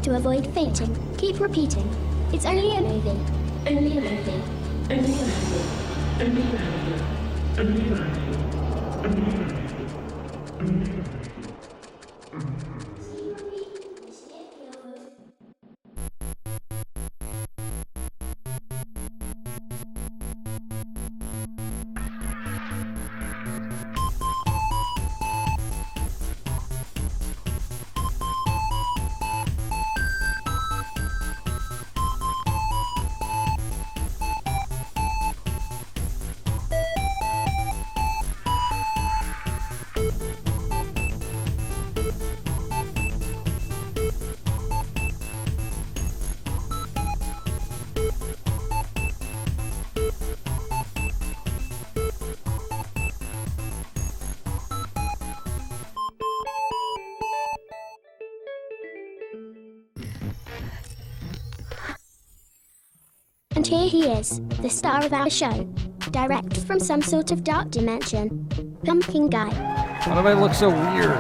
To avoid fainting, keep repeating. It's only a movie. Only a movie. Only a movie. Only a movie. Only a movie. Only a movie. And here he is, the star of our show, direct from some sort of dark dimension, Pum'Kin Guy. Why do I look so weird?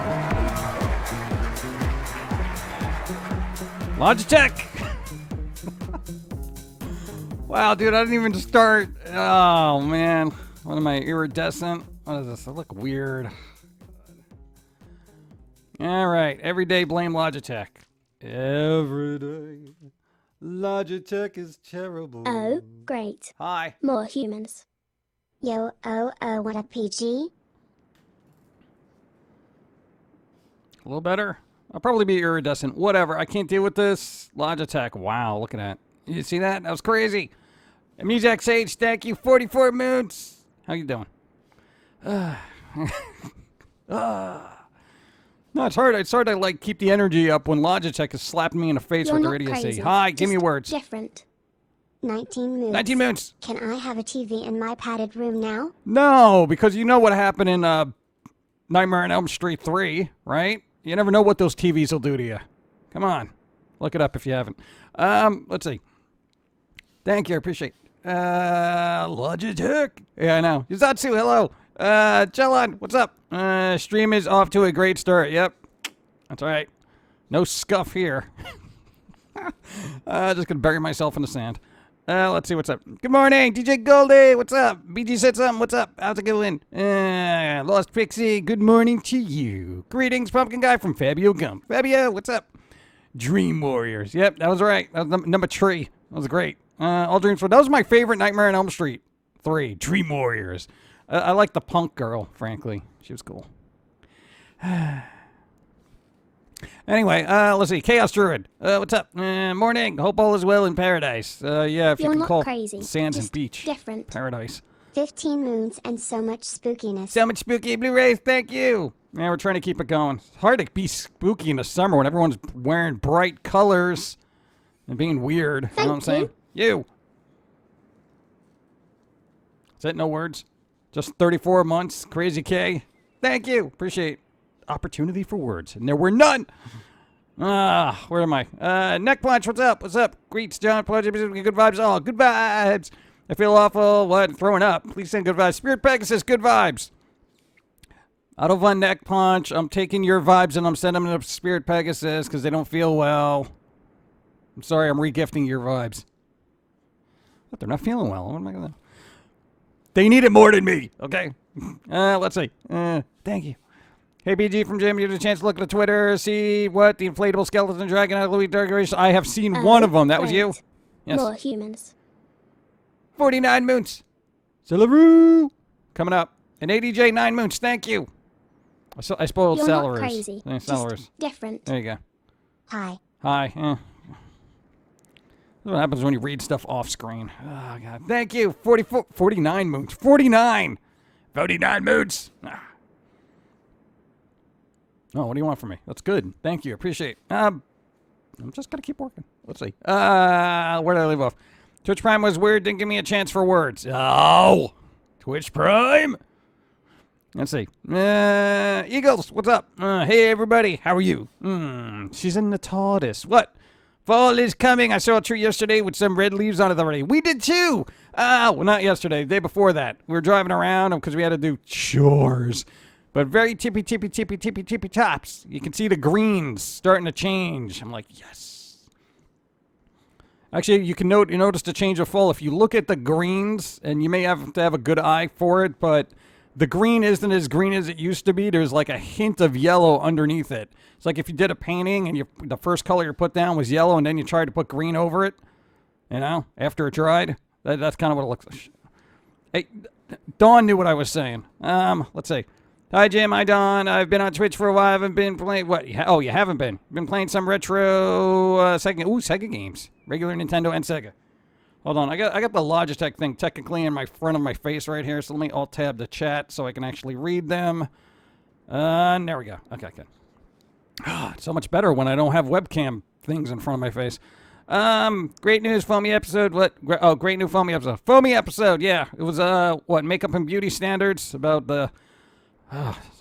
Logitech! Wow, dude, I didn't even start. Oh, man. What am I, iridescent? What is this? I look weird. All right, every day blame Logitech. Every day. Logitech is terrible. Oh, great. Hi. More humans. Yo, what up, PG? A little better? I'll probably be iridescent. Whatever. I can't deal with this. Logitech. Wow, look at that. You see that? That was crazy. Amnesiac Sage, thank you. 44 moons. How you doing? No, it's hard. It's hard to like keep the energy up when Logitech is slapping me in the face You're with their not idiocy. crazy. Hi, give me Just words. Different. 19 moons. 19 moons. Can I have a TV in my padded room now? No, because you know what happened in Nightmare on Elm Street 3, right? You never know what those TVs will do to you. Come on. Look it up if you haven't. Let's see. Thank you. I appreciate it. Logitech. Yeah, I know. Yuzatsu, hello. Jelon, what's up? Stream is off to a great start. Yep. That's all right. No scuff here. Just gonna bury myself in the sand. Let's see what's up. Good morning, DJ Goldie. What's up? BG said something. What's up? How's it going? Lost Pixie. Good morning to you. Greetings, Pumpkin Guy from Fabio Gump. Fabio, what's up? Dream Warriors. Yep, that was right. That was number 3. That was great. All Dreams. That was my favorite Nightmare on Elm Street 3. Dream Warriors. I like the punk girl, frankly. She was cool. Anyway, let's see. Chaos Druid. What's up? Morning. Hope all is well in paradise. Yeah, if You're you can not call crazy. Sands Just and Beach different. paradise. 15 moons and so much spookiness. So much spooky Blu-rays. Thank you. Yeah, we're trying to keep it going. It's hard to be spooky in the summer when everyone's wearing bright colors and being weird. You know what I'm saying? You. Is that no words? Just 34 months, Crazy K. Thank you. Appreciate opportunity for words. And there were none. Where am I? Neck Punch, what's up? What's up? Greets, John. Good vibes all. Good vibes. I feel awful. What? Throwing up. Please send good vibes. Spirit Pegasus, good vibes. Autofun Neck Punch. I'm taking your vibes and I'm sending them to Spirit Pegasus because they don't feel well. I'm sorry, I'm regifting your vibes. But they're not feeling well. What am I going to... They need it more than me, okay? Let's see. Thank you. Hey, BG from Jim, you had a chance to look at the Twitter, see what the inflatable skeleton dragon out of Louis Dark Race. I have seen one of them. That was you? Yes. More humans. 49 moons. Celaroo. Coming up. And ADJ 9 moons. Thank you. I spoiled You're Celaroo. not crazy. Celaroo. Different. There you go. Hi. Hi. That's what happens when you read stuff off screen. Oh, God. Thank you. 49 moons. 49. 49 moons. Oh, what do you want from me? That's good. Thank you. Appreciate it. I'm just going to keep working. Let's see. Where did I leave off? Twitch Prime was weird. Didn't give me a chance for words. Oh. Twitch Prime. Let's see. Eagles, what's up? Hey, everybody. How are you? She's in the TARDIS. What? Fall is coming. I saw a tree yesterday with some red leaves on it already. We did too. Well, not yesterday. The day before that. We were driving around because we had to do chores. But very tippy tops. You can see the greens starting to change. I'm like, yes. Actually, you notice the change of fall if you look at the greens, and you may have to have a good eye for it, but the green isn't as green as it used to be. There's like a hint of yellow underneath it. It's like if you did a painting and the first color you put down was yellow and then you tried to put green over it, after it dried. That's kind of what it looks like. Hey, Dawn knew what I was saying. Let's see. Hi, Jim. Hi, Dawn. I've been on Twitch for a while. I haven't been playing... What? Oh, you haven't been? Been playing some retro Sega games. Regular Nintendo and Sega. Hold on. I got the Logitech thing technically in my front of my face right here, so let me alt-tab the chat so I can actually read them. And there we go. Okay, good. So much better when I don't have webcam things in front of my face. Great news, Foamy episode. What? Oh, great new Foamy episode. Foamy episode, yeah. It was, makeup and beauty standards about the...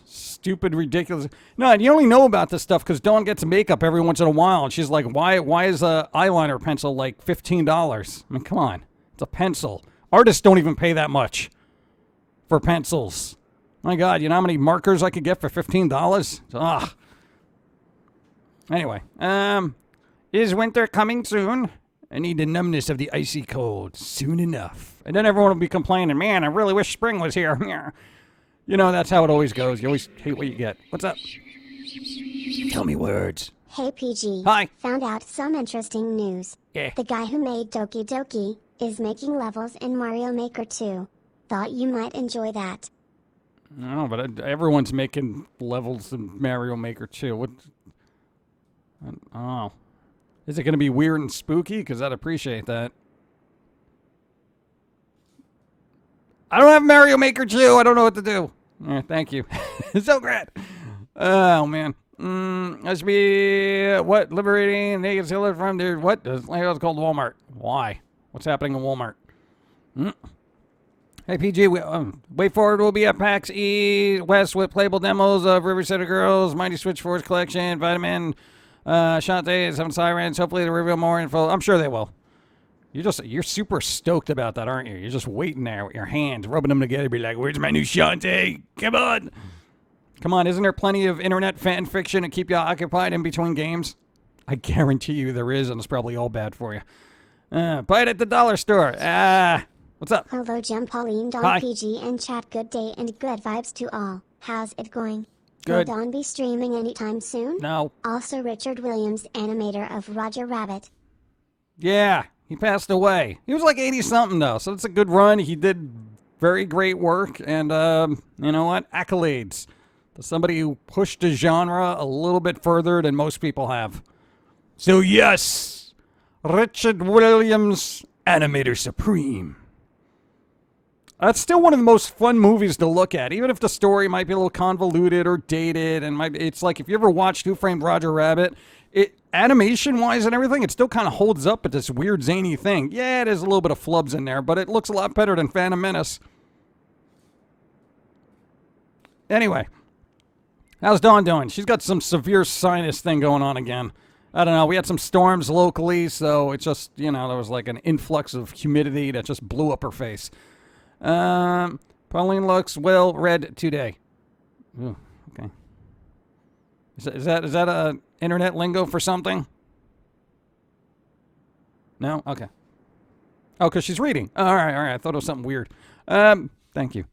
stupid, ridiculous. No, you only know about this stuff because Dawn gets makeup every once in a while, and she's like, why is a eyeliner pencil like $15? I mean, come on. It's a pencil. Artists don't even pay that much for pencils. My God, you know how many markers I could get for $15? Ugh. Anyway, is winter coming soon? I need the numbness of the icy cold soon enough. And then everyone will be complaining, man, I really wish spring was here. You know, that's how it always goes. You always hate what you get. What's up? Tell me words. Hey PG. Hi. Found out some interesting news. Yeah. The guy who made Doki Doki is making levels in Mario Maker 2. Thought you might enjoy that. No, but everyone's making levels in Mario Maker 2. What? Oh. Is it going to be weird and spooky? Because I'd appreciate that. I don't have Mario Maker 2. I don't know what to do. Thank you. So great. Oh, man. Must be, what? Liberating naked sailor from there. What? It's called Walmart. Why? What's happening in Walmart? Hey, PG, Way Forward will be at PAX West with playable demos of River City Girls, Mighty Switch Force Collection, Vitamin, Shantae, Seven Sirens. Hopefully they'll reveal more info. I'm sure they will. You're super stoked about that, aren't you? You're just waiting there with your hands, rubbing them together, be like, where's my new Shantae? Come on. Come on, isn't there plenty of internet fan fiction to keep you occupied in between games? I guarantee you there is, and it's probably all bad for you. Buy it at the dollar store. What's up? Hello, Jim, Pauline, Don, Hi. PG, and chat. Good day and good vibes to all. How's it going? Good. Will Don be streaming anytime soon? No. Also, Richard Williams, animator of Roger Rabbit. Yeah, he passed away. He was like 80-something, though, so it's a good run. He did very great work, and you know what? Accolades to somebody who pushed the genre a little bit further than most people have. So, yes, Richard Williams, animator supreme. That's still one of the most fun movies to look at, even if the story might be a little convoluted or dated. And it's like if you ever watched Who Framed Roger Rabbit, animation-wise and everything, it still kind of holds up at this weird zany thing. Yeah, there's a little bit of flubs in there, but it looks a lot better than Phantom Menace. Anyway, how's Dawn doing? She's got some severe sinus thing going on again. I don't know. We had some storms locally, so it's just, there was like an influx of humidity that just blew up her face. Pauline looks well read today. Ooh, okay. Is that a internet lingo for something? No? Okay. Oh, because she's reading. All right. I thought it was something weird. Thank you.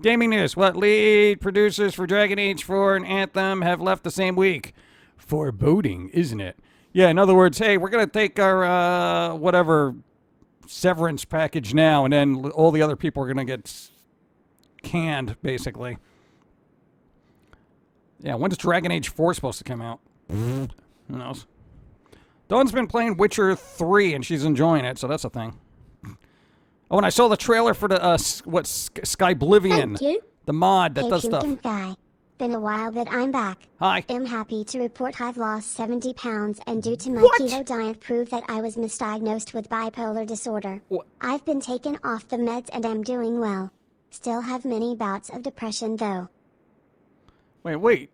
Gaming news. What lead producers for Dragon Age 4 and Anthem have left the same week? Foreboding, isn't it? Yeah, in other words, hey, we're going to take our, whatever severance package now, and then all the other people are going to get canned, basically. Yeah, when's Dragon Age 4 supposed to come out? Who knows? Dawn's been playing Witcher 3, and she's enjoying it, so that's a thing. Oh, and I saw the trailer for the, Skyblivion. Thank you. The mod that Hey, does stuff. Pum'Kin guy. Been a while, but I'm back. Hi. I'm happy to report I've lost 70 pounds, and due to my What? keto diet proved that I was misdiagnosed with bipolar disorder. What? I've been taken off the meds and I'm doing well. Still have many bouts of depression though. Wait.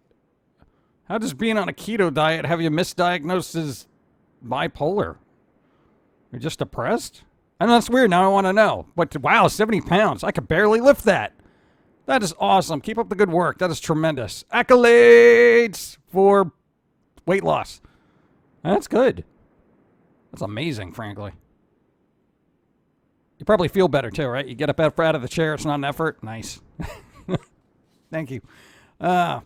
How does being on a keto diet have you misdiagnosed as bipolar? You're just depressed? I know that's weird. Now I want to know. But wow, 70 pounds. I could barely lift that. That is awesome. Keep up the good work. That is tremendous. Accolades for weight loss. That's good. That's amazing, frankly. You probably feel better too, right? You get up out of the chair. It's not an effort. Nice. Thank you. There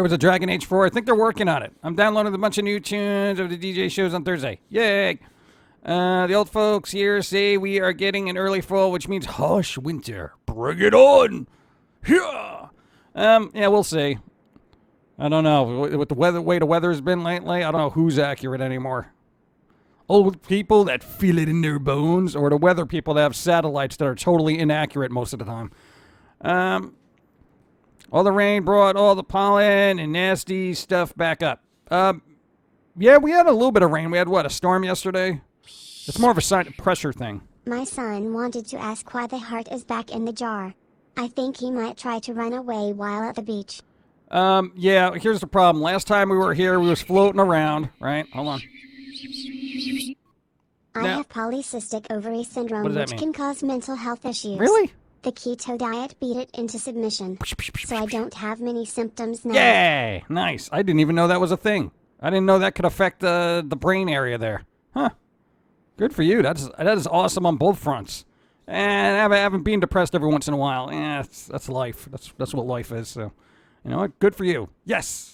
was a Dragon Age 4. I think they're working on it. I'm downloading a bunch of new tunes of the DJ shows on Thursday. Yay! The old folks here say we are getting an early fall, which means hush winter. Bring it on! Yeah! Yeah, we'll see. I don't know. With the way the weather has been lately, I don't know who's accurate anymore. Old people that feel it in their bones, or the weather people that have satellites that are totally inaccurate most of the time. All the rain brought all the pollen and nasty stuff back up. Yeah, we had a little bit of rain. We had, a storm yesterday? It's more of a pressure thing. My son wanted to ask why the heart is back in the jar. I think he might try to run away while at the beach. Yeah, here's the problem. Last time we were here, we was floating around, right? Hold on. I have polycystic ovary syndrome, which can cause mental health issues. Really? The keto diet beat it into submission, so I don't have many symptoms now. Yay! Nice. I didn't even know that was a thing. I didn't know that could affect the brain area there. Huh. Good for you. That is awesome on both fronts. And having been depressed every once in a while. Yeah, that's life. That's what life is. So, you know what? Good for you. Yes.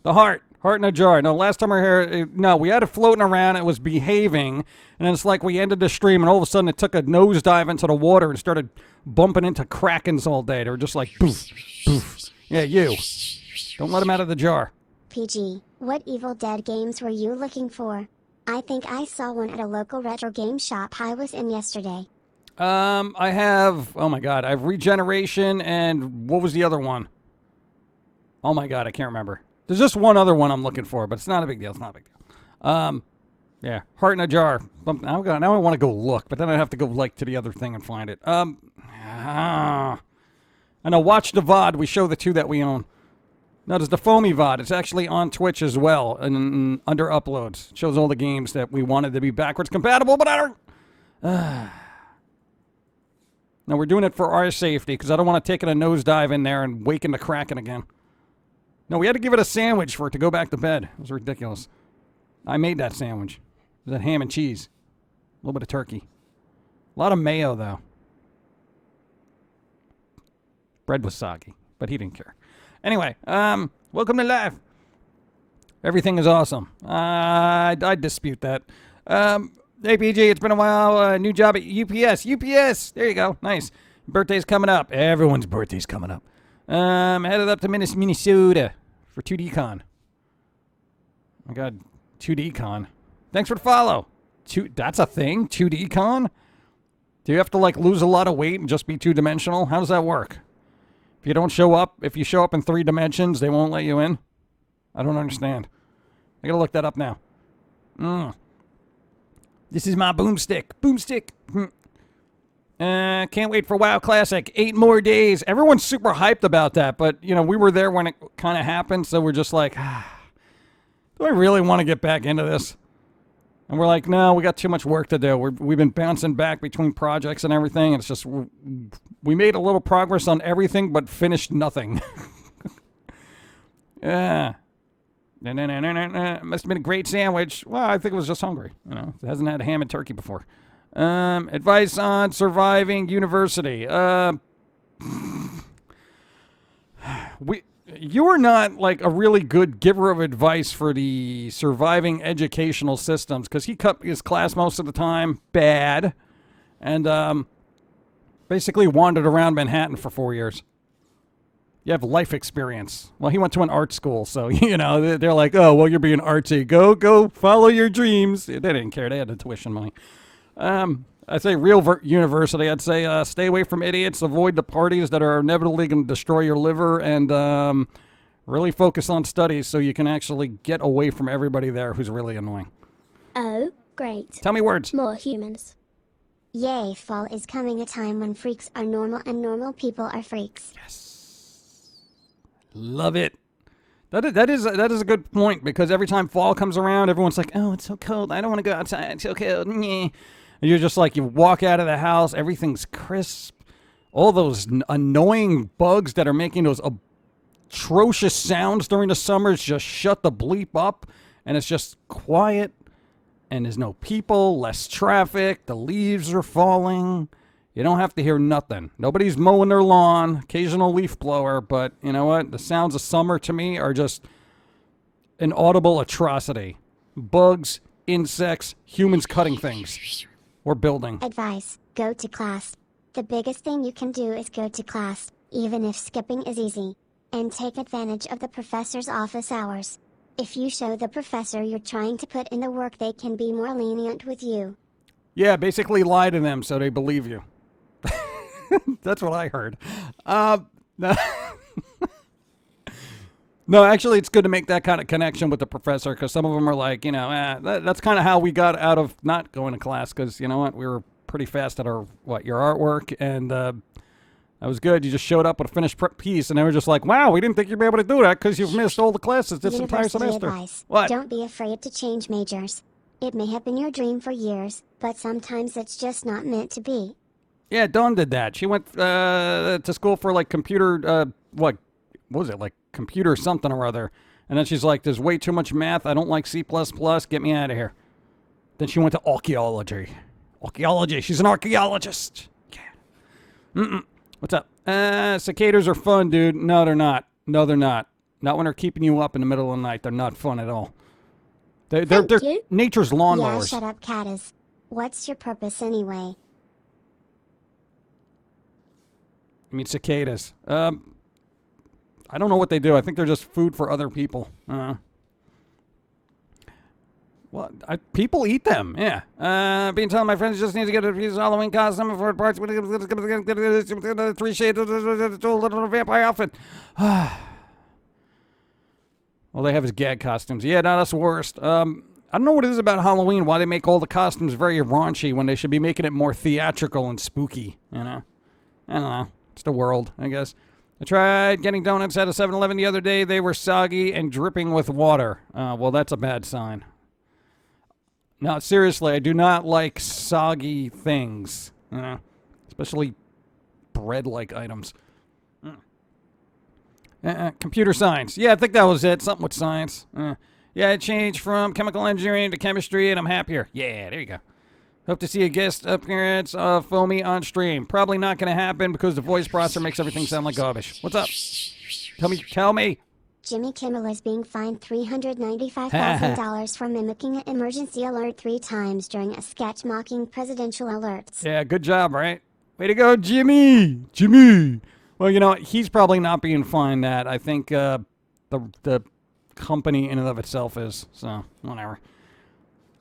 The heart in a jar. No, last time we were here, no, we had it floating around. It was behaving, and it's like we ended the stream, and all of a sudden it took a nosedive into the water and started bumping into krakens all day. They were just like, poof, poof. Yeah, you. Don't let them out of the jar. PG, what Evil Dead games were you looking for? I think I saw one at a local retro game shop I was in yesterday. I have, oh my God, I have Regeneration, and what was the other one? Oh my God, I can't remember. There's just one other one I'm looking for, but it's not a big deal. It's not a big deal. Yeah, Heart in a Jar. Now I want to go look, but then I have to go to the other thing and find it. I know, Watch the VOD. We show the two that we own. No, there's the Foamy VOD. It's actually on Twitch as well, and under uploads. It shows all the games that we wanted to be backwards compatible, but I don't. No, we're doing it for our safety, because I don't want to take a nosedive in there and waken the Kraken again. No, we had to give it a sandwich for it to go back to bed. It was ridiculous. I made that sandwich. It was that ham and cheese. A little bit of turkey. A lot of mayo, though. Bread was soggy, but he didn't care. Anyway, welcome to life. Everything is awesome. I dispute that. Hey, PJ, it's been a while. New job at UPS. UPS! There you go. Nice. Birthday's coming up. Everyone's birthday's coming up. Headed up to Minnesota for 2D-Con. I got 2D-Con. Thanks for the follow. That's a thing? 2D-Con? Do you have to, lose a lot of weight and just be two-dimensional? How does that work? If you don't show up, if you show up in 3 dimensions, they won't let you in? I don't understand. I gotta look that up now. This is my boomstick. Boomstick. Can't wait for WoW Classic. 8 more days. Everyone's super hyped about that, but, we were there when it kind of happened, so we're just like, do I really want to get back into this? And we're like, no, we got too much work to do. We've been bouncing back between projects and everything, and it's just, we made a little progress on everything, but finished nothing. Yeah. Must have been a great sandwich. Well, I think it was just hungry. It hasn't had ham and turkey before. Advice on surviving university. You are not a really good giver of advice for the surviving educational systems, because he cut his class most of the time bad, and basically wandered around Manhattan for 4 years. You have life experience. Well, he went to an art school, so, they're like, oh, well, you're being artsy. Go, follow your dreams. They didn't care. They had the tuition money. I'd say real university. I'd say stay away from idiots. Avoid the parties that are inevitably going to destroy your liver, and really focus on studies so you can actually get away from everybody there who's really annoying. Oh, great. Tell me words. More humans. Yay, fall is coming, a time when freaks are normal and normal people are freaks. Yes. Love it. That is a good point, because every time fall comes around, everyone's like, "Oh, it's so cold. I don't want to go outside. It's so cold." And you're just like, you walk out of the house, everything's crisp. All those annoying bugs that are making those atrocious sounds during the summers just shut the bleep up, and it's just quiet, and there's no people, less traffic, the leaves are falling. You don't have to hear nothing. Nobody's mowing their lawn, occasional leaf blower, but you know what? The sounds of summer to me are just an audible atrocity. Bugs, insects, humans cutting things or building. Advice: go to class. The biggest thing you can do is go to class, even if skipping is easy. And take advantage of the professor's office hours. If you show the professor you're trying to put in the work, they can be more lenient with you. Yeah, basically lie to them so they believe you. That's what I heard. No. No, actually, it's good to make that kind of connection with the professor, because some of them are like, that's kind of how we got out of not going to class, because, you know what, we were pretty fast at your artwork, and that was good. You just showed up with a finished piece, and they were just like, wow, we didn't think you'd be able to do that because you've missed all the classes this entire University semester. Advice. What? Don't be afraid to change majors. It may have been your dream for years, but sometimes it's just not meant to be. Yeah, Dawn did that. She went to school for like computer, what was it, like computer something or other. And then she's like, there's way too much math. I don't like C++. Get me out of here. Then she went to archaeology. Archaeology. She's an archaeologist. Yeah. What's up? Cicadas are fun, dude. No, they're not. No, they're not. Not when they're keeping you up in the middle of the night. They're not fun at all. They're nature's lawnmowers. Yeah, shut up, Caddis. What's your purpose anyway? I mean, cicadas. I don't know what they do. I think they're just food for other people. Well, people eat them, yeah. Been telling my friends just need to get a piece of Halloween costume for parts. 3 shades of little vampire outfit. All they have is gag costumes. Yeah, no, that's the worst. I don't know what it is about Halloween, why they make all the costumes very raunchy when they should be making it more theatrical and spooky, I don't know. It's the world, I guess. I tried getting donuts at a 7-Eleven the other day. They were soggy and dripping with water. Well, that's a bad sign. No, seriously, I do not like soggy things, especially bread-like items. Computer science. Yeah, I think that was it. Something with science. Yeah, I changed from chemical engineering to chemistry, and I'm happier. Yeah, there you go. Hope to see a guest appearance of Foamy on stream. Probably not going to happen because the voice processor makes everything sound like garbage. What's up? Tell me. Jimmy Kimmel is being fined $395,000 for mimicking an emergency alert 3 times during a sketch mocking presidential alerts. Yeah, good job, right? Way to go, Jimmy! Jimmy! Well, you know, he's probably not being fined that. I think the company in and of itself is, so whatever.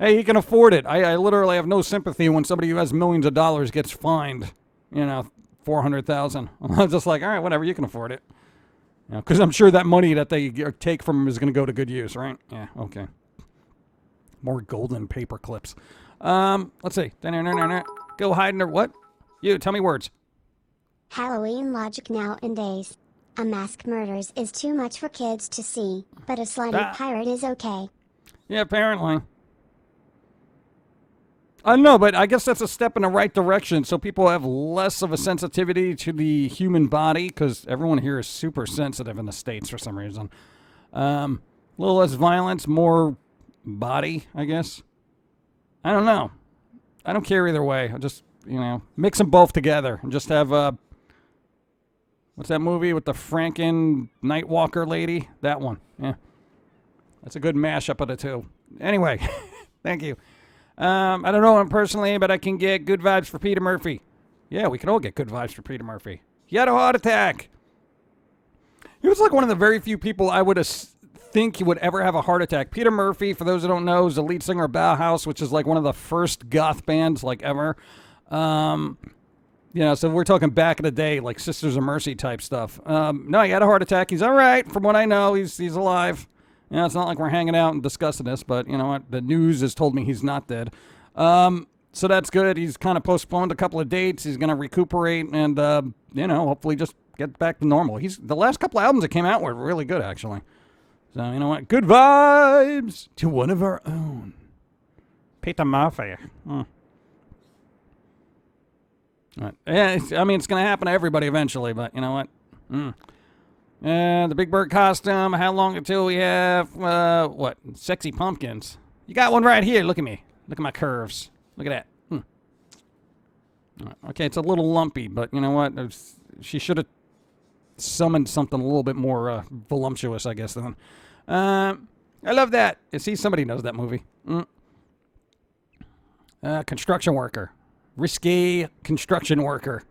Hey, he can afford it. I literally have no sympathy when somebody who has millions of dollars gets fined, $400,000. I'm just like, all right, whatever, you can afford it. Because I'm sure that money that they take from him is going to go to good use, right? Yeah, okay. More golden paper clips. Let's see. Go hide in there. What? You, tell me words. Halloween logic nowadays. A mask murders is too much for kids to see, but a slutty pirate is okay. Yeah, apparently. I don't know, but I guess that's a step in the right direction, so people have less of a sensitivity to the human body, because everyone here is super sensitive in the States for some reason. A little less violence, more body, I guess. I don't know. I don't care either way. I just, mix them both together and just have, what's that movie with the Franken Nightwalker lady? That one, yeah. That's a good mashup of the two. Anyway, thank you. I don't know him personally, but I can get good vibes for Peter Murphy. Yeah, we can all get good vibes for Peter Murphy. He had a heart attack. He was like one of the very few people I would think he would ever have a heart attack. Peter Murphy, for those who don't know, is the lead singer of Bauhaus, which is like one of the first goth bands like ever. So we're talking back in the day, like Sisters of Mercy type stuff. No, he had a heart attack. He's all right. From what I know, he's alive. It's not like we're hanging out and discussing this, but you know what? The news has told me he's not dead. So that's good. He's kind of postponed a couple of dates. He's going to recuperate and, hopefully just get back to normal. The last couple of albums that came out were really good, actually. So, you know what? Good vibes to one of our own. Peter Murphy. Right. Yeah, it's going to happen to everybody eventually, but you know what? The Big Bird costume. How long until we have, sexy pumpkins? You got one right here. Look at me. Look at my curves. Look at that. Okay, it's a little lumpy, but you know what? She should have summoned something a little bit more voluptuous, I guess, then. I love that. See, somebody knows that movie. Construction worker. Risque construction worker.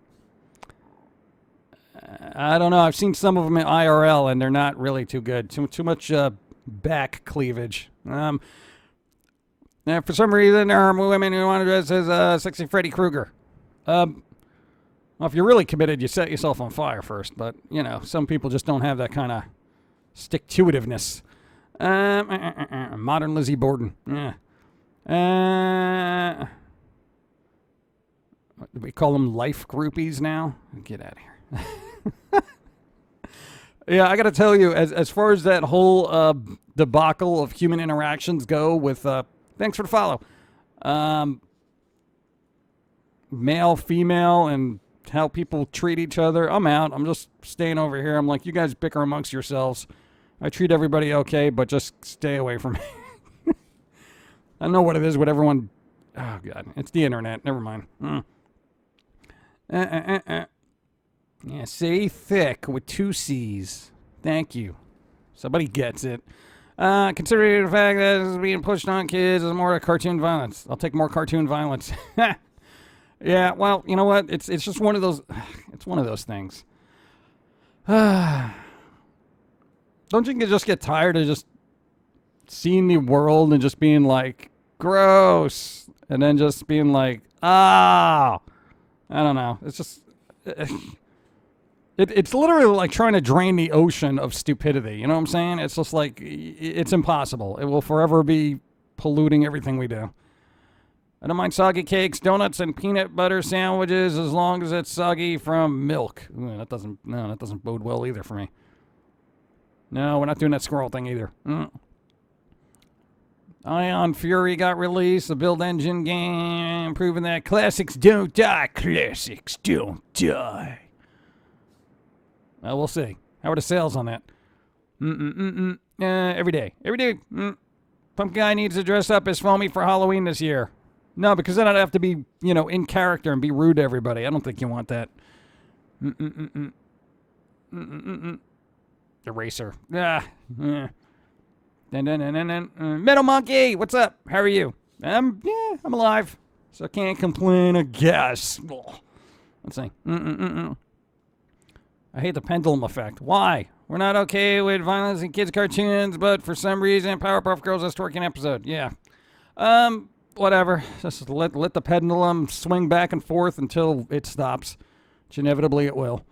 I don't know. I've seen some of them in IRL, and they're not really too good. Too much back cleavage. For some reason, there are women who want to dress as sexy Freddy Krueger. Well, if you're really committed, you set yourself on fire first. But, you know, some people just don't have that kind of stick-to-itiveness. Modern Lizzie Borden. Yeah. What, do we call them life groupies now? Get out of here. Yeah, I got to tell you, as far as that whole debacle of human interactions go with, thanks for the follow, male, female, and how people treat each other, I'm out. I'm just staying over here. I'm like, you guys bicker amongst yourselves. I treat everybody okay, but just stay away from me. I don't know what it is with everyone. Oh, God. It's the internet. Never mind. Yeah, say thick with 2 C's. Thank you. Somebody gets it. Considering the fact that this is being pushed on kids is more cartoon violence. I'll take more cartoon violence. Yeah, well, you know what? It's just one of those. It's one of those things. Don't you just get tired of just seeing the world and just being like gross, and then just being like, I don't know. It's just. It's literally like trying to drain the ocean of stupidity. You know what I'm saying? It's just like, it's impossible. It will forever be polluting everything we do. I don't mind soggy cakes, donuts, and peanut butter sandwiches as long as it's soggy from milk. Ooh, that doesn't bode well either for me. No, we're not doing that squirrel thing either. Ion Fury got released, the build engine game, proving that classics don't die. Classics don't die. Well, we'll see. How are the sales on that? Every day. Pumpkin Guy needs to dress up as Foamy for Halloween this year. No, because then I'd have to be, in character and be rude to everybody. I don't think you want that. Eraser. Metal Monkey, what's up? How are you? I'm alive. So I can't complain, I guess. Let's see. I hate the pendulum effect. Why? We're not okay with violence in kids' cartoons, but for some reason, Powerpuff Girls is twerking episode. Yeah. Whatever. Just let the pendulum swing back and forth until it stops, which inevitably it will.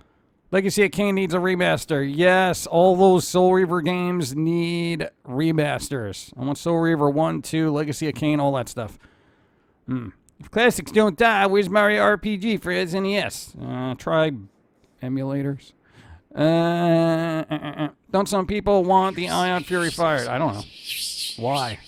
Legacy of Kain needs a remaster. Yes, all those Soul Reaver games need remasters. I want Soul Reaver 1, 2, Legacy of Kain, all that stuff. If classics don't die, where's Mario RPG for SNES? Try emulators. Don't some people want the Ion Fury fired? I don't know. Why?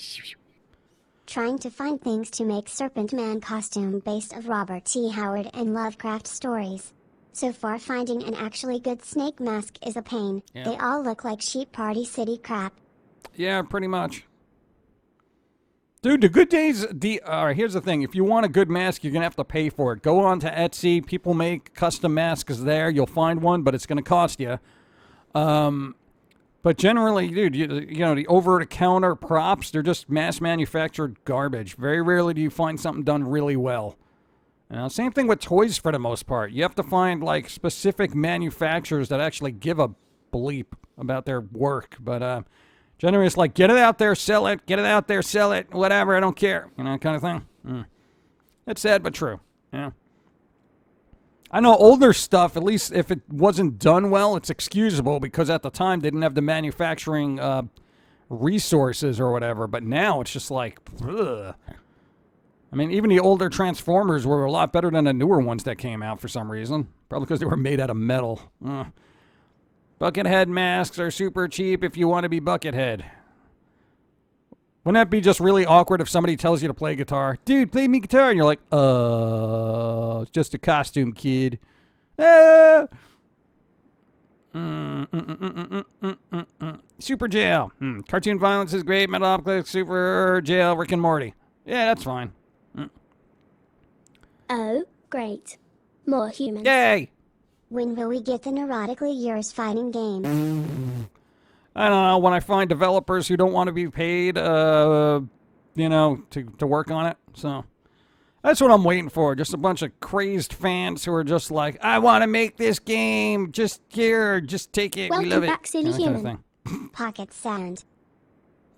Trying to find things to make Serpent Man costume based of Robert T. Howard and Lovecraft stories. So far finding an actually good snake mask is a pain. Yeah. They all look like Sheep Party City crap. Yeah, pretty much. Dude, the good days, here's the thing. If you want a good mask, you're going to have to pay for it. Go on to Etsy. People make custom masks there. You'll find one, but it's going to cost you. But generally, dude, the over-the-counter props, they're just mass-manufactured garbage. Very rarely do you find something done really well. Same thing with toys for the most part. You have to find, like, specific manufacturers that actually give a bleep about their work. But generally, it's like, get it out there, sell it. Get it out there, sell it. Whatever, I don't care. Kind of thing. It's sad but true. Yeah. I know older stuff, at least if it wasn't done well, it's excusable because at the time they didn't have the manufacturing resources or whatever. But now it's just like, ugh. I mean, even the older Transformers were a lot better than the newer ones that came out for some reason. Probably because they were made out of metal. Buckethead masks are super cheap if you want to be Buckethead. Wouldn't that be just really awkward if somebody tells you to play guitar? Dude, play me guitar. And you're like, it's just a costume, kid. Ah! Super Jail. Cartoon violence is great. Metalocalypse, Super Jail, Rick and Morty. Yeah, that's fine. Oh, great. More humans. Yay! When will we get the neurotically yours fighting game? I don't know. When I find developers who don't want to be paid, to work on it. So that's what I'm waiting for. Just a bunch of crazed fans who are just like, I want to make this game. Just here. Just take it. Welcome we love back, it. silly That kind of human. thing. Pocket sand.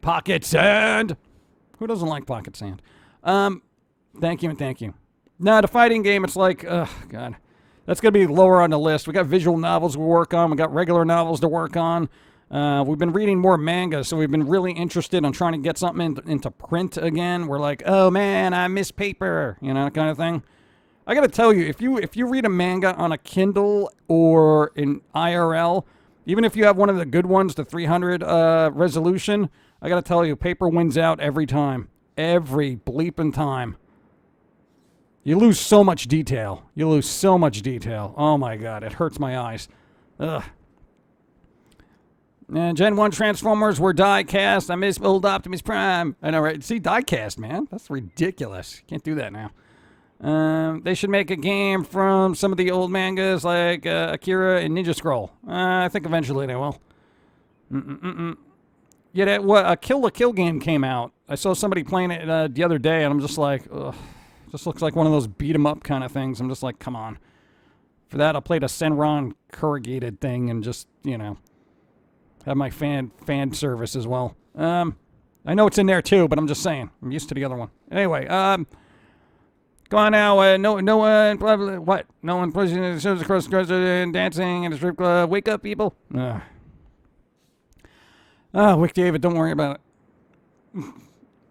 Pocket sand. Who doesn't like pocket sand? Thank you and thank you. No, the fighting game, it's like, God. That's going to be lower on the list. We got visual novels we work on. We got regular novels to work on. We've been reading more manga, so we've been really interested in trying to get something into print again. We're like, oh man, I miss paper, that kind of thing. I got to tell you, if you read a manga on a Kindle or in IRL, even if you have one of the good ones, the 300 resolution, I got to tell you, paper wins out every time. Every bleeping time. You lose so much detail. Oh my God, it hurts my eyes. Ugh. And Gen 1 Transformers were die-cast. I miss old Optimus Prime. I know, right? See, die-cast, man. That's ridiculous. Can't do that now. They should make a game from some of the old mangas like Akira and Ninja Scroll. I think eventually they will. Yeah, a Kill la Kill game came out. I saw somebody playing it the other day, and I'm just like, ugh. Just looks like one of those beat-em-up kind of things. I'm just like, come on. For that, I played a Senran corrugated thing and just, have my fan service as well. I know it's in there too, but I'm just saying. I'm used to the other one. Anyway, go on now. No one, blah, blah, what? No one pushing shows across the crowd and dancing in a strip club. Wake up, people. Wick David, don't worry about it.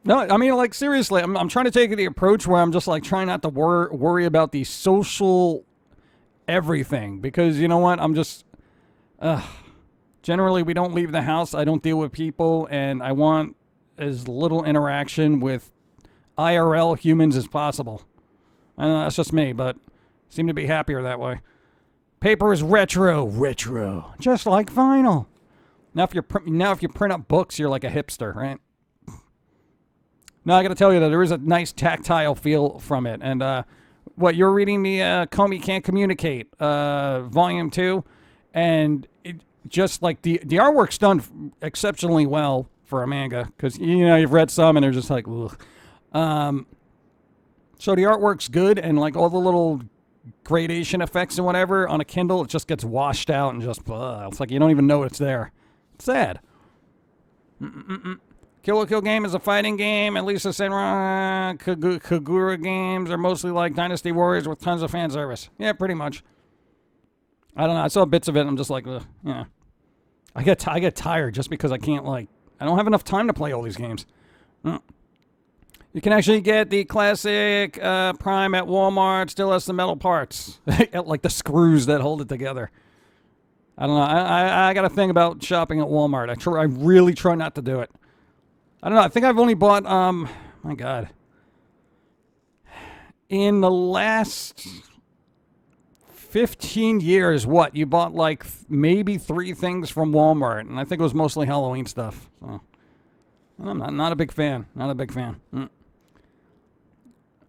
No, I mean, like, seriously, I'm trying to take the approach where I'm just, like, trying not to worry about the social everything. Because, you know what, I'm just, generally, we don't leave the house. I don't deal with people, and I want as little interaction with IRL humans as possible. I know that's just me, but seem to be happier that way. Paper is retro, just like vinyl. Now, if you print up books, you're like a hipster, right? No, I got to tell you that there is a nice tactile feel from it. And what you're reading, the Comey Can't Communicate, Volume 2, and it just like the artwork's done exceptionally well for a manga because you've read some and they're just like, ugh. So the artwork's good and like all the little gradation effects and whatever on a Kindle, it just gets washed out and just it's like you don't even know it's there. It's sad. Kill la Kill game is a fighting game. At least the Senran Kagura games are mostly like Dynasty Warriors with tons of fan service. Yeah, pretty much. I don't know. I saw bits of it. And I'm just like, yeah. I get tired just because I can't I don't have enough time to play all these games. You can actually get the classic Prime at Walmart. Still has the metal parts, like the screws that hold it together. I don't know. I got a thing about shopping at Walmart. I really try not to do it. I don't know. I think I've only bought, my God. In the last 15 years, you bought like maybe 3 things from Walmart. And I think it was mostly Halloween stuff. So I'm not a big fan. Not a big fan.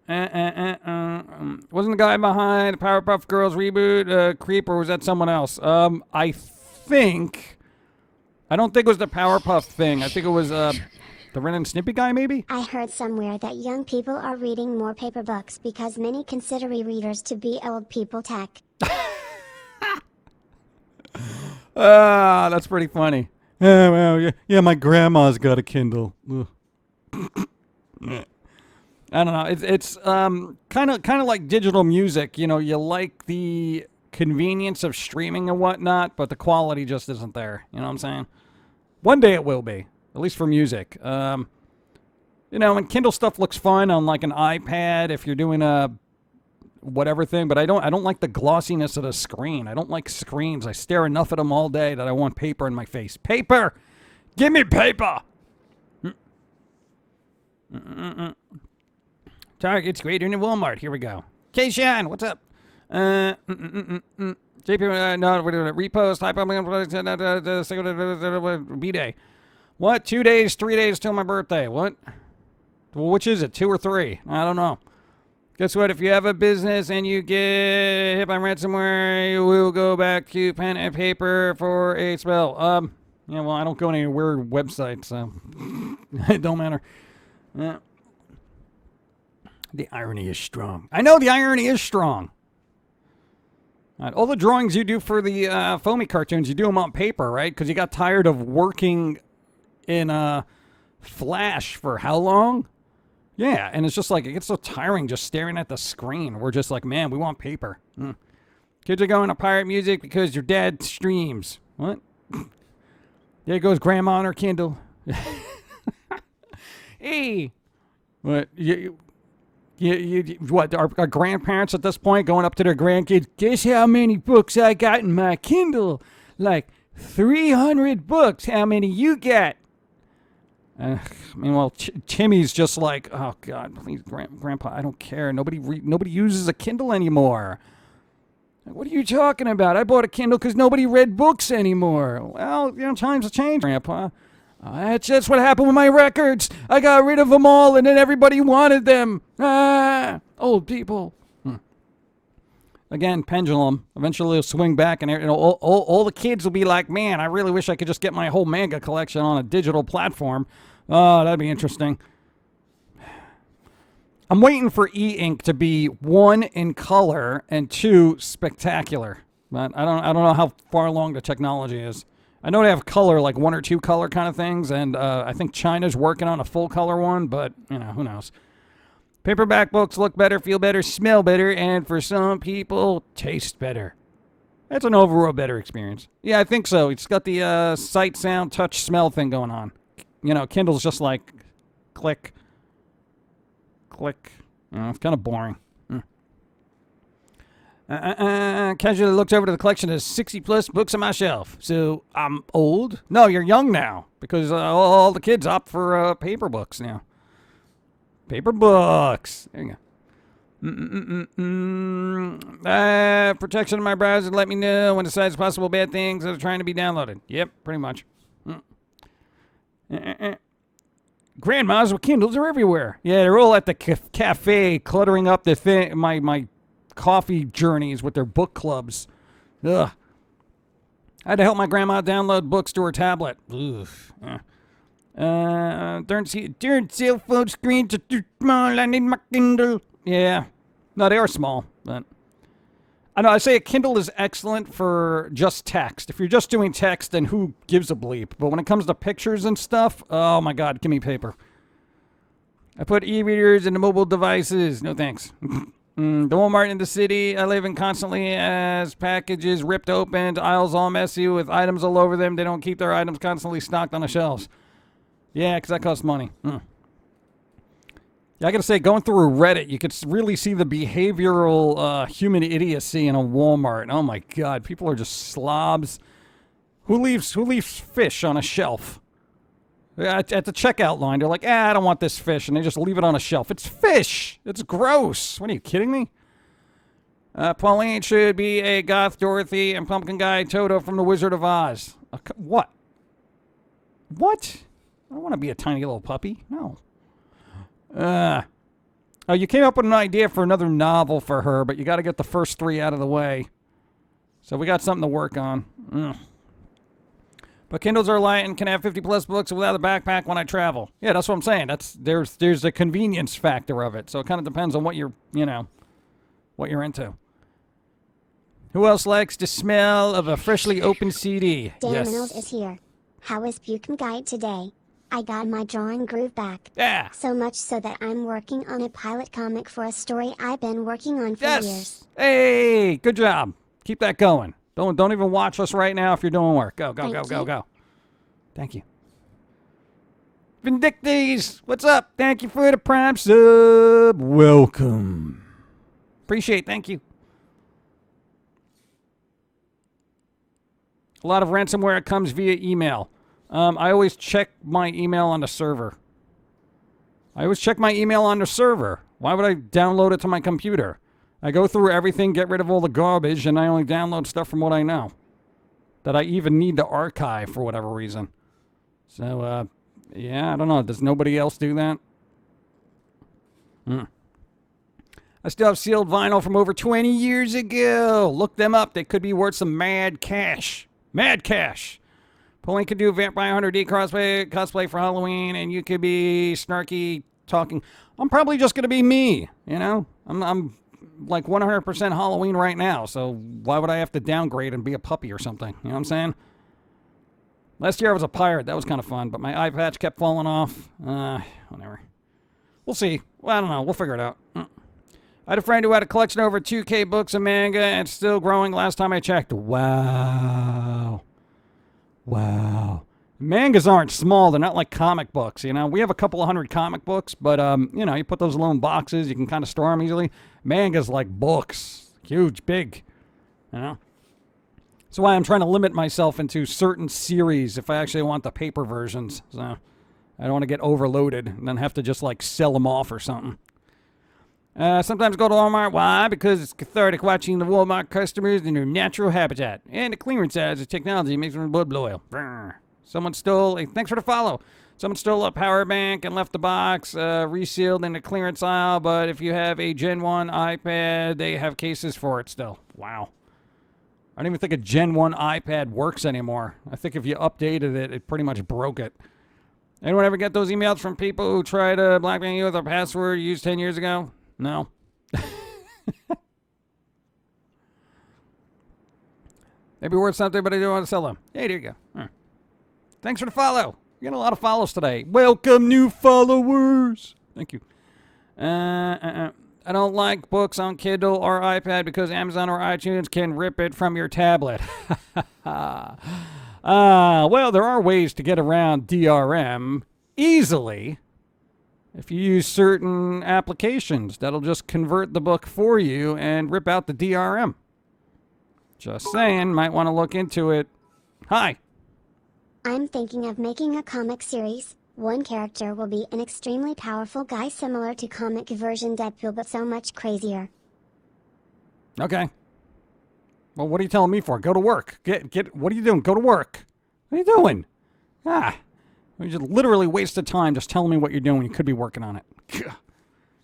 Wasn't the guy behind the Powerpuff Girls reboot Creep, or was that someone else? I don't think it was the Powerpuff thing. I think it was, the Ren and Snippy guy, maybe? I heard somewhere that young people are reading more paper books because many consider e-readers to be old people tech. That's pretty funny. Yeah, well, yeah, my grandma's got a Kindle. I don't know. It's kind of like digital music. You like the convenience of streaming and whatnot, but the quality just isn't there. You know what I'm saying? One day it will be. At least for music. And Kindle stuff looks fun on like an iPad if you're doing a whatever thing, but I don't like the glossiness of the screen. I don't like screens. I stare enough at them all day that I want paper in my face. Paper! Give me paper! Target's greater than Walmart. Here we go. K-Shan, what's up? JP, no, repost, B-Day. What? 2 days, 3 days till my birthday. What? Well, which is it, 2 or 3? I don't know. Guess what? If you have a business and you get hit by ransomware, you will go back to pen and paper for a spell. Yeah, well, I don't go to any weird websites, so it don't matter. Yeah. The irony is strong. I know the irony is strong. All the drawings you do for the Foamy cartoons, you do them on paper, right? Because you got tired of working in Flash for how long? Yeah, and it's just like, it gets so tiring just staring at the screen. We're just like, man, we want paper. Kids are going to pirate music because your dad streams. What? There goes Grandma on her Kindle. Hey. What? What? Our grandparents at this point going up to their grandkids, guess how many books I got in my Kindle? Like 300 books. How many you got? Meanwhile, Timmy's just like, oh God, please, Grandpa, I don't care. Nobody uses a Kindle anymore. What are you talking about? I bought a Kindle because nobody read books anymore. Well, times have changed, Grandpa. That's just what happened with my records. I got rid of them all, and then everybody wanted them. Old people. Again, pendulum. Eventually it'll swing back, and all the kids will be like, man, I really wish I could just get my whole manga collection on a digital platform. Oh, that'd be interesting. I'm waiting for e-ink to be 1, in color, and 2, spectacular. But I don't know how far along the technology is. I know they have color, like 1 or 2 color kind of things, and I think China's working on a full color one, but, who knows. Paperback books look better, feel better, smell better, and for some people, taste better. That's an overall better experience. Yeah, I think so. It's got the sight, sound, touch, smell thing going on. Kindle's just like click, click. It's kind of boring. Casually looked over to the collection of 60-plus books on my shelf. So, I'm old? No, you're young now, because all the kids opt for paper books now. Paper books. There you go. Protection of my browser let me know when it decides possible bad things that are trying to be downloaded. Yep, pretty much. Grandmas with Kindles are everywhere. Yeah, they're all at the cafe cluttering up the thing. My coffee journeys with their book clubs. Ugh. I had to help my grandma download books to her tablet. Ugh. Darn cell phone screens are too small. I need my Kindle. Yeah. No, they are small, but I know I say a Kindle is excellent for just text. If you're just doing text, then who gives a bleep? But when it comes to pictures and stuff, oh my God, give me paper. I put e-readers into mobile devices. No thanks. The Walmart in the city I live in constantly has packages ripped open, aisles all messy with items all over them. They don't keep their items constantly stocked on the shelves. Yeah, because that costs money. Yeah, I gotta say, going through Reddit, you could really see the behavioral human idiocy in a Walmart. Oh my God, people are just slobs. Who leaves fish on a shelf? At the checkout line, they're like, I don't want this fish, and they just leave it on a shelf. It's fish. It's gross. What, are you kidding me? Pauline should be a goth Dorothy and pumpkin guy Toto from The Wizard of Oz. What? What? I don't want to be a tiny little puppy. No. Oh, you came up with an idea for another novel for her, but you got to get the first 3 out of the way. So we got something to work on. But Kindles are light and can have 50-plus books without a backpack when I travel. Yeah, that's what I'm saying. There's a convenience factor of it. So it kind of depends on what you're into. Who else likes the smell of a freshly opened CD? Yes. is here. How is Pum'Kin Guide today? I got my drawing groove back. Yeah. So much so that I'm working on a pilot comic for a story I've been working on for years. Hey, good job. Keep that going. Don't even watch us right now if you're doing work. Go. Thank you. Vindictes, what's up? Thank you for the prime sub. Welcome. Appreciate, thank you. A lot of ransomware comes via email. I always check my email on the server. Why would I download it to my computer? I go through everything, get rid of all the garbage, and I only download stuff from what I know that I even need to archive for whatever reason. So, yeah, I don't know. Does nobody else do that? I still have sealed vinyl from over 20 years ago. Look them up. They could be worth some mad cash. Mad cash. Pum'Kin could do Vampire Hunter D cosplay for Halloween, and you could be snarky talking. I'm probably just going to be me, you know? I'm like 100% Halloween right now, so why would I have to downgrade and be a puppy or something? You know what I'm saying? Last year I was a pirate. That was kind of fun, but my eye patch kept falling off. Whatever. We'll see. Well, I don't know. We'll figure it out. I had a friend who had a collection of over 2K books of manga and still growing last time I checked. Wow. Mangas aren't small. They're not like comic books, you know. We have a couple of hundred comic books, but, you know, you put those little in boxes. You can kind of store them easily. Mangas like books. Huge, big, you know. That's why I'm trying to limit myself into certain series if I actually want the paper versions. So I don't want to get overloaded and then have to just, like, sell them off or something. Sometimes go to Walmart. Why? Because it's cathartic watching the Walmart customers in their natural habitat. And the clearance ads of technology makes them blood boil. Someone stole thanks for the follow. Someone stole a power bank and left the box resealed in the clearance aisle, but if you have a Gen 1 iPad, they have cases for it still. Wow. I don't even think a Gen 1 iPad works anymore. I think if you updated it, it pretty much broke it. Anyone ever get those emails from people who try to blackmail you with a password used 10 years ago? No. Maybe worth something, but I don't want to sell them. Hey, there you go. Thanks for the follow. You're getting a lot of follows today. Welcome, new followers. Thank you. I don't like books on Kindle or iPad because Amazon or iTunes can rip it from your tablet. Well, there are ways to get around DRM easily. If you use certain applications, that'll just convert the book for you and rip out the DRM. Just saying, might want to look into it. Hi. I'm thinking of making a comic series. One character will be an extremely powerful guy similar to comic version Deadpool, but so much crazier. Okay. Well, what are you telling me for? Go to work. What are you doing? Go to work. What are you doing? You just literally wasted time just telling me what you're doing. You could be working on it.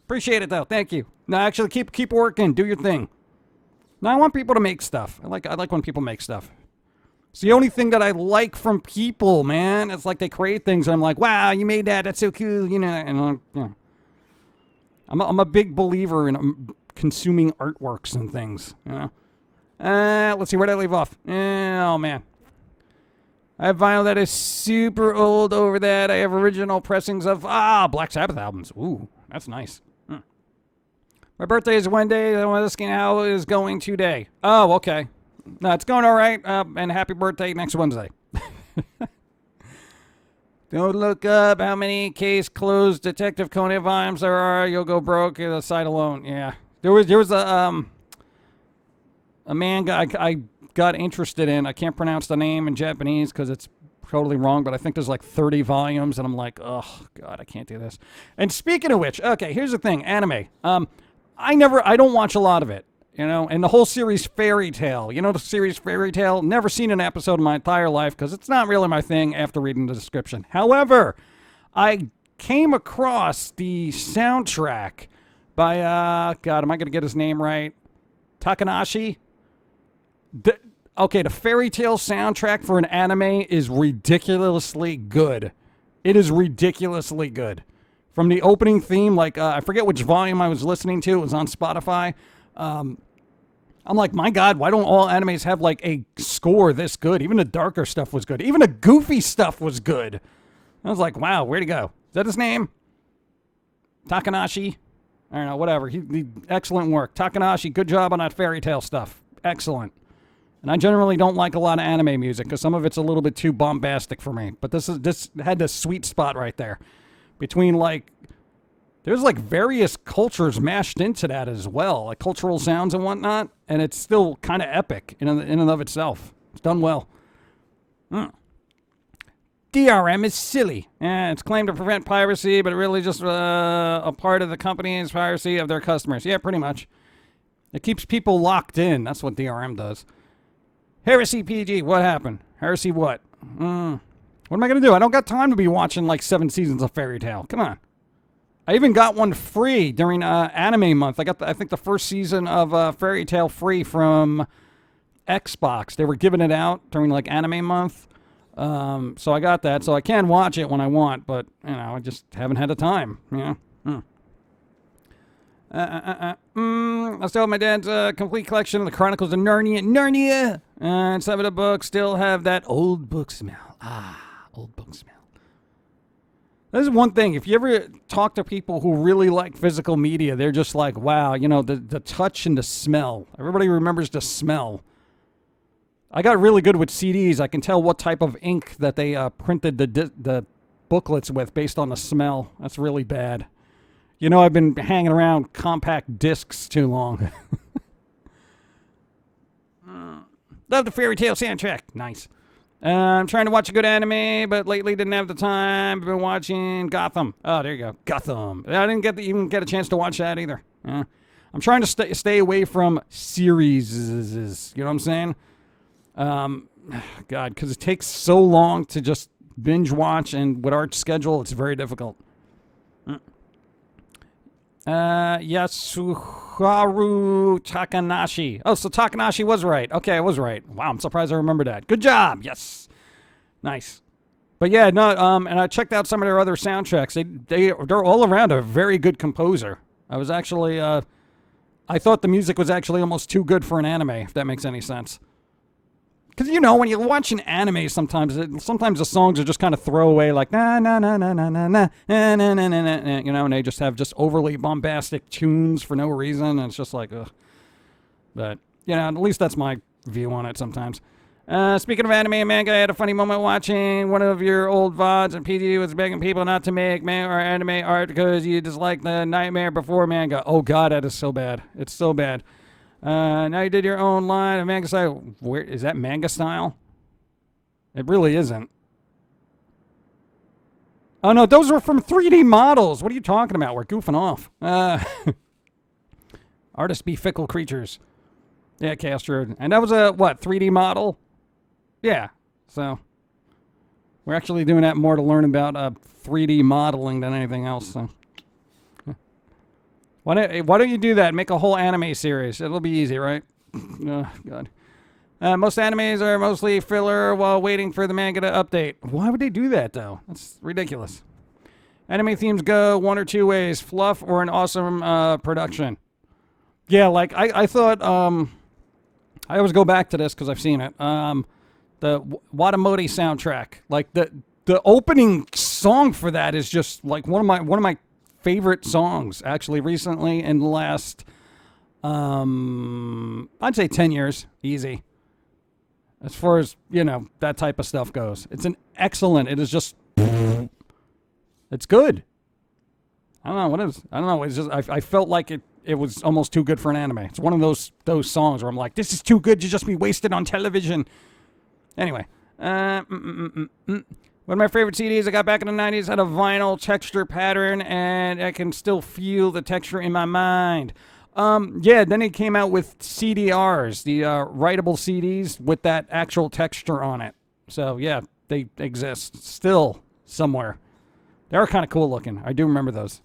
Appreciate it, though. Thank you. No, actually, keep working. Do your thing. No, I want people to make stuff. I like when people make stuff. It's the only thing that I like from people, man. It's like they create things, and I'm like, wow, you made that. That's so cool, you know. And I'm a big believer in consuming artworks and things. You know. Let's see, where did I leave off? Oh man, I have vinyl that is super old over that. I have original pressings of Black Sabbath albums. Ooh, that's nice. My birthday is Wednesday. I was asking how it is going today. Oh, okay. No, it's going all right. And happy birthday next Wednesday. Don't look up how many case closed Detective Conan volumes there are. You'll go broke at the site alone. Yeah, there was a manga I got interested in. I can't pronounce the name in Japanese because it's totally wrong, but I think there's like 30 volumes, and I'm like, oh god, I can't do this. And speaking of which, okay, here's the thing: anime. I don't watch a lot of it. You know, and the whole series Fairy Tail. You know the series Fairy Tail? Never seen an episode in my entire life because it's not really my thing after reading the description. However, I came across the soundtrack by, God, am I going to get his name right? Takanashi? The Fairy Tail soundtrack for an anime is ridiculously good. It is ridiculously good. From the opening theme, like, I forget which volume I was listening to. It was on Spotify. I'm like, my God, why don't all animes have like a score this good? Even the darker stuff was good. Even the goofy stuff was good. I was like, wow, where'd he go? Is that his name? Takanashi? I don't know, whatever. He excellent work. Takanashi, good job on that Fairy Tail stuff. Excellent. And I generally don't like a lot of anime music because some of it's a little bit too bombastic for me. But this had this sweet spot right there. Between like there's like various cultures mashed into that as well, like cultural sounds and whatnot, and it's still kind of epic in and of itself. It's done well. DRM is silly. It's claimed to prevent piracy, but it really just a part of the company's piracy of their customers. Yeah, pretty much. It keeps people locked in. That's what DRM does. Heresy PG, what happened? Heresy what? What am I going to do? I don't got time to be watching like 7 seasons of Fairy Tail. Come on. I even got one free during anime month. I got, I think, the first season of Fairy Tail free from Xbox. They were giving it out during like anime month. So I got that. So I can watch it when I want, but, you know, I just haven't had the time, you know. I still have my dad's complete collection of the Chronicles of Narnia. And some of the books still have that old book smell. Old book smell. This is one thing. If you ever talk to people who really like physical media, they're just like, wow, you know, the touch and the smell. Everybody remembers the smell. I got really good with CDs. I can tell what type of ink that they printed the booklets with based on the smell. That's really bad. You know, I've been hanging around compact discs too long. Love the Fairy Tail soundtrack. Nice. I'm trying to watch a good anime, but lately didn't have the time. I've been watching Gotham. Oh, there you go. Gotham. I didn't even get a chance to watch that either. I'm trying to stay away from series. You know what I'm saying? God, because it takes so long to just binge watch, and with our schedule, it's very difficult. Yasuharu Takanashi. Oh, so Takanashi was right. Okay, I was right. Wow, I'm surprised I remember that. Good job. Yes. Nice. But yeah, no, and I checked out some of their other soundtracks. They're all around a very good composer. I was actually, I thought the music was actually almost too good for an anime, if that makes any sense. Because, you know, when you watch an anime, sometimes the songs are just kind of throwaway, like, na na na na na na na na na na na, you know, and they just have just overly bombastic tunes for no reason, and it's just like, ugh. But, you know, at least that's my view on it sometimes. Speaking of anime and manga, I had a funny moment watching one of your old VODs, and PG was begging people not to make manga or anime art because you dislike the Nightmare Before manga. Oh, God, that is so bad. It's so bad. Now you did your own line of manga style. Where is that manga style? It really isn't. Oh no, those were from 3D models. What are you talking about? We're goofing off. Artists be fickle creatures. Yeah, Castro. And that was a, what, 3D model? Yeah. So we're actually doing that more to learn about 3D modeling than anything else. So. Why don't you do that? Make a whole anime series. It'll be easy, right? Oh, God. Most animes are mostly filler while waiting for the manga to update. Why would they do that, though? That's ridiculous. Anime themes go one or two ways. Fluff or an awesome production. Yeah, like, I thought... I always go back to this because I've seen it. The Watamote soundtrack. Like, the opening song for that is just, like, one of my favorite songs, actually, recently in the last, I'd say 10 years, easy. As far as, you know, that type of stuff goes. It's an excellent, it is just, it's good. I don't know, what is, I don't know, it's just, I felt like it was almost too good for an anime. It's one of those songs where I'm like, this is too good to just be wasted on television. Anyway, one of my favorite CDs I got back in the 90s had a vinyl texture pattern, and I can still feel the texture in my mind. Yeah, then it came out with CDRs, the writable CDs with that actual texture on it. So, yeah, they exist still somewhere. They are kind of cool looking. I do remember those.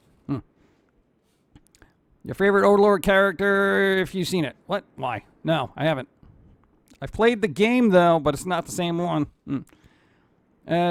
Your favorite Overlord character, if you've seen it. What? Why? No, I haven't. I've played the game, though, but it's not the same one.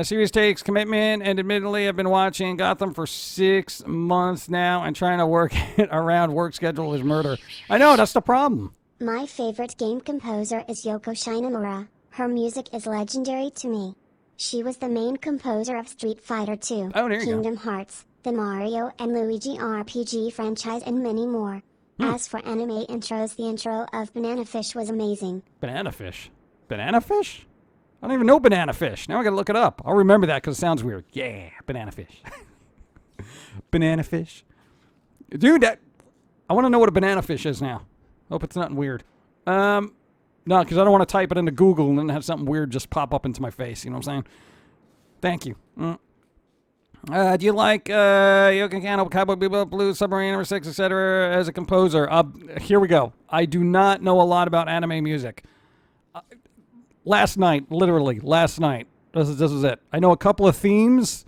Series takes commitment, and admittedly, I've been watching Gotham for 6 months now, and trying to work it around work schedule is murder. I know, that's the problem. My favorite game composer is Yoko Shinomura. Her music is legendary to me. She was the main composer of Street Fighter II, Kingdom Hearts, the Mario and Luigi RPG franchise, and many more. As for anime intros, the intro of Banana Fish was amazing. Banana Fish? Banana Fish? I don't even know Banana Fish. Now I gotta look it up. I'll remember that because it sounds weird. Yeah, Banana Fish. Banana Fish. Dude, I want to know what a banana fish is now. Hope it's nothing weird. No, because I don't want to type it into Google and then have something weird just pop up into my face. You know what I'm saying? Thank you. Do you like Yoko Kanno, Cowboy Bebop, Blue Submarine, number 6, etc. as a composer? Here we go. I do not know a lot about anime music. Last night, literally, last night. This is it. I know a couple of themes,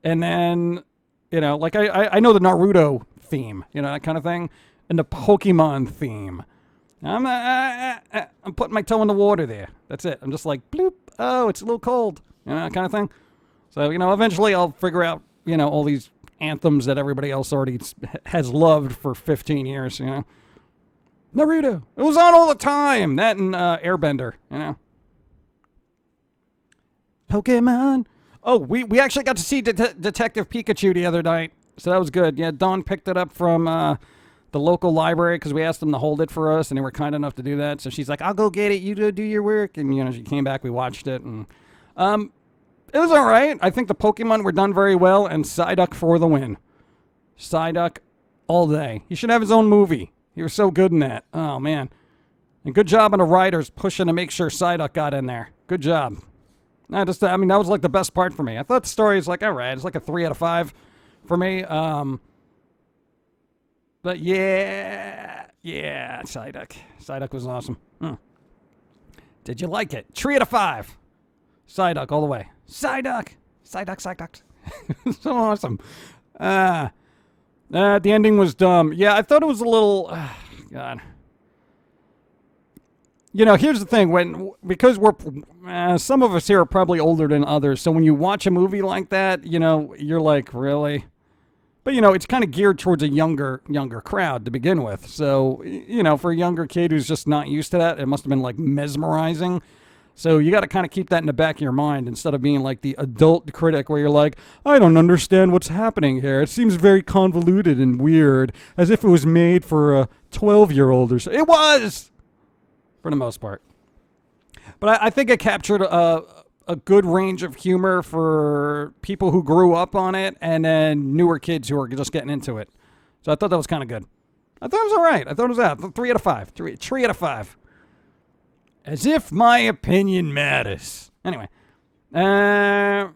and then, you know, like I know the Naruto theme, you know, that kind of thing, and the Pokemon theme. I'm putting my toe in the water there. That's it. I'm just like, bloop, oh, it's a little cold, you know, that kind of thing. So, you know, eventually I'll figure out, you know, all these anthems that everybody else already has loved for 15 years, you know. Naruto. It was on all the time. That and Airbender, you know. Pokemon. Oh, we actually got to see Detective Pikachu the other night. So that was good. Yeah, Dawn picked it up from the local library because we asked them to hold it for us, and they were kind enough to do that. So she's like, I'll go get it. You go do your work. And, you know, she came back. We watched it. And it was all right. I think the Pokemon were done very well, and Psyduck for the win. Psyduck all day. He should have his own movie. He was so good in that. Oh, man. And good job on the writers pushing to make sure Psyduck got in there. Good job. I mean, that was like the best part for me. I thought the story was like, all right, it's like a 3 out of 5 for me. But yeah, Psyduck. Psyduck was awesome. Did you like it? 3 out of 5. Psyduck all the way. Psyduck. So awesome. The ending was dumb. Yeah, I thought it was a little... God. You know, here's the thing. Because we're... some of us here are probably older than others, so when you watch a movie like that, you know, you're like, really? But, you know, it's kind of geared towards a younger crowd to begin with. So, you know, for a younger kid who's just not used to that, it must have been, like, mesmerizing. So you got to kind of keep that in the back of your mind instead of being like the adult critic where you're like, I don't understand what's happening here. It seems very convoluted and weird, as if it was made for a 12-year-old or so. It was, for the most part. But I think it captured a good range of humor for people who grew up on it and then newer kids who are just getting into it. So I thought that was kind of good. I thought it was all right. I thought it was out. 3 out of 5. 3 out of 5. As if my opinion matters. Anyway. Our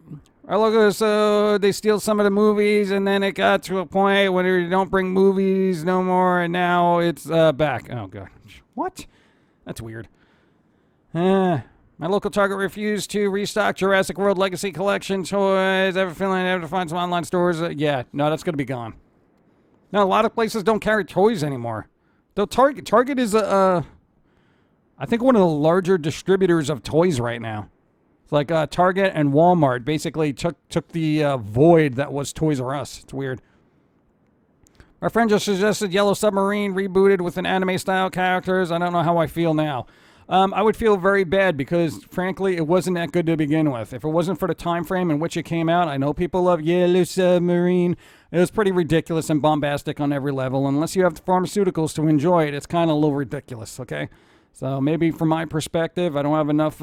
logo, so they steal some of the movies, and then it got to a point where they don't bring movies no more, and now it's back. Oh, God. What? That's weird. My local Target refused to restock Jurassic World Legacy Collection toys. I have a feeling I have to find some online stores. Yeah, no, that's going to be gone. Now, a lot of places don't carry toys anymore. Though Target is I think one of the larger distributors of toys right now. It's like Target and Walmart basically took the void that was Toys R Us. It's weird. My friend just suggested Yellow Submarine rebooted with an anime-style characters. I don't know how I feel now. I would feel very bad because, frankly, it wasn't that good to begin with. If it wasn't for the time frame in which it came out, I know people love Yellow Submarine. It was pretty ridiculous and bombastic on every level. Unless you have the pharmaceuticals to enjoy it, it's kind of a little ridiculous, okay? So maybe from my perspective, I don't have enough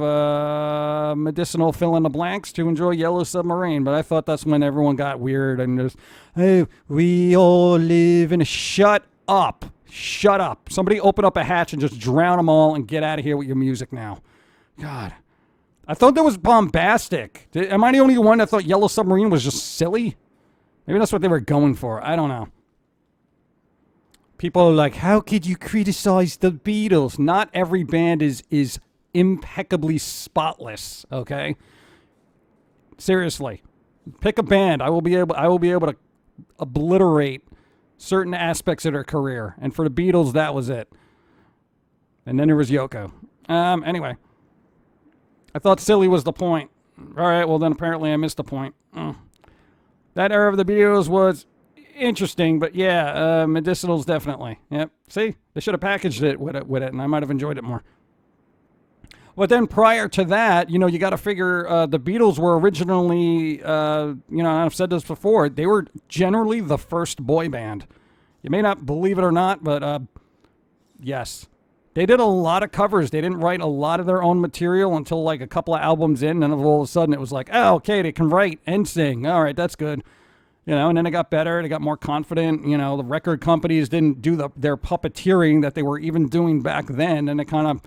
medicinal fill-in-the-blanks to enjoy Yellow Submarine. But I thought that's when everyone got weird and just, hey, we all live in a... Shut up. Shut up. Somebody open up a hatch and just drown them all and get out of here with your music now. God. I thought that was bombastic. Am I the only one that thought Yellow Submarine was just silly? Maybe that's what they were going for. I don't know. People are like, how could you criticize the Beatles? Not every band is impeccably spotless, okay? Seriously. Pick a band. I will be able to obliterate certain aspects of their career. And for the Beatles, that was it. And then there was Yoko. Anyway. I thought silly was the point. All right, well then apparently I missed the point. That era of the Beatles was interesting, but yeah, medicinals definitely. Yep. See, they should have packaged it with it, and I might have enjoyed it more. But then prior to that, you know, you got to figure the Beatles were originally, you know, I've said this before, they were generally the first boy band. You may not believe it or not, but yes. They did a lot of covers. They didn't write a lot of their own material until like a couple of albums in, and all of a sudden it was like, oh, okay, they can write and sing. All right, that's good. You know, and then it got better. They got more confident. You know, the record companies didn't do their puppeteering that they were even doing back then, and it kind of,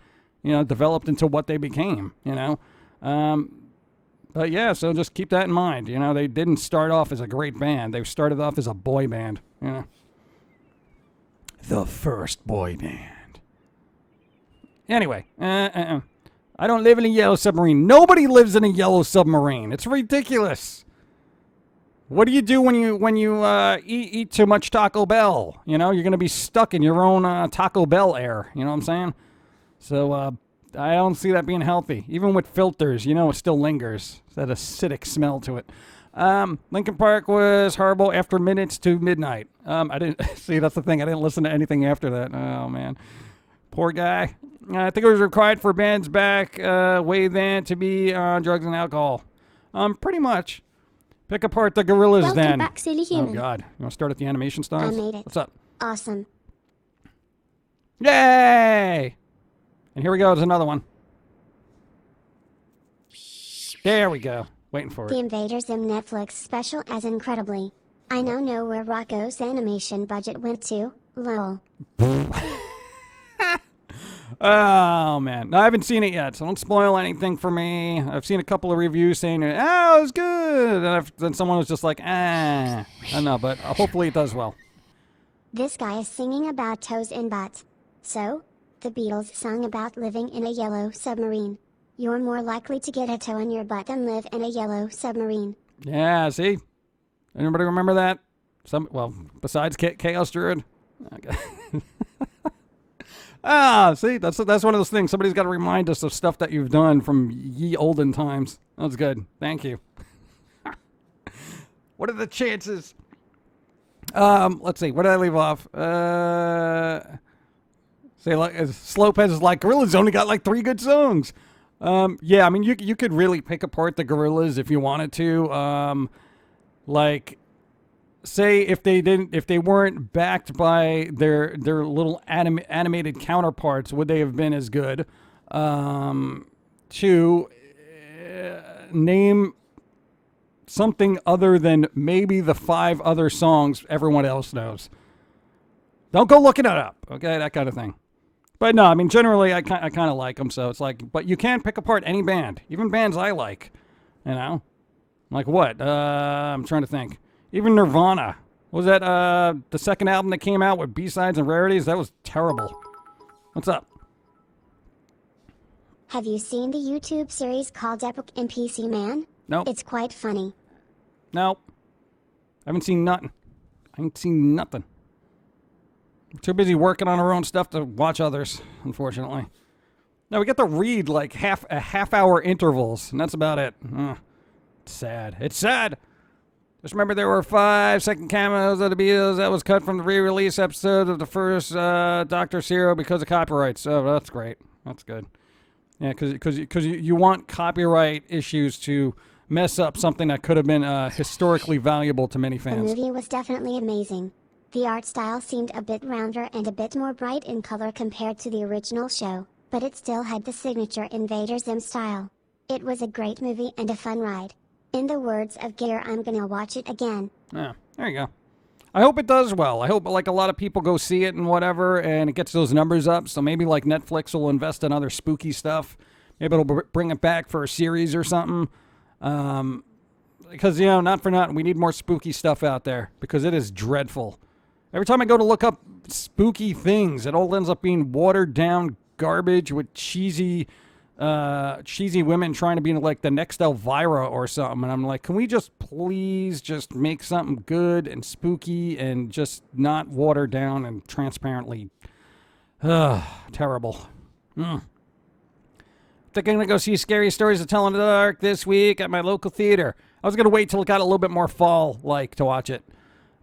you know, developed into what they became. You know, but yeah, so just keep that in mind. You know, they didn't start off as a great band. They started off as a boy band. You know, the first boy band. Anyway, I don't live in a yellow submarine. Nobody lives in a yellow submarine. It's ridiculous. What do you do when you eat too much Taco Bell? You know, you're going to be stuck in your own Taco Bell air. You know what I'm saying? So I don't see that being healthy. Even with filters, you know, it still lingers. It's that acidic smell to it. Linkin Park was horrible after minutes to midnight. I didn't see. That's the thing. I didn't listen to anything after that. Oh man, poor guy. I think it was required for bands back way then to be on drugs and alcohol. Pretty much. Pick apart the gorillas. Welcome then. back, silly human. Oh God, you want to start at the animation styles? I made it. What's up? Awesome. Yay! And here we go. There's another one. There we go. Waiting for The it. Invader Zim Netflix special as incredibly. I now know where Rocco's animation budget went to. Lol. Oh man, no, I haven't seen it yet, so don't spoil anything for me. I've seen a couple of reviews saying, "Oh, it was good," and then someone was just like, "Ah, I don't know," but hopefully it does well. This guy is singing about toes in butts. So, the Beatles sung about living in a yellow submarine. You're more likely to get a toe in your butt than live in a yellow submarine. Yeah, see, anybody remember that? Well, besides Chaos Druid. Okay. See, that's one of those things. Somebody's got to remind us of stuff that you've done from ye olden times. That was good. Thank you. What are the chances? Let's see. Where did I leave off? Say like Lopez is like, Gorillaz only got like 3 good songs. Yeah, I mean you could really pick apart the Gorillaz if you wanted to. Like, say if they weren't backed by their little animated counterparts, would they have been as good? To name something other than maybe the 5 other songs everyone else knows. Don't go looking it up, okay? That kind of thing. But no, I mean, generally, I kind of like them, so it's like, but you can pick apart any band, even bands I like, you know? Like what? I'm trying to think. Even Nirvana. What was that, the second album that came out with B-sides and rarities? That was terrible. What's up? Have you seen the YouTube series called Epic NPC Man? Nope. It's quite funny. Nope. I haven't seen nothing. I'm too busy working on our own stuff to watch others, unfortunately. No, we get to read like half-hour intervals, and that's about it. It's sad. It's sad. Just remember there were 5-second cameos of the Beatles that was cut from the re-release episode of the first Dr. Zero because of copyrights. So that's great. That's good. Yeah, because you want copyright issues to mess up something that could have been historically valuable to many The fans. movie was definitely amazing. The art style seemed a bit rounder and a bit more bright in color compared to the original show, but it still had the signature Invader Zim style. It was a great movie and a fun ride. In the words of Gear, I'm gonna watch it again. Yeah, there you go. I hope it does well. I hope like a lot of people go see it and whatever, and it gets those numbers up. So maybe like Netflix will invest in other spooky stuff. Maybe it'll bring it back for a series or something. Because, you know, not for nothing, we need more spooky stuff out there because it is dreadful. Every time I go to look up spooky things, it all ends up being watered down garbage with cheesy women trying to be like the next Elvira or something. And I'm like, can we just please just make something good and spooky and just not watered down and transparently terrible. Think I'm going to go see Scary Stories to Tell in the Dark this week at my local theater. I was going to wait till it got a little bit more fall-like to watch it.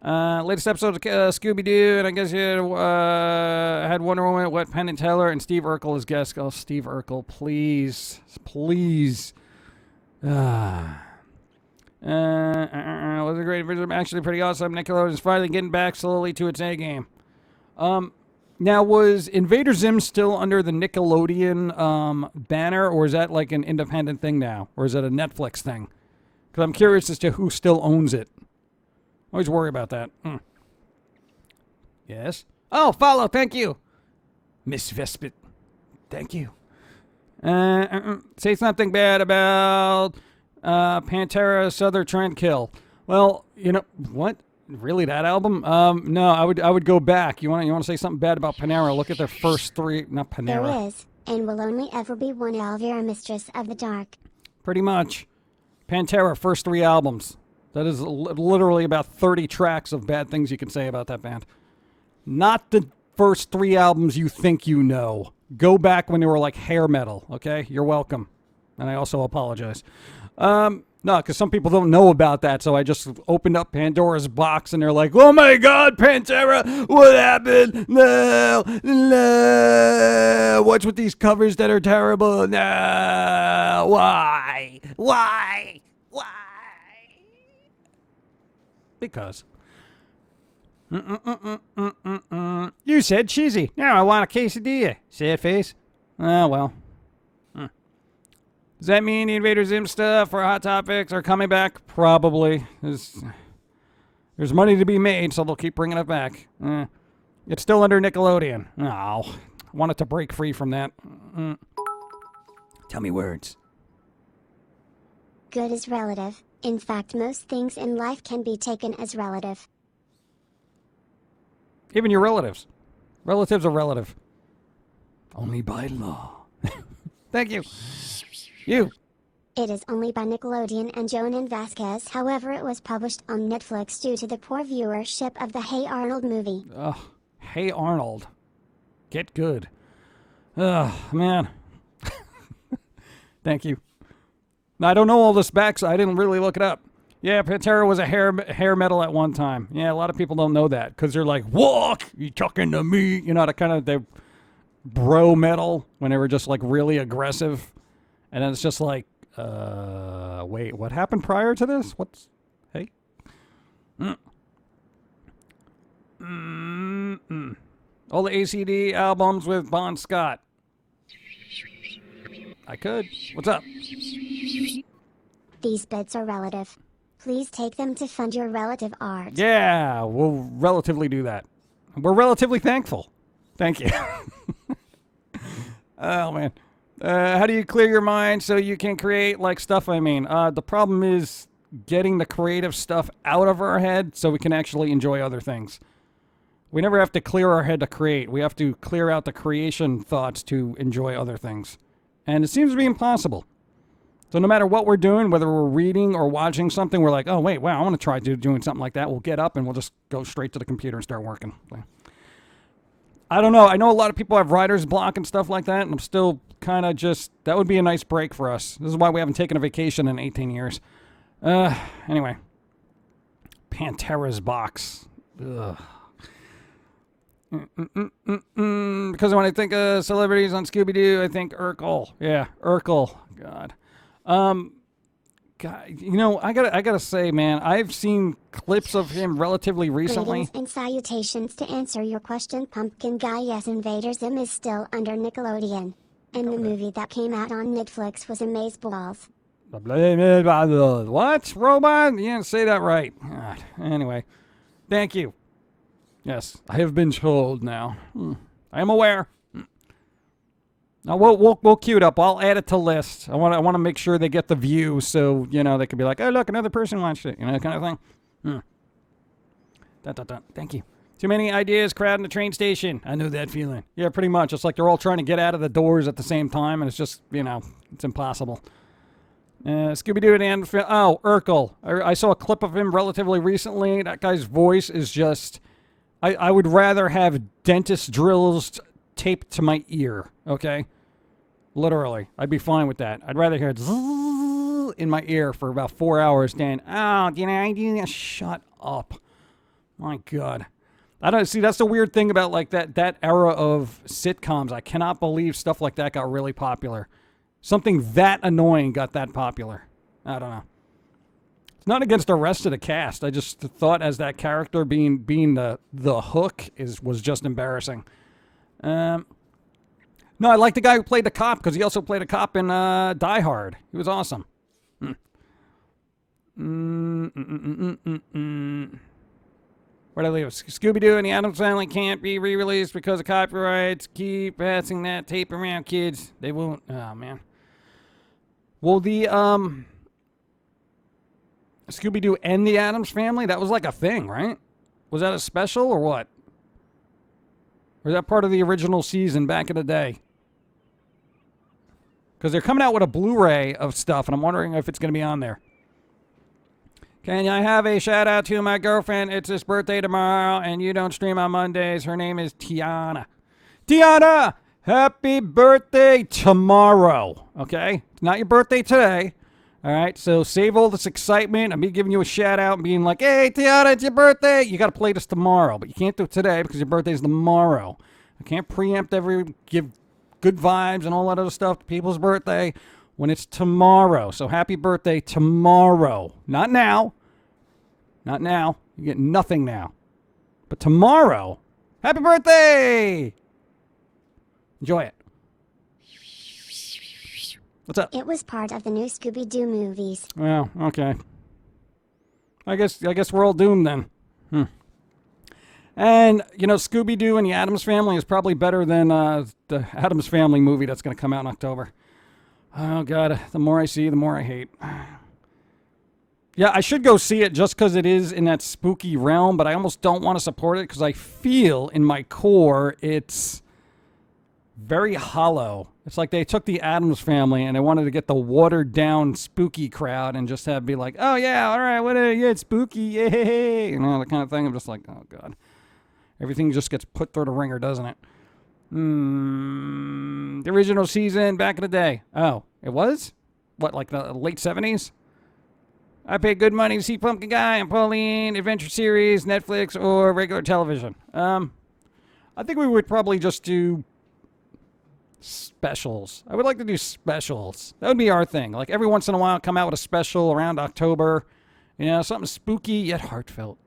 Latest episode of Scooby-Doo, and I guess you had Wonder Woman, Wet Penn and Teller, and Steve Urkel as guest. Oh, Steve Urkel, please. Please. Was a great visit. Actually pretty awesome. Nickelodeon is finally getting back slowly to its A game. Now, was Invader Zim still under the Nickelodeon banner, or is that like an independent thing now? Or is it a Netflix thing? Because I'm curious as to who still owns it. Always worry about that. Yes? Oh, follow. Thank you. Miss Vespit. Thank you. Say something bad about Pantera Southern Trend Kill. Well, you know what? Really, that album? No, I would go back. You want to say something bad about Panera? Look at their first three. Not Panera. There is, and will only ever be one Elvira, Mistress of the Dark. Pretty much. Pantera, first three albums. That is literally about 30 tracks of bad things you can say about that band. Not the first three albums you think you know. Go back when they were like hair metal, okay? You're welcome. And I also apologize. No, because some people don't know about that, so I just opened up Pandora's box and they're like, oh my God, Pantera, what happened? No, no. What's with these covers that are terrible? No, why? Why? Why? Because. You said cheesy. Now I want a quesadilla. Sad face. Oh, well. Does that mean the Invader Zim stuff or Hot Topics are coming back? Probably. There's money to be made, so they'll keep bringing it back. It's still under Nickelodeon. Oh, I want it to break free from that. Tell me words. Good is relative. In fact, most things in life can be taken as relative. Even your relatives. Relatives are relative. Only by law. Thank you. You. It is only by Nickelodeon and Jonan Vasquez. However, it was published on Netflix due to the poor viewership of the Hey Arnold movie. Ugh. Hey Arnold. Get good. Ugh, man. Thank you. Now, I don't know all this back, so I didn't really look it up. Yeah, Pantera was a hair metal at one time. Yeah, a lot of people don't know that because they're like, walk, you talking to me? You know, the kind of the bro metal when they were just like really aggressive. And then it's just like, wait, what happened prior to this? What's, hey? All the ACD albums with Bon Scott. I could. What's up? These bits are relative. Please take them to fund your relative art. Yeah, we'll relatively do that. We're relatively thankful. Thank you. Oh, man. How do you clear your mind so you can create, like, stuff? I mean, the problem is getting the creative stuff out of our head so we can actually enjoy other things. We never have to clear our head to create. We have to clear out the creation thoughts to enjoy other things. And it seems to be impossible. So no matter what we're doing, whether we're reading or watching something, we're like, oh, wait, wow, I want to try doing something like that. We'll get up and we'll just go straight to the computer and start working. I don't know. I know a lot of people have writer's block and stuff like that, and I'm still kind of just, that would be a nice break for us. This is why we haven't taken a vacation in 18 years. Anyway. Pantera's box. Ugh. Because when I think of celebrities on Scooby-Doo, I think Urkel. Yeah, Urkel. God. God, you know, I gotta say, man, I've seen clips of him relatively recently. Greetings and salutations. To answer your question, Pumpkin Guy, yes, Invader Zim is still under Nickelodeon. And the movie that came out on Netflix was Amazeballs. What? Robot? You didn't say that right. God. Anyway, thank you. Yes, I have been told now. I am aware. Now we'll queue it up. I'll add it to list. I want to make sure they get the view, so you know they could be like, oh look, another person watched it, you know, kind of thing. Thank you. Too many ideas crowding the train station. I know that feeling. Yeah, pretty much. It's like they're all trying to get out of the doors at the same time, and it's just, you know, it's impossible. Scooby-Doo and Urkel. I saw a clip of him relatively recently. That guy's voice is just. I would rather have dentist drills taped to my ear. Okay. Literally, I'd be fine with that. I'd rather hear it zzz in my ear for about 4 hours than, oh, you know, I do that. Shut up. My God. I don't see. That's the weird thing about like that era of sitcoms. I cannot believe stuff like that got really popular. Something that annoying got that popular. I don't know. It's not against the rest of the cast. I just thought as that character being the hook was just embarrassing. No, I like the guy who played the cop because he also played a cop in Die Hard. He was awesome. Where'd I leave it? Scooby-Doo and the Addams Family can't be re-released because of copyrights. Keep passing that tape around, kids. They won't. Oh, man. Well, the Scooby-Doo and the Addams Family, that was like a thing, right? Was that a special or what? Or is that part of the original season back in the day? Because they're coming out with a Blu-ray of stuff, and I'm wondering if it's going to be on there. Can I have a shout-out to my girlfriend? It's his birthday tomorrow, and you don't stream on Mondays. Her name is Tiana. Tiana! Happy birthday tomorrow, okay? It's not your birthday today, all right? So save all this excitement of me giving you a shout-out and being like, hey, Tiana, it's your birthday. You got to play this tomorrow, but you can't do it today because your birthday's tomorrow. I can't preempt give good vibes and all that other stuff to people's birthday when it's tomorrow. So happy birthday tomorrow. Not now. Not now. You get nothing now. But tomorrow, happy birthday! Enjoy it. What's up? It was part of the new Scooby-Doo movies. Well, okay. I guess we're all doomed then. And, you know, Scooby-Doo and the Addams Family is probably better than the Addams Family movie that's going to come out in October. Oh, God. The more I see, the more I hate. Yeah, I should go see it just because it is in that spooky realm, but I almost don't want to support it because I feel in my core it's very hollow. It's like they took the Addams Family and they wanted to get the watered-down spooky crowd and just have be like, oh, yeah, all right, yeah, it's spooky, yay, you know, that kind of thing. I'm just like, oh, God. Everything just gets put through the ringer, doesn't it? The original season back in the day. Oh, it was? What, like the late 70s? I paid good money to see Pum'Kin Guy and Pauline, Adventure Series, Netflix, or regular television. I think we would probably just do specials. I would like to do specials. That would be our thing. Like every once in a while, come out with a special around October. You know, something spooky yet heartfelt.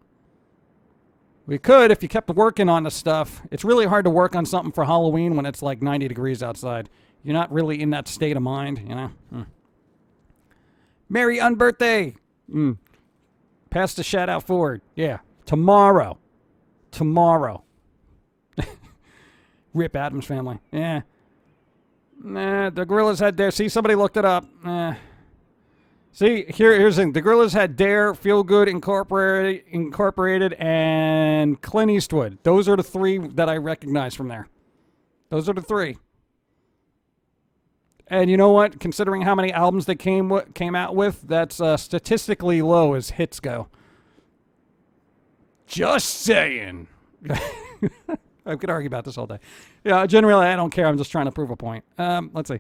We could if you kept working on the stuff. It's really hard to work on something for Halloween when it's like 90 degrees outside. You're not really in that state of mind, you know? Merry unbirthday! Pass the shout out forward. Yeah. Tomorrow. Rip Addams Family. Yeah. Nah, the Gorillas had Dare. See, somebody looked it up. See, here's the thing. The Gorillas had Dare, Feel Good Incorporated, and Clint Eastwood. Those are the three that I recognize from there. Those are the three. And you know what? Considering how many albums they came out with, that's statistically low as hits go. Just saying. I could argue about this all day. Yeah, generally I don't care. I'm just trying to prove a point. Let's see.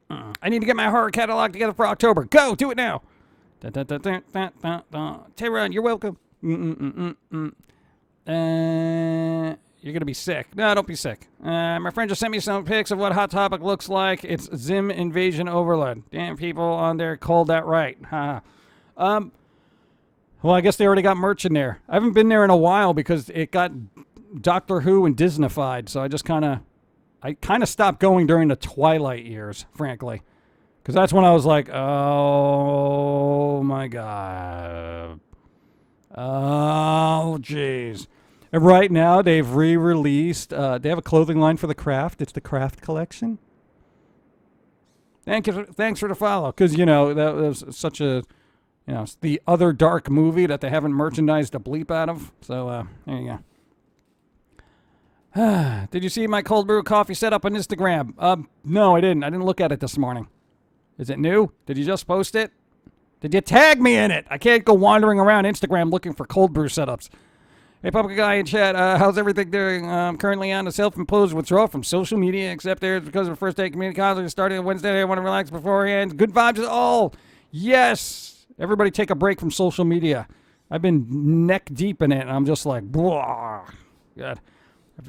I need to get my horror catalog together for October. Go, do it now. Tyrone, you're welcome. You're going to be sick. No, don't be sick. My friend just sent me some pics of what Hot Topic looks like. It's Zim Invasion Overload. Damn, people on there called that right. Well, I guess they already got merch in there. I haven't been there in a while because it got Doctor Who and Disneyfied, so I kind of stopped going during the Twilight years, frankly. Because that's when I was like, oh, my God. Oh, jeez. And right now, they've re-released, they have a clothing line for the Craft. It's the Craft Collection. Thanks for the follow. Because, you know, that was such a, you know, it's the other dark movie that they haven't merchandised a bleep out of. So, there you go. Did you see my cold brew coffee setup on Instagram? No, I didn't. I didn't look at it this morning. Is it new? Did you just post it? Did you tag me in it? I can't go wandering around Instagram looking for cold brew setups. Hey, Pum'Kin Guy in chat, how's everything doing? I'm currently on a self-imposed withdrawal from social media, except there's because of the first day community college starting on Wednesday. I want to relax beforehand. Good vibes at all. Yes. Everybody take a break from social media. I've been neck deep in it, and I'm just like, blah. God.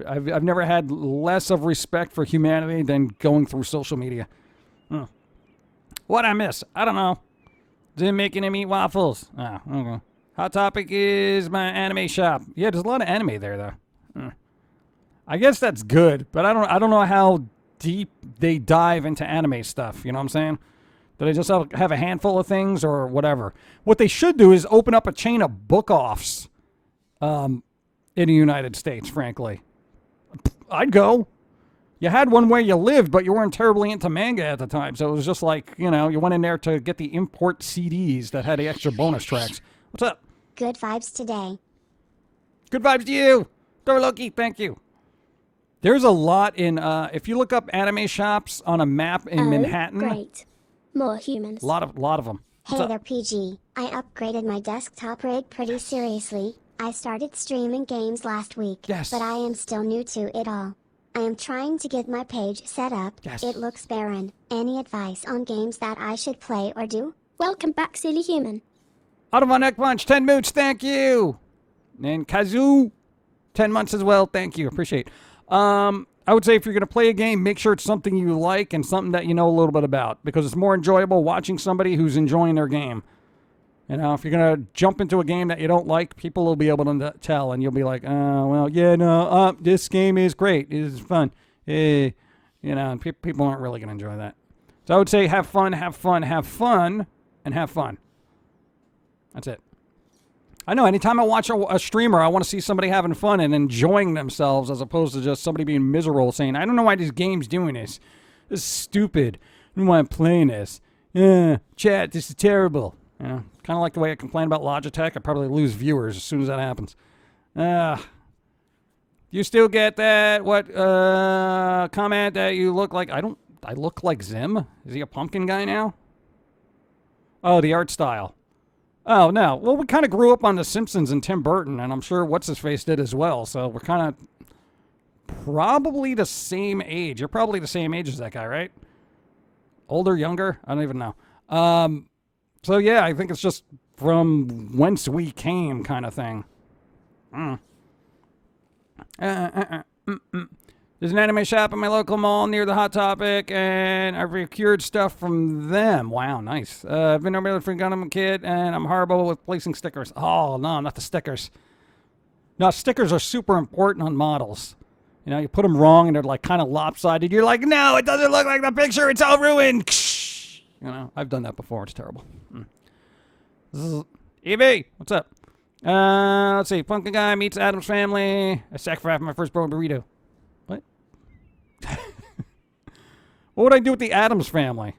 I've never had less of respect for humanity than going through social media. What I miss? I don't know. Didn't making him eat waffles. Oh, okay. Hot Topic is my anime shop. Yeah, there's a lot of anime there, though. I guess that's good, but I don't know how deep they dive into anime stuff. You know what I'm saying? Do they just have a handful of things or whatever? What they should do is open up a chain of book-offs in the United States, frankly. I'd go. You had one where you lived, but you weren't terribly into manga at the time. So it was just like, you went in there to get the import CDs that had the extra bonus tracks. What's up? Good vibes today. Good vibes to you. Loki, thank you. There's a lot in, if you look up anime shops on a map in Manhattan. Great. More humans. A lot of them. Hey there, PG. I upgraded my desktop rig pretty seriously. I started streaming games last week, yes. But I am still new to it all. I am trying to get my page set up. Yes. It looks barren. Any advice on games that I should play or do? Welcome back, silly human. Automon Neck Punch, 10 moots, thank you. And Kazoo, 10 months as well, thank you, appreciate. I would say if you're going to play a game, make sure it's something you like and something that you know a little bit about, because it's more enjoyable watching somebody who's enjoying their game. If you're going to jump into a game that you don't like, people will be able to tell, and you'll be like, this game is great. It is fun. And people aren't really going to enjoy that. So I would say have fun, and have fun. That's it. I know, anytime I watch a streamer, I want to see somebody having fun and enjoying themselves as opposed to just somebody being miserable saying, I don't know why this game's doing this. This is stupid. I don't know why I'm playing this. Chat, this is terrible. Kind of like the way I complain about Logitech. I probably lose viewers as soon as that happens. You still get that? What comment that you look like? I look like Zim? Is he a Pum'Kin guy now? Oh, the art style. Oh, no. Well, we kind of grew up on The Simpsons and Tim Burton, and I'm sure What's-His-Face did as well, so we're kind of probably the same age. You're probably the same age as that guy, right? Older, younger? I don't even know. So, yeah, I think it's just from whence we came kind of thing. There's an anime shop in my local mall near the Hot Topic, and I've procured stuff from them. Wow, nice. I've been over for Gundam Kid, and I'm horrible with placing stickers. Oh, no, not the stickers. No, stickers are super important on models. You put them wrong, and they're like kind of lopsided. You're like, no, it doesn't look like the picture. It's all ruined. I've done that before. It's terrible. EB, what's up? Let's see. Pum'Kin guy meets Adam's family. I sacrificed my first bro burrito. What? What would I do with the Addams family?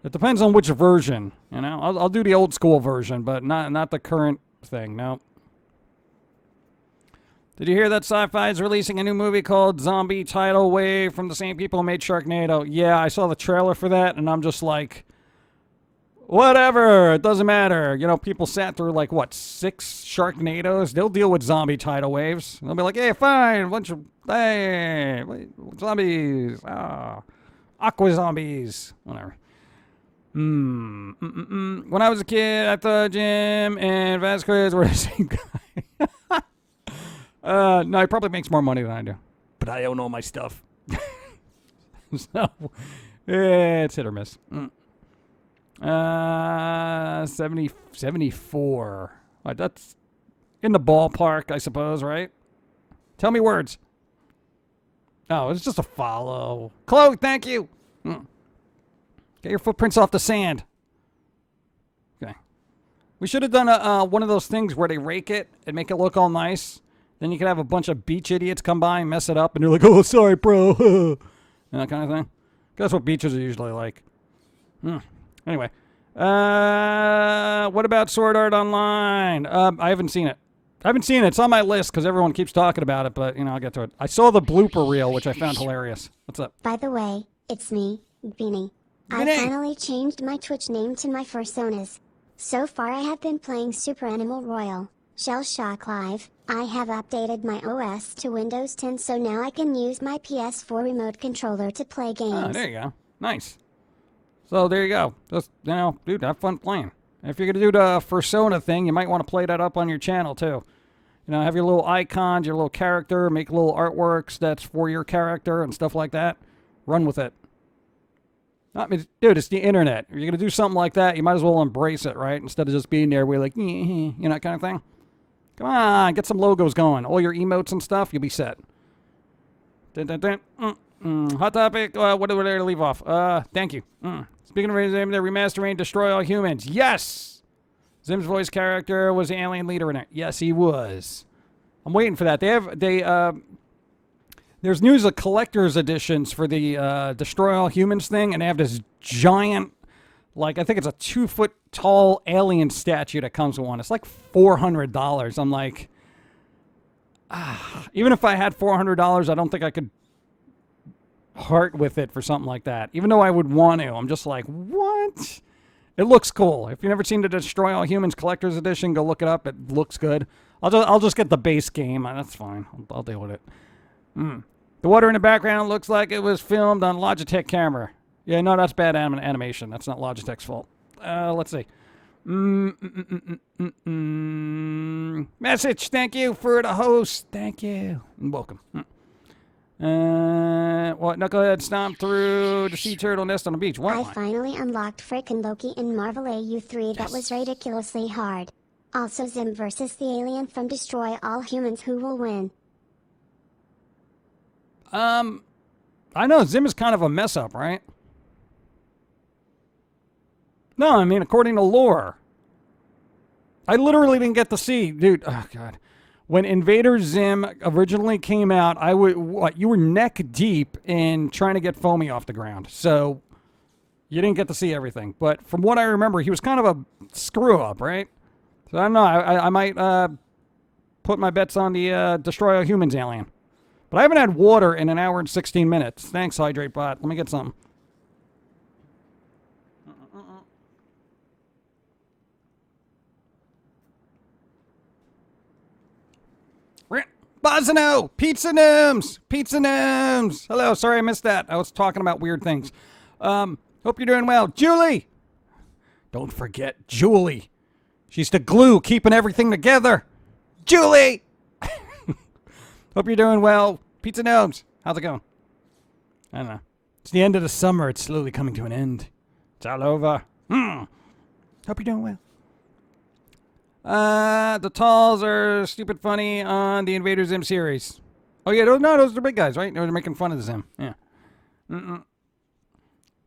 It depends on which version. I'll do the old school version, but not the current thing. No. Did you hear that Sci-Fi is releasing a new movie called Zombie Tidal Wave from the same people who made Sharknado? Yeah, I saw the trailer for that, and I'm just like, whatever, it doesn't matter. People sat through, 6 Sharknadoes? They'll deal with zombie tidal waves. They'll be like, hey, fine, zombies, aqua zombies, whatever. When I was a kid, I thought Jim and Vasquez were the same guy. No, he probably makes more money than I do. But I own all my stuff. So, it's hit or miss. 74. That's in the ballpark, I suppose, right? Tell me words. Oh, it's just a follow. Chloe, thank you. Get your footprints off the sand. Okay. We should have done one of those things where they rake it and make it look all nice. Then you could have a bunch of beach idiots come by and mess it up, and they're like, oh, sorry, bro. And that kind of thing. That's what beaches are usually like. Anyway. What about Sword Art Online? I haven't seen it. It's on my list because everyone keeps talking about it, but, I'll get to it. I saw the blooper reel, which I found hilarious. What's up? By the way, it's me, Beanie. I finally changed my Twitch name to my personas. So far I have been playing Super Animal Royal, Shell Shock Live. I have updated my OS to Windows 10, so now I can use my PS4 remote controller to play games. Oh, there you go. Nice. So there you go. Just, dude, have fun playing. And if you're going to do the Persona thing, you might want to play that up on your channel, too. Have your little icons, your little character, make little artworks that's for your character and stuff like that. Run with it. Dude, it's the internet. If you're going to do something like that, you might as well embrace it, right? Instead of just being there where you're like, kind of thing. Come on, get some logos going. All your emotes and stuff, you'll be set. Hot topic. What did I leave off? Thank you. Speaking of Zim, they're remastering Destroy All Humans. Yes! Zim's voice character was the alien leader in it. Yes, he was. I'm waiting for that. There's news of collector's editions for the Destroy All Humans thing, and they have this giant, like, I think it's a 2-foot tall alien statue that comes with one. It's like $400. I'm like, even if I had $400, I don't think I could part with it for something like that. Even though I would want to, I'm just like, what? It looks cool. If you've never seen the Destroy All Humans collector's edition, go look it up. It looks good. I'll just get the base game. That's fine. I'll deal with it. The water in the background looks like it was filmed on Logitech camera. Yeah, no, that's bad animation. That's not Logitech's fault. Let's see. Message. Thank you for the host. Thank you. And welcome. What? Knucklehead stomped through the sea turtle nest on the beach. What? I finally unlocked frickin' Loki in Marvel AU3. That was ridiculously hard. Also Zim versus the alien from Destroy All Humans. Who will win? I know Zim is kind of a mess up, right? No, I mean, according to lore. I literally didn't get to see, dude, oh god. When Invader Zim originally came out, you were neck deep in trying to get Foamy off the ground. So, you didn't get to see everything. But from what I remember, he was kind of a screw-up, right? So, I don't know, I might put my bets on the Destroy All Humans alien. But I haven't had water in an hour and 16 minutes. Thanks, Hydrate Bot. Let me get something. Bosino! Pizza Gnomes! Pizza Gnomes! Hello, sorry I missed that. I was talking about weird things. Hope you're doing well. Julie! Don't forget Julie. She's the glue keeping everything together. Julie! Hope you're doing well. Pizza Gnomes. How's it going? I don't know. It's the end of the summer. It's slowly coming to an end. It's all over. Hope you're doing well. The Talls are stupid funny on the Invader Zim series. Oh, yeah. Those are the big guys, right? They're making fun of the Zim. Yeah.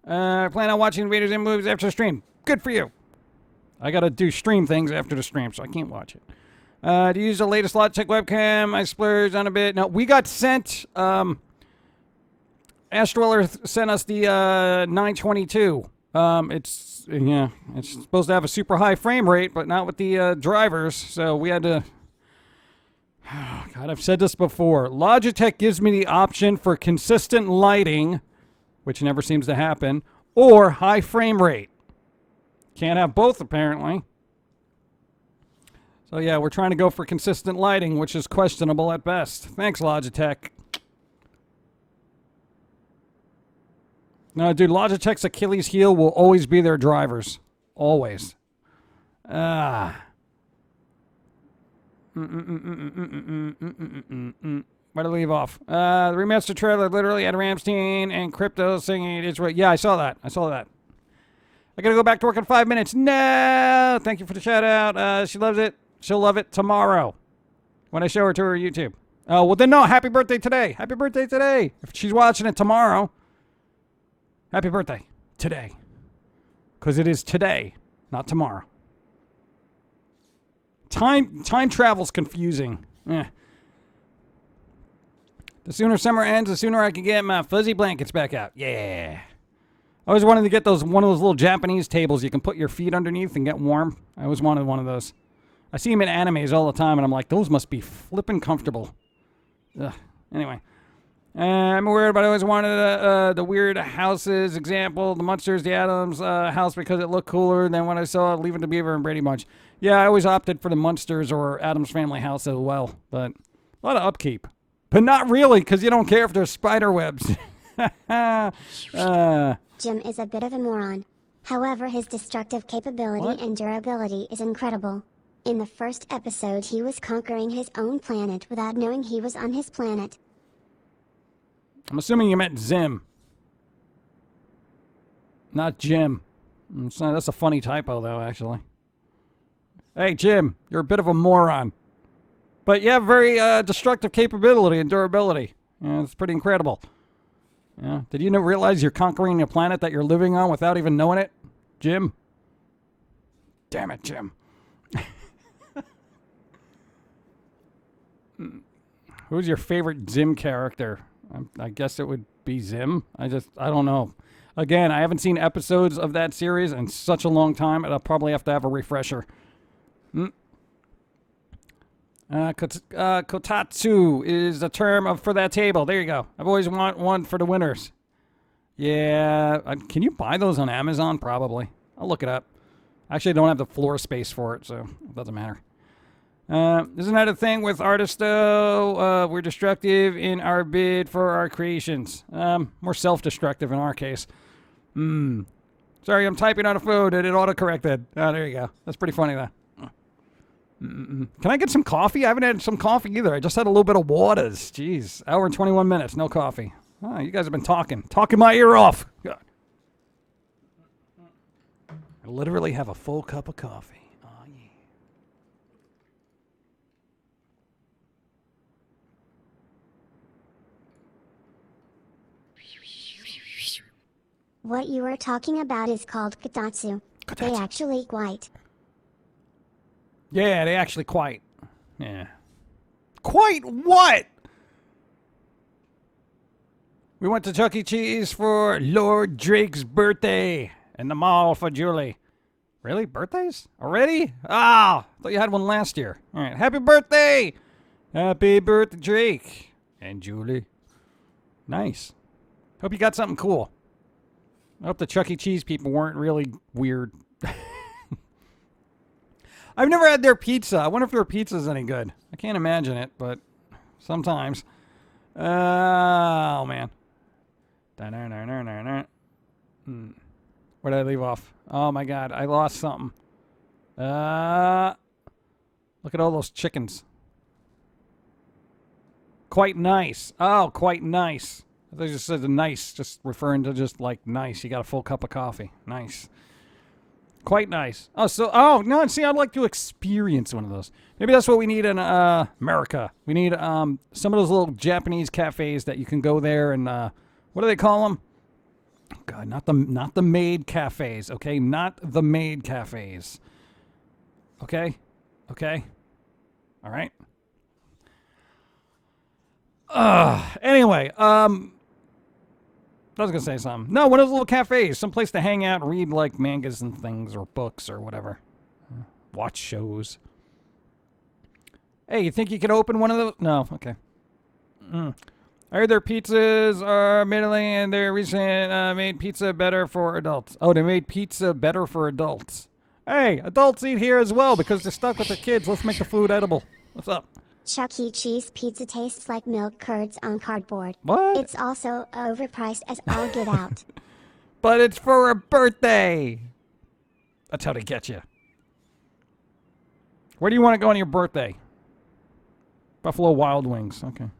Plan on watching Invader Zim movies after the stream. Good for you. I got to do stream things after the stream, so I can't watch it. Do you use the latest Logitech webcam? I splurged on a bit. No, we got sent, Ash sent us the 922. It's supposed to have a super high frame rate, but not with the drivers. So we had to. Oh, God, I've said this before. Logitech gives me the option for consistent lighting, which never seems to happen, or high frame rate. Can't have both, apparently. So yeah, we're trying to go for consistent lighting, which is questionable at best. Thanks, Logitech. No, dude, Logitech's Achilles heel will always be their drivers. Always. Why to leave off? The remaster trailer literally had Ramstein and Crypto singing it's right. Yeah, I saw that. I gotta go back to work in 5 minutes. No! Thank you for the shout out. She loves it. She'll love it tomorrow when I show her to her YouTube. Oh, well then no, happy birthday today. Happy birthday today. If she's watching it tomorrow, happy birthday today. Because it is today, not tomorrow. Time travel's confusing. The sooner summer ends, the sooner I can get my fuzzy blankets back out. Yeah. I always wanted to get one of those little Japanese tables you can put your feet underneath and get warm. I always wanted one of those. I see them in animes all the time, and I'm like, those must be flippin' comfortable. Ugh. Anyway. I'm weird, but I always wanted the weird houses example, the Munsters, the Addams house, because it looked cooler than when I saw Leave It to Beaver and Brady Bunch. Yeah, I always opted for the Munsters or Addams Family house as well, but a lot of upkeep. But not really, because you don't care if there's spider webs. Jim is a bit of a moron. However, his destructive capability and durability is incredible. In the first episode, he was conquering his own planet without knowing he was on his planet. I'm assuming you meant Zim. Not Jim. That's a funny typo, though, actually. Hey, Jim, you're a bit of a moron. But you have very destructive capability and durability. Yeah, it's pretty incredible. Yeah. Did you realize you're conquering a planet that you're living on without even knowing it, Jim? Damn it, Jim. Who's your favorite Zim character? I guess it would be Zim. I don't know. Again, I haven't seen episodes of that series in such a long time, and I'll probably have to have a refresher. Kotatsu is the term for that table. There you go. I've always want one for the winners. Yeah. Can you buy those on Amazon? Probably. I'll look it up. Actually, I don't have the floor space for it, so it doesn't matter. Isn't that a thing with artists, though? We're destructive in our bid for our creations. More self-destructive in our case. Sorry, I'm typing on a phone and it auto-corrected. Oh, there you go. That's pretty funny, though. Can I get some coffee? I haven't had some coffee either. I just had a little bit of waters. Jeez. Hour and 21 minutes. No coffee. Oh, you guys have been talking. Talking my ear off. God. I literally have a full cup of coffee. What you are talking about is called kotatsu. They actually quite. Yeah, they actually quite. Yeah. Quite what? We went to Chuck E. Cheese for Lord Drake's birthday and the mall for Julie. Really? Birthdays? Already? Ah, I thought you had one last year. All right. Happy birthday! Happy birthday, Drake. And Julie. Nice. Hope you got something cool. I hope the Chuck E. Cheese people weren't really weird. I've never had their pizza. I wonder if their pizza's any good. I can't imagine it, but sometimes. Oh, man. Where did I leave off? Oh, my God. I lost something. Look at all those chickens. Quite nice. Oh, quite nice. I thought you just said the nice, just referring to just like nice. You got a full cup of coffee. Nice. Quite nice. Oh, no, see, I'd like to experience one of those. Maybe that's what we need in America. We need some of those little Japanese cafes that you can go there and, what do they call them? Oh, God, not the maid cafes, okay? Not the maid cafes. Okay? Okay? All right? Anyway, I was going to say something. No, one of those little cafes. Someplace to hang out and read, like, mangas and things or books or whatever. Watch shows. Hey, you think you could open one of those? No, okay. I heard their pizzas are middling and their recent made pizza better for adults. Oh, they made pizza better for adults. Hey, adults eat here as well because they're stuck with their kids. Let's make the food edible. What's up? Chuck E. Cheese pizza tastes like milk curds on cardboard. What? It's also overpriced as all get out. But it's for a birthday. That's how they get you. Where do you want to go on your birthday? Buffalo Wild Wings. Okay.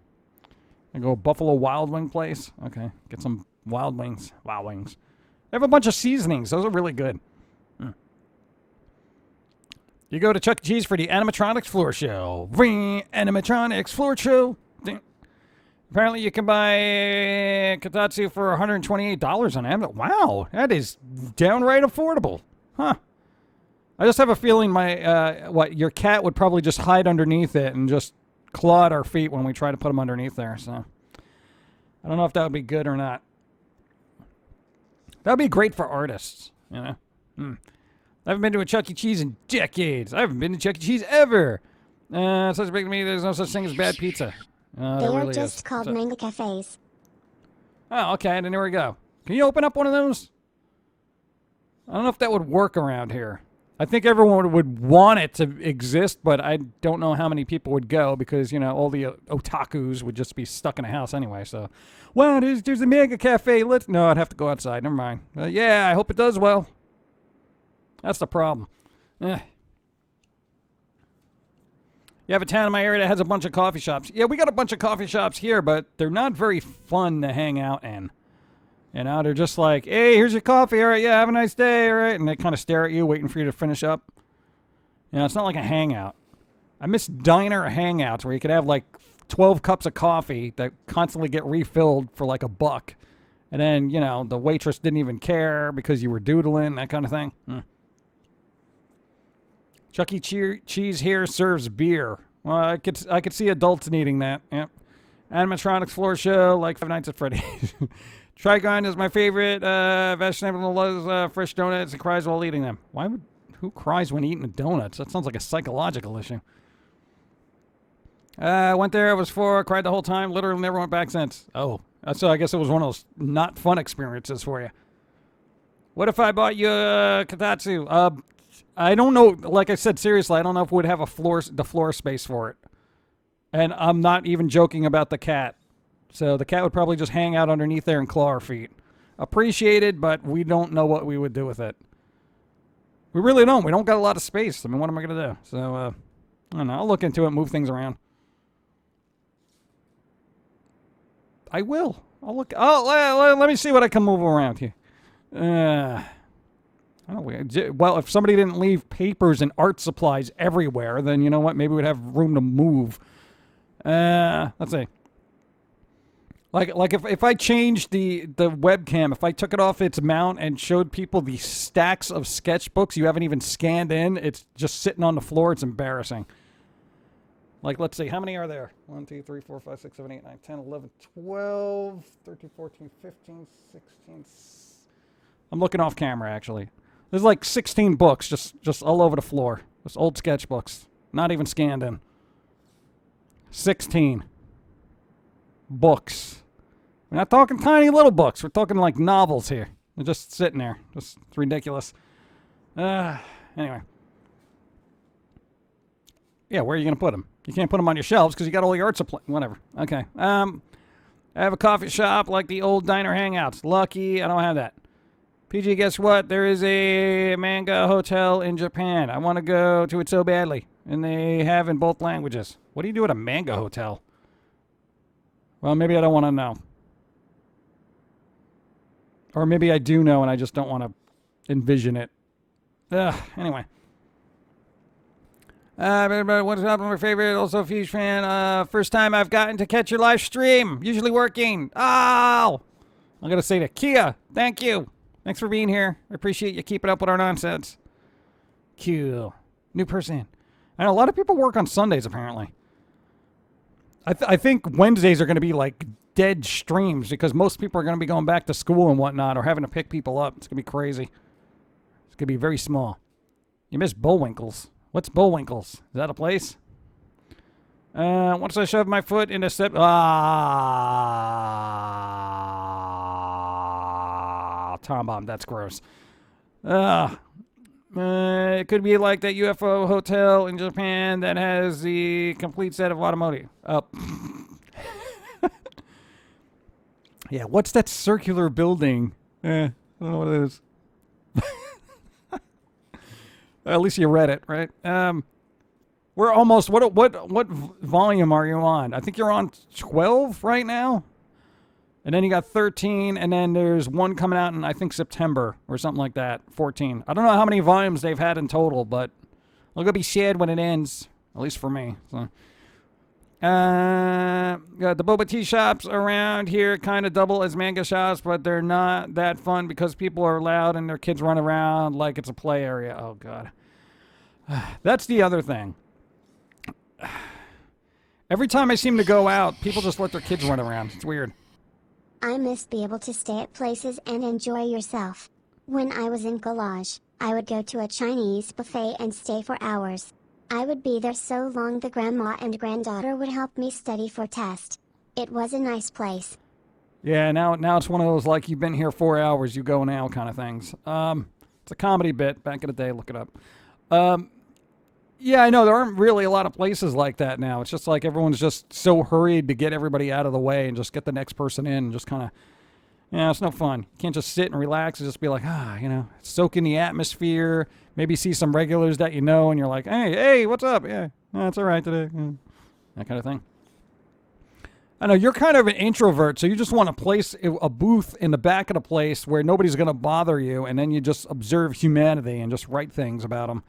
I go Buffalo Wild Wing place. Okay. Get some Wild Wings. Wild Wings. They have a bunch of seasonings. Those are really good. You go to Chuck E. Cheese for the animatronics floor show. Animatronics floor show. Apparently you can buy Kotatsu for $128 on Amazon. Wow, that is downright affordable. Huh. I just have a feeling your cat would probably just hide underneath it and just claw at our feet when we try to put them underneath there. So I don't know if that would be good or not. That would be great for artists, you know. I haven't been to a Chuck E. Cheese in decades. I haven't been to Chuck E. Cheese ever. Such a big to me, there's no such thing as bad pizza. They are just called manga cafes. Oh, okay, then there we go. Can you open up one of those? I don't know if that would work around here. I think everyone would want it to exist, but I don't know how many people would go because, you know, all the otakus would just be stuck in a house anyway. So, well, there's a manga cafe. No, I'd have to go outside. Never mind. Yeah, I hope it does well. That's the problem. You have a town in my area that has a bunch of coffee shops. Yeah, we got a bunch of coffee shops here, but they're not very fun to hang out in. You know, they're just like, hey, here's your coffee. All right, yeah, have a nice day. All right. And they kind of stare at you, waiting for you to finish up. You know, it's not like a hangout. I miss diner hangouts where you could have like 12 cups of coffee that constantly get refilled for like $1. And then, you know, the waitress didn't even care because you were doodling, that kind of thing. Chuck E. Cheese here serves beer. Well, I could see adults needing that. Yep. Animatronics floor show like Five Nights at Freddy's. Trigon is my favorite. Vegetable loves fresh donuts and cries while eating them. Who cries when eating donuts? That sounds like a psychological issue. Went there. I was 4. Cried the whole time. Literally never went back since. Oh, so I guess it was one of those not fun experiences for you. What if I bought you a Katatsu? I don't know. Like I said, seriously, I don't know if we'd have the floor space for it. And I'm not even joking about the cat. So the cat would probably just hang out underneath there and claw our feet. Appreciated, but we don't know what we would do with it. We really don't. We don't got a lot of space. I mean, what am I going to do? So, I don't know. I'll look into it, move things around. I will. I'll look. Oh, let me see what I can move around here. I don't know. Well, if somebody didn't leave papers and art supplies everywhere, then you know what? Maybe we'd have room to move. Let's see. Like if I changed the webcam, if I took it off its mount and showed people the stacks of sketchbooks you haven't even scanned in, it's just sitting on the floor. It's embarrassing. Like, let's see, how many are there? 1, 2, 3, 4, 5, 6, 7, 8, 9, 10, 11, 12, 13, 14, 15, 16. I'm looking off camera, actually. There's like 16 books just all over the floor. Just old sketchbooks. Not even scanned in. 16 books. We're not talking tiny little books. We're talking like novels here. They're just sitting there. It's ridiculous. Anyway. Yeah, where are you going to put them? You can't put them on your shelves because you got all your art supply. Whatever. Okay. I have a coffee shop like the old diner hangouts. Lucky, I don't have that. PG, guess what? There is a manga hotel in Japan. I want to go to it so badly. And they have in both languages. What do you do at a manga hotel? Well, maybe I don't want to know. Or maybe I do know and I just don't want to envision it. Anyway. What's up? My favorite, also a huge fan. First time I've gotten to catch your live stream. Usually working. Oh! I'm going to say to Kia, thank you. Thanks for being here. I appreciate you keeping up with our nonsense. Cool. New person. I know a lot of people work on Sundays, apparently. I think Wednesdays are going to be like dead streams because most people are going to be going back to school and whatnot or having to pick people up. It's going to be crazy. It's going to be very small. You missed Bullwinkles. What's Bullwinkles? Is that a place? Once I shove my foot in a step... Tom bomb. That's gross. It could be like that UFO hotel in Japan that has the complete set of automotive. Yeah, what's that circular building? I don't know what it is. At least you read it, right? We're almost... What volume are you on? I think you're on 12 right now. And then you got 13, and then there's one coming out in, I think, September or something like that. 14. I don't know how many volumes they've had in total, but it'll go be sad when it ends, at least for me. So. The boba tea shops around here kind of double as manga shops, but they're not that fun because people are loud and their kids run around like it's a play area. Oh, God. That's the other thing. Every time I seem to go out, people just let their kids run around. It's weird. I miss be able to stay at places and enjoy yourself. When I was in college, I would go to a Chinese buffet and stay for hours. I would be there so long the grandma and granddaughter would help me study for test. It was a nice place. Yeah, now it's one of those like you've been here 4 hours, you go now kind of things. It's a comedy bit. Back in the day, look it up. Yeah, I know there aren't really a lot of places like that now. It's just like everyone's just so hurried to get everybody out of the way and just get the next person in and just kind of, it's no fun. You can't just sit and relax and just be like, soak in the atmosphere, maybe see some regulars that you know and you're like, hey, what's up? Yeah, it's all right today. That kind of thing. I know you're kind of an introvert, so you just want to place a booth in the back of the place where nobody's going to bother you and then you just observe humanity and just write things about them.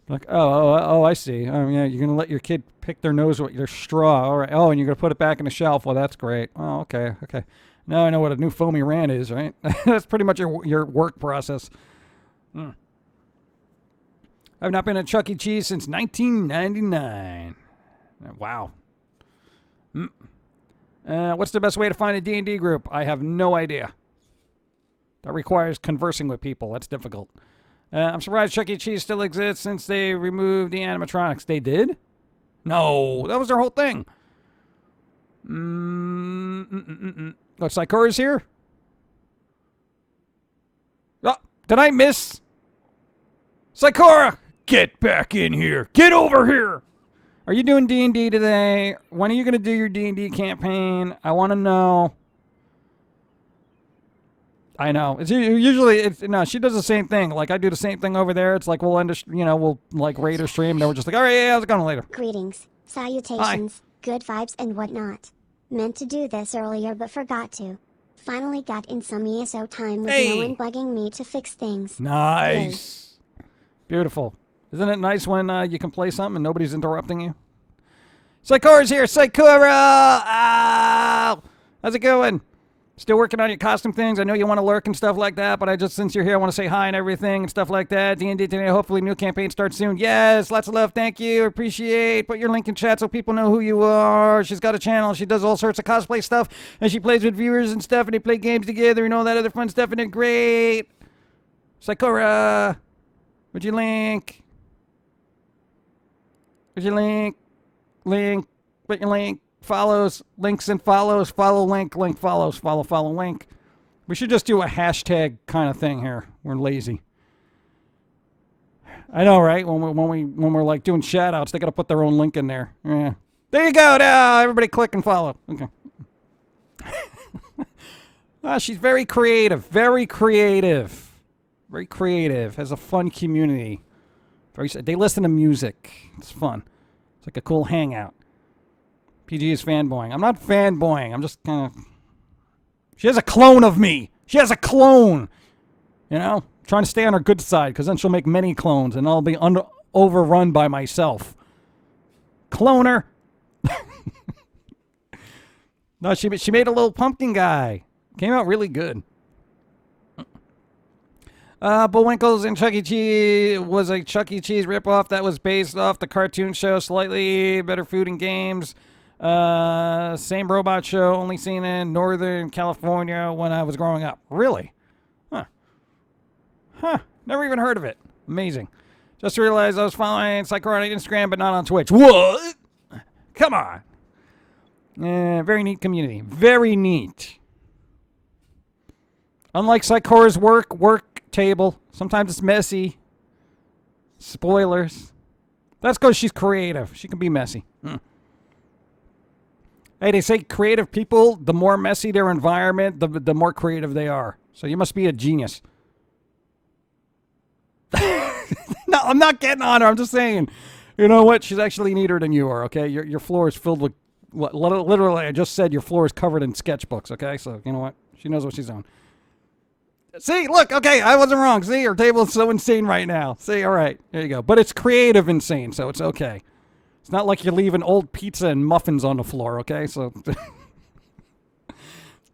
Like, oh, I see. Oh, yeah, you're going to let your kid pick their nose with your straw. All right. Oh, and you're going to put it back in the shelf. Well, that's great. Oh, okay. Now I know what a new foamy rant is, right? That's pretty much your work process. I've not been at Chuck E. Cheese since 1999. Wow. What's the best way to find a D&D group? I have no idea. That requires conversing with people. That's difficult. I'm surprised Chuck E. Cheese still exists since they removed the animatronics. They did? No, that was their whole thing. Oh, Sakura's here? Oh, did I miss? Sakura! Get back in here. Get over here. Are you doing D&D today? When are you going to do your D&D campaign? I want to know. I know. It's usually no. She does the same thing. Like I do the same thing over there. It's like we'll we'll like rate or stream, and then we're just like, all right, yeah, how's it going later? Greetings, salutations, good vibes and whatnot. Meant to do this earlier but forgot to. Finally got insomnia so time with no one bugging me to fix things. Nice. Yay. Beautiful. Isn't it nice when you can play something and nobody's interrupting you? Sakura's here. Sakura! Ow! How's it going? Still working on your costume things. I know you want to lurk and stuff like that, but since you're here, I want to say hi and everything and stuff like that. D&D today. Hopefully, new campaign starts soon. Yes, lots of love. Thank you. Appreciate. Put your link in chat so people know who you are. She's got a channel. She does all sorts of cosplay stuff, and she plays with viewers and stuff, and they play games together and all that other fun stuff, and they're great. Sakura, would you link? Would you link? Link. Put your link. Follows, links and follows, follow link, link follows, follow link. We should just do a hashtag kind of thing here. We're lazy. I know, right? When we're like doing shout outs, they gotta put their own link in there. Yeah. There you go. Now everybody click and follow. Okay. She's very creative. Very creative. Very creative. Has a fun community. They listen to music. It's fun. It's like a cool hangout. PG is fanboying. I'm not fanboying. I'm just kind of... She has a clone of me. She has a clone. You know? Trying to stay on her good side, because then she'll make many clones, and I'll be overrun by myself. Cloner. No, she made a little pumpkin guy. Came out really good. Bullwinkle's in Chuck E. Cheese was a Chuck E. Cheese ripoff that was based off the cartoon show. Slightly better food and games. Same robot show, only seen in Northern California when I was growing up. Really? Huh. Never even heard of it. Amazing. Just realized I was following Sakura on Instagram, but not on Twitch. What? Come on. Very neat community. Very neat. Unlike Sakura's work table, sometimes it's messy. Spoilers. That's because she's creative. She can be messy. Hey, they say creative people, the more messy their environment, the more creative they are. So you must be a genius. No, I'm not getting on her. I'm just saying. You know what? She's actually neater than you are, okay? Your floor is filled with... What, literally, I just said your floor is covered in sketchbooks, okay? So, you know what? She knows what she's doing. See, look, okay, I wasn't wrong. See, her table is so insane right now. See, all right, there you go. But it's creative insane, so it's okay. It's not like you're leaving old pizza and muffins on the floor, okay? So,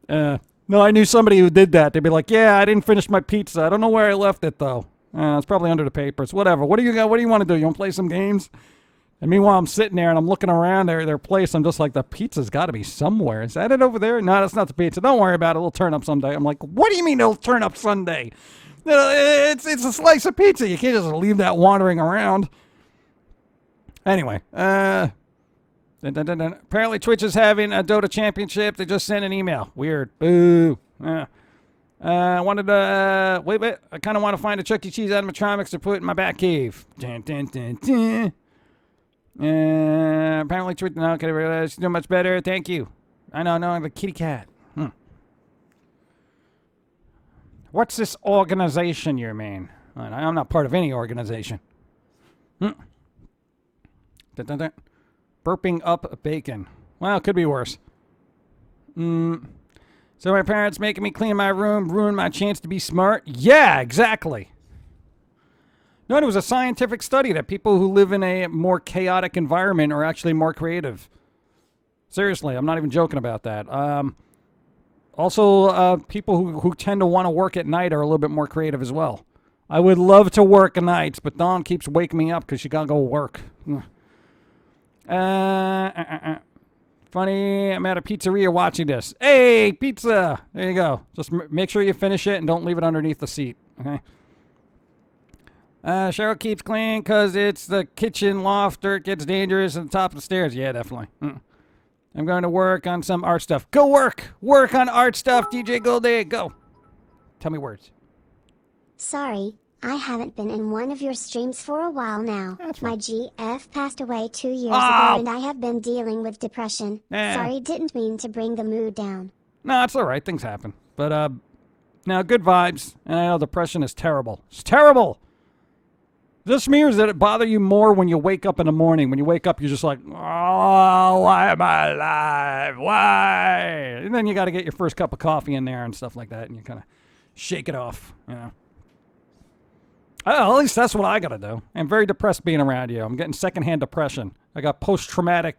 no, I knew somebody who did that. They'd be like, yeah, I didn't finish my pizza. I don't know where I left it, though. It's probably under the papers. Whatever. What do you want to do? You want to play some games? And meanwhile, I'm sitting there and I'm looking around their place. I'm just like, the pizza's got to be somewhere. Is that it over there? No, that's not the pizza. Don't worry about it. It'll turn up someday. I'm like, what do you mean it'll turn up someday? It's a slice of pizza. You can't just leave that wandering around. Anyway, apparently Twitch is having a Dota championship. They just sent an email. Weird. Boo. I wanted to wait. I kind of want to find a Chuck E. Cheese animatronics to put in my back cave. Apparently Twitch. No, okay, she's doing much better. Thank you. I know. No, I'm a kitty cat. What's this organization you mean? I'm not part of any organization. Burping up bacon. Well, it could be worse. So my parents making me clean my room ruined my chance to be smart? Yeah, exactly. No, it was a scientific study that people who live in a more chaotic environment are actually more creative. Seriously, I'm not even joking about that. Also, people who tend to want to work at night are a little bit more creative as well. I would love to work nights, but Dawn keeps waking me up because she gotta go work. Funny, I'm at a pizzeria watching this. Hey, pizza! There you go. Just make sure you finish it and don't leave it underneath the seat. Okay. Cheryl keeps clean because it's the kitchen loft. Dirt gets dangerous at the top of the stairs. Yeah, definitely. I'm going to work on some art stuff. Go work! Work on art stuff, DJ Goldie. Go. Tell me words. Sorry, I haven't been in one of your streams for a while now. My GF passed away 2 years ago and I have been dealing with depression. Sorry, didn't mean to bring the mood down. No, it's all right. Things happen. But, now, good vibes. And I know depression is terrible. It's terrible! This means that it bother you more when you wake up in the morning. When you wake up, you're just like, oh, why am I alive? Why? And then you got to get your first cup of coffee in there and stuff like that, and you kind of shake it off, you know. At least that's what I got to do. I'm very depressed being around you. I'm getting secondhand depression. I got post-traumatic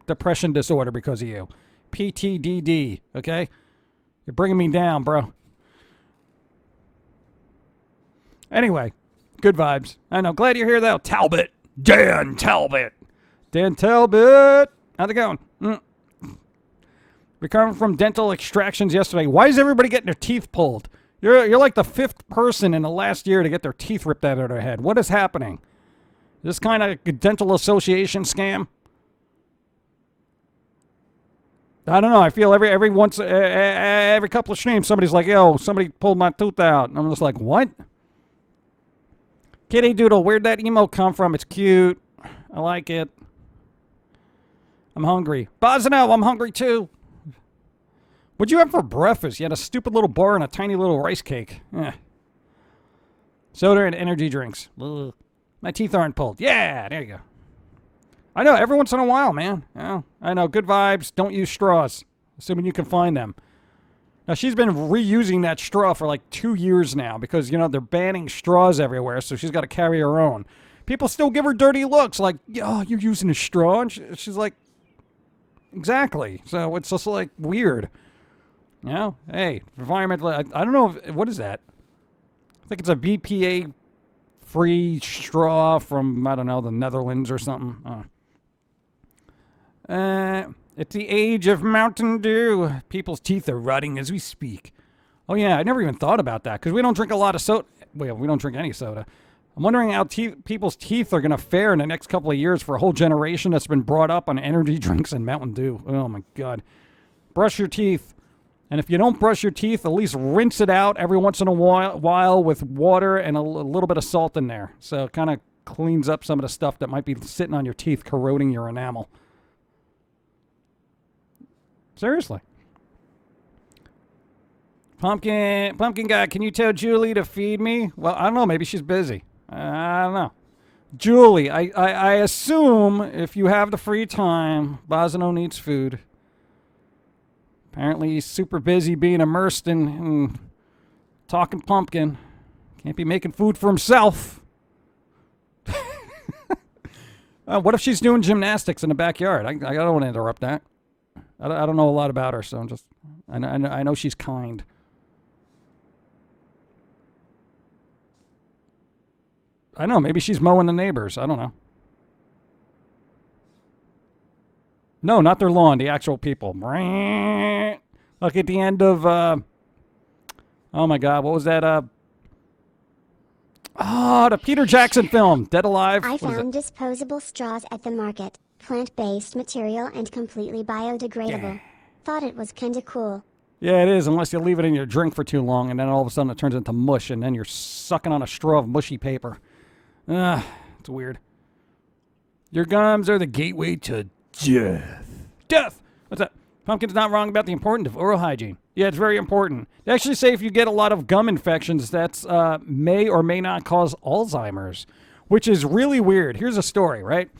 depression disorder because of you. PTDD, okay? You're bringing me down, bro. Anyway. Good vibes. I know. Glad you're here, though. Talbot. Dan Talbot. Dan Talbot. How's it going? Recovering from dental extractions yesterday. Why is everybody getting their teeth pulled? You're like the 5th person in the last year to get their teeth ripped out of their head. What is happening? This kind of dental association scam? I don't know. I feel every couple of streams, somebody's like, yo, somebody pulled my tooth out. And I'm just like, what? Kitty Doodle, where'd that emo come from? It's cute. I like it. I'm hungry. Bosno, I'm hungry too. What'd you have for breakfast? You had a stupid little bar and a tiny little rice cake. Soda and energy drinks. Ugh. My teeth aren't pulled. Yeah, there you go. I know, every once in a while, man. Yeah, I know, good vibes. Don't use straws. Assuming you can find them. Now, she's been reusing that straw for like 2 years now because, you know, they're banning straws everywhere, so she's got to carry her own. People still give her dirty looks like, oh, you're using a straw? And she's like, exactly. So it's just like weird. You know? Hey, environmental, I don't know, what is that? I think it's a BPA-free straw from, I don't know, the Netherlands or something. It's the age of Mountain Dew. People's teeth are rotting as we speak. Oh, yeah, I never even thought about that because we don't drink a lot of soda. Well, we don't drink any soda. I'm wondering how people's teeth are going to fare in the next couple of years for a whole generation that's been brought up on energy drinks and Mountain Dew. Oh, my God. Brush your teeth. And if you don't brush your teeth, at least rinse it out every once in a while with water and a little bit of salt in there. So it kind of cleans up some of the stuff that might be sitting on your teeth, corroding your enamel. Seriously. Pumpkin guy, can you tell Julie to feed me? Well, I don't know. Maybe she's busy. I don't know. Julie, I assume if you have the free time, Bosno needs food. Apparently he's super busy being immersed in talking pumpkin. Can't be making food for himself. What if she's doing gymnastics in the backyard? I don't want to interrupt that. I don't know a lot about her, so I know she's kind. I know, maybe she's mowing the neighbors. I don't know. No, not their lawn, the actual people. Look at the end of, oh my God, what was that? The Peter Jackson film, Dead Alive. I found disposable straws at the market. Plant-based material and completely biodegradable. Yeah. Thought it was kinda cool. Yeah, it is, unless you leave it in your drink for too long, and then all of a sudden it turns into mush, and then you're sucking on a straw of mushy paper. It's weird. Your gums are the gateway to death. Death! What's that? Pumpkin's not wrong about the importance of oral hygiene. Yeah, it's very important. They actually say if you get a lot of gum infections, that's may or may not cause Alzheimer's, which is really weird. Here's a story, right?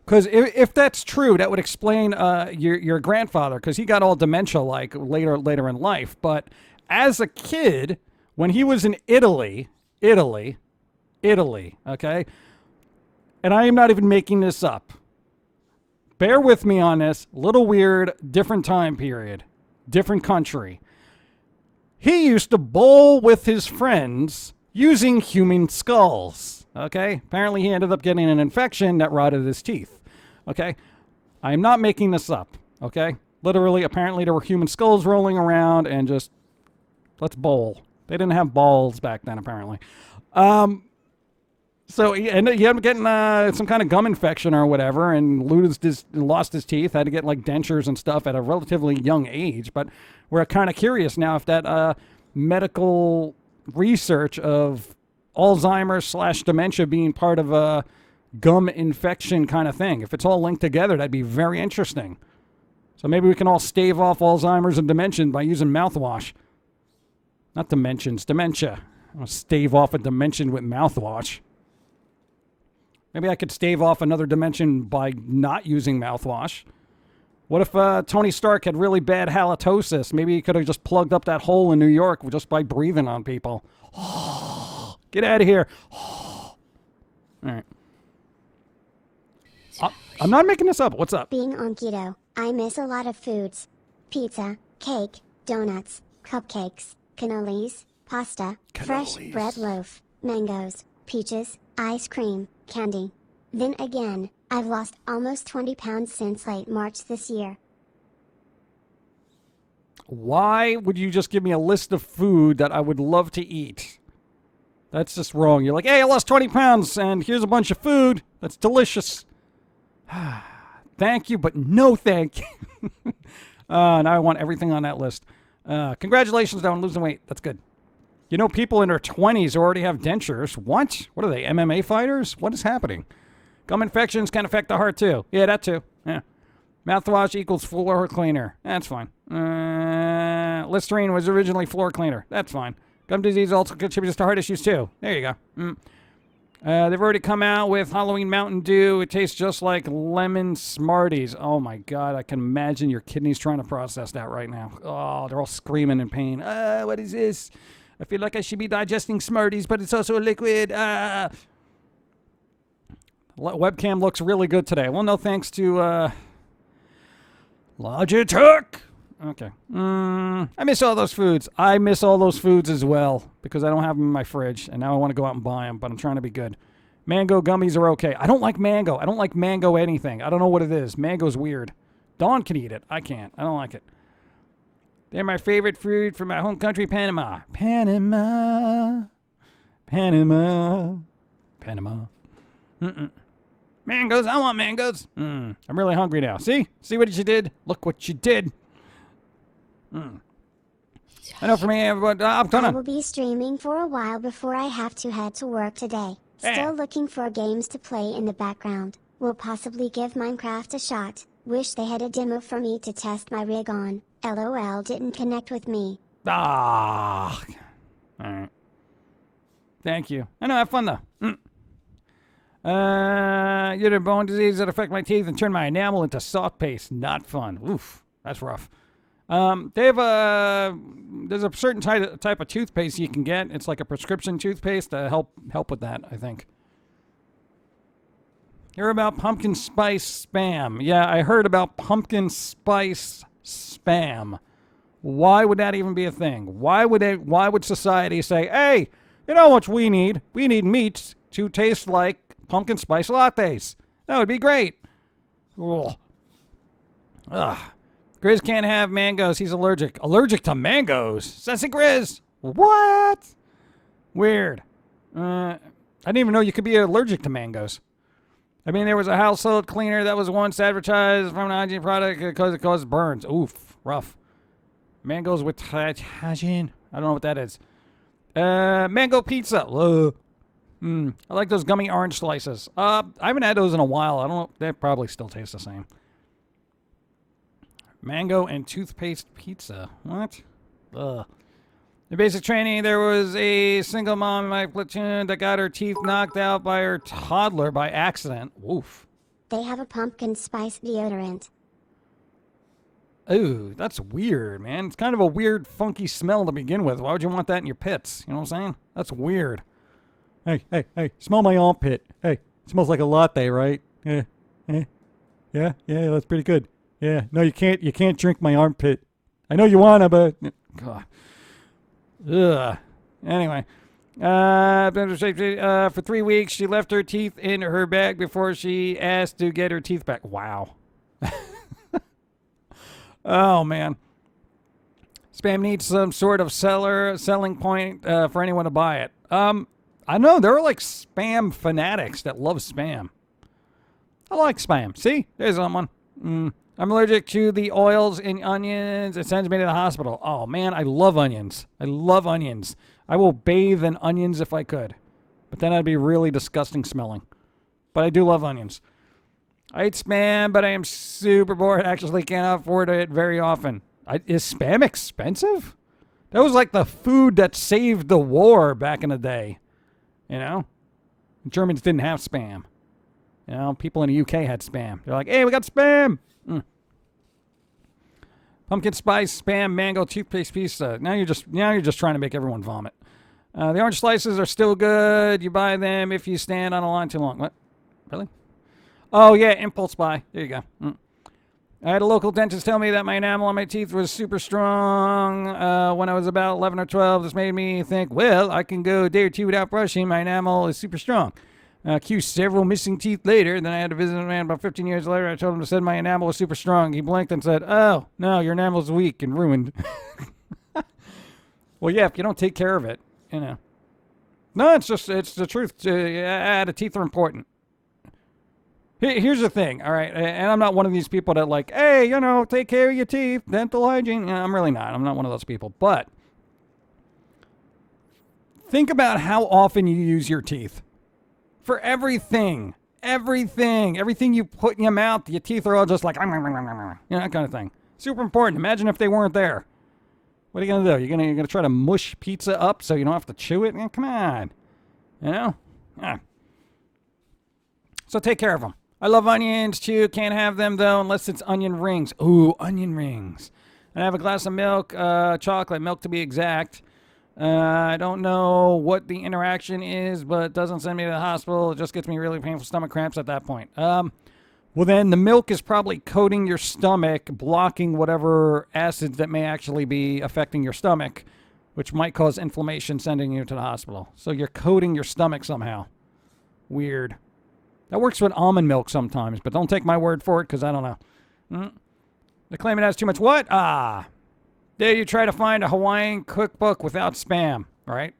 Because if that's true, that would explain your grandfather, because he got all dementia-like later in life. But as a kid, when he was in Italy, okay? And I am not even making this up. Bear with me on this. Little weird, different time period. different country. He used to bowl with his friends using human skulls. Okay? Apparently he ended up getting an infection that rotted his teeth. Okay? I am not making this up. Okay? Literally, apparently there were human skulls rolling around and just, let's bowl. They didn't have balls back then, apparently. So he ended up getting some kind of gum infection or whatever and lost his teeth, had to get like dentures and stuff at a relatively young age. But we're kind of curious now if that medical research of Alzheimer's / dementia being part of a gum infection kind of thing, if it's all linked together, that'd be very interesting. So maybe we can all stave off Alzheimer's and dementia by using mouthwash. Not dimensions, dementia. I'm going to stave off a dimension with mouthwash. Maybe I could stave off another dimension by not using mouthwash. What if Tony Stark had really bad halitosis? Maybe he could have just plugged up that hole in New York just by breathing on people. Get out of here. All right. I'm not making this up. What's up? Being on keto, I miss a lot of foods. Pizza, cake, donuts, cupcakes, cannolis, pasta, fresh bread loaf, mangoes, peaches, ice cream, candy. Then again, I've lost almost 20 pounds since late March this year. Why would you just give me a list of food that I would love to eat? That's just wrong. You're like, hey, I lost 20 pounds and here's a bunch of food that's delicious. Thank you, but no thank you. Now I want everything on that list. Congratulations on losing weight. That's good. You know, people in their 20s already have dentures. What? What are they, MMA fighters? What is happening? Gum infections can affect the heart, too. Yeah, that, too. Yeah. Mouthwash equals floor cleaner. That's fine. Listerine was originally floor cleaner. That's fine. Gum disease also contributes to heart issues, too. There you go. They've already come out with Halloween Mountain Dew. It tastes just like lemon Smarties. Oh, my God. I can imagine your kidneys trying to process that right now. Oh, they're all screaming in pain. What is this? I feel like I should be digesting Smarties, but it's also a liquid. Webcam looks really good today. Well, no thanks to Logitech. Okay. I miss all those foods. I miss all those foods as well because I don't have them in my fridge, and now I want to go out and buy them, but I'm trying to be good. Mango gummies are okay. I don't like mango. I don't like mango anything. I don't know what it is. Mango's weird. Dawn can eat it. I can't. I don't like it. They're my favorite food from my home country, Panama. Panama. Panama. Panama. Mangoes. I want mangoes. I'm really hungry now. See? See what you did? Look what you did. I know for me, but I'm I will be streaming for a while before I have to head to work today. Still looking for games to play in the background. Will possibly give Minecraft a shot. Wish they had a demo for me to test my rig on. LOL didn't connect with me. All right. Thank you. I know, have fun though. You had bone disease that affect my teeth and turn my enamel into soft paste. Not fun. Oof, that's rough. They have there's a certain type of toothpaste you can get. It's like a prescription toothpaste to help with that, I think. Hear about pumpkin spice spam. Yeah, I heard about pumpkin spice spam. Why would that even be a thing? Why would society say, hey, you know what we need? We need meats to taste like pumpkin spice lattes. That would be great. Ugh. Grizz can't have mangoes. He's allergic. Allergic to mangoes? Sassy Grizz. What? Weird. I didn't even know you could be allergic to mangoes. I mean, there was a household cleaner that was once advertised from an hygiene product because it caused burns. Oof, rough. Mangoes with hygiene. I don't know what that is. Mango pizza. I like those gummy orange slices. I haven't had those in a while. I don't know. They probably still taste the same. Mango and toothpaste pizza. What? Ugh. In basic training, there was a single mom in my platoon that got her teeth knocked out by her toddler by accident. Oof. They have a pumpkin spice deodorant. Ooh, that's weird, man. It's kind of a weird, funky smell to begin with. Why would you want that in your pits? You know what I'm saying? That's weird. Hey, smell my armpit. Hey, it smells like a latte, right? Yeah, that's pretty good. Yeah, no, you can't drink my armpit. I know you wanna, but God. Ugh. Anyway, for 3 weeks, she left her teeth in her bag before she asked to get her teeth back. Wow. Oh, man. Spam needs some sort of selling point for anyone to buy it. I know there are like spam fanatics that love spam. I like spam. See, there's someone. I'm allergic to the oils in onions. It sends me to the hospital. Oh man, I love onions. I love onions. I will bathe in onions if I could, but then I'd be really disgusting smelling. But I do love onions. I eat spam, but I am super bored. Actually, can't afford it very often. Is spam expensive? That was like the food that saved the war back in the day. You know? Germans didn't have spam. You know, people in the UK had spam. They're like, hey, we got spam. Pumpkin spice, spam, mango, toothpaste pizza. Now you're just trying to make everyone vomit. The orange slices are still good. You buy them if you stand on a line too long. What? Really? Oh, yeah, impulse buy. There you go. I had a local dentist tell me that my enamel on my teeth was super strong when I was about 11 or 12. This made me think, well, I can go a day or two without brushing. My enamel is super strong. Cue several missing teeth later. Then I had to visit a man about 15 years later. I told him to say my enamel was super strong. He blinked and said, oh, no, your enamel's weak and ruined. Well, yeah, if you don't take care of it, you know. No, it's the truth. The teeth are important. Here's the thing, all right, and I'm not one of these people that like, hey, you know, take care of your teeth, dental hygiene. I'm really not. I'm not one of those people. But think about how often you use your teeth. For everything you put in your mouth, your teeth are all just like, you know, that kind of thing. Super important. Imagine if they weren't there. What are you gonna do? You're gonna try to mush pizza up so you don't have to chew it? Come on, you know. Yeah. So take care of them. I love onions too. Can't have them though unless it's onion rings. Ooh, onion rings. And I have a glass of milk, chocolate milk to be exact. I don't know what the interaction is, but it doesn't send me to the hospital. It just gets me really painful stomach cramps at that point. Well, then the milk is probably coating your stomach, blocking whatever acids that may actually be affecting your stomach, which might cause inflammation, sending you to the hospital. So you're coating your stomach somehow. Weird. That works with almond milk sometimes, but don't take my word for it because I don't know. They claim it has too much what? There you try to find a Hawaiian cookbook without spam, right?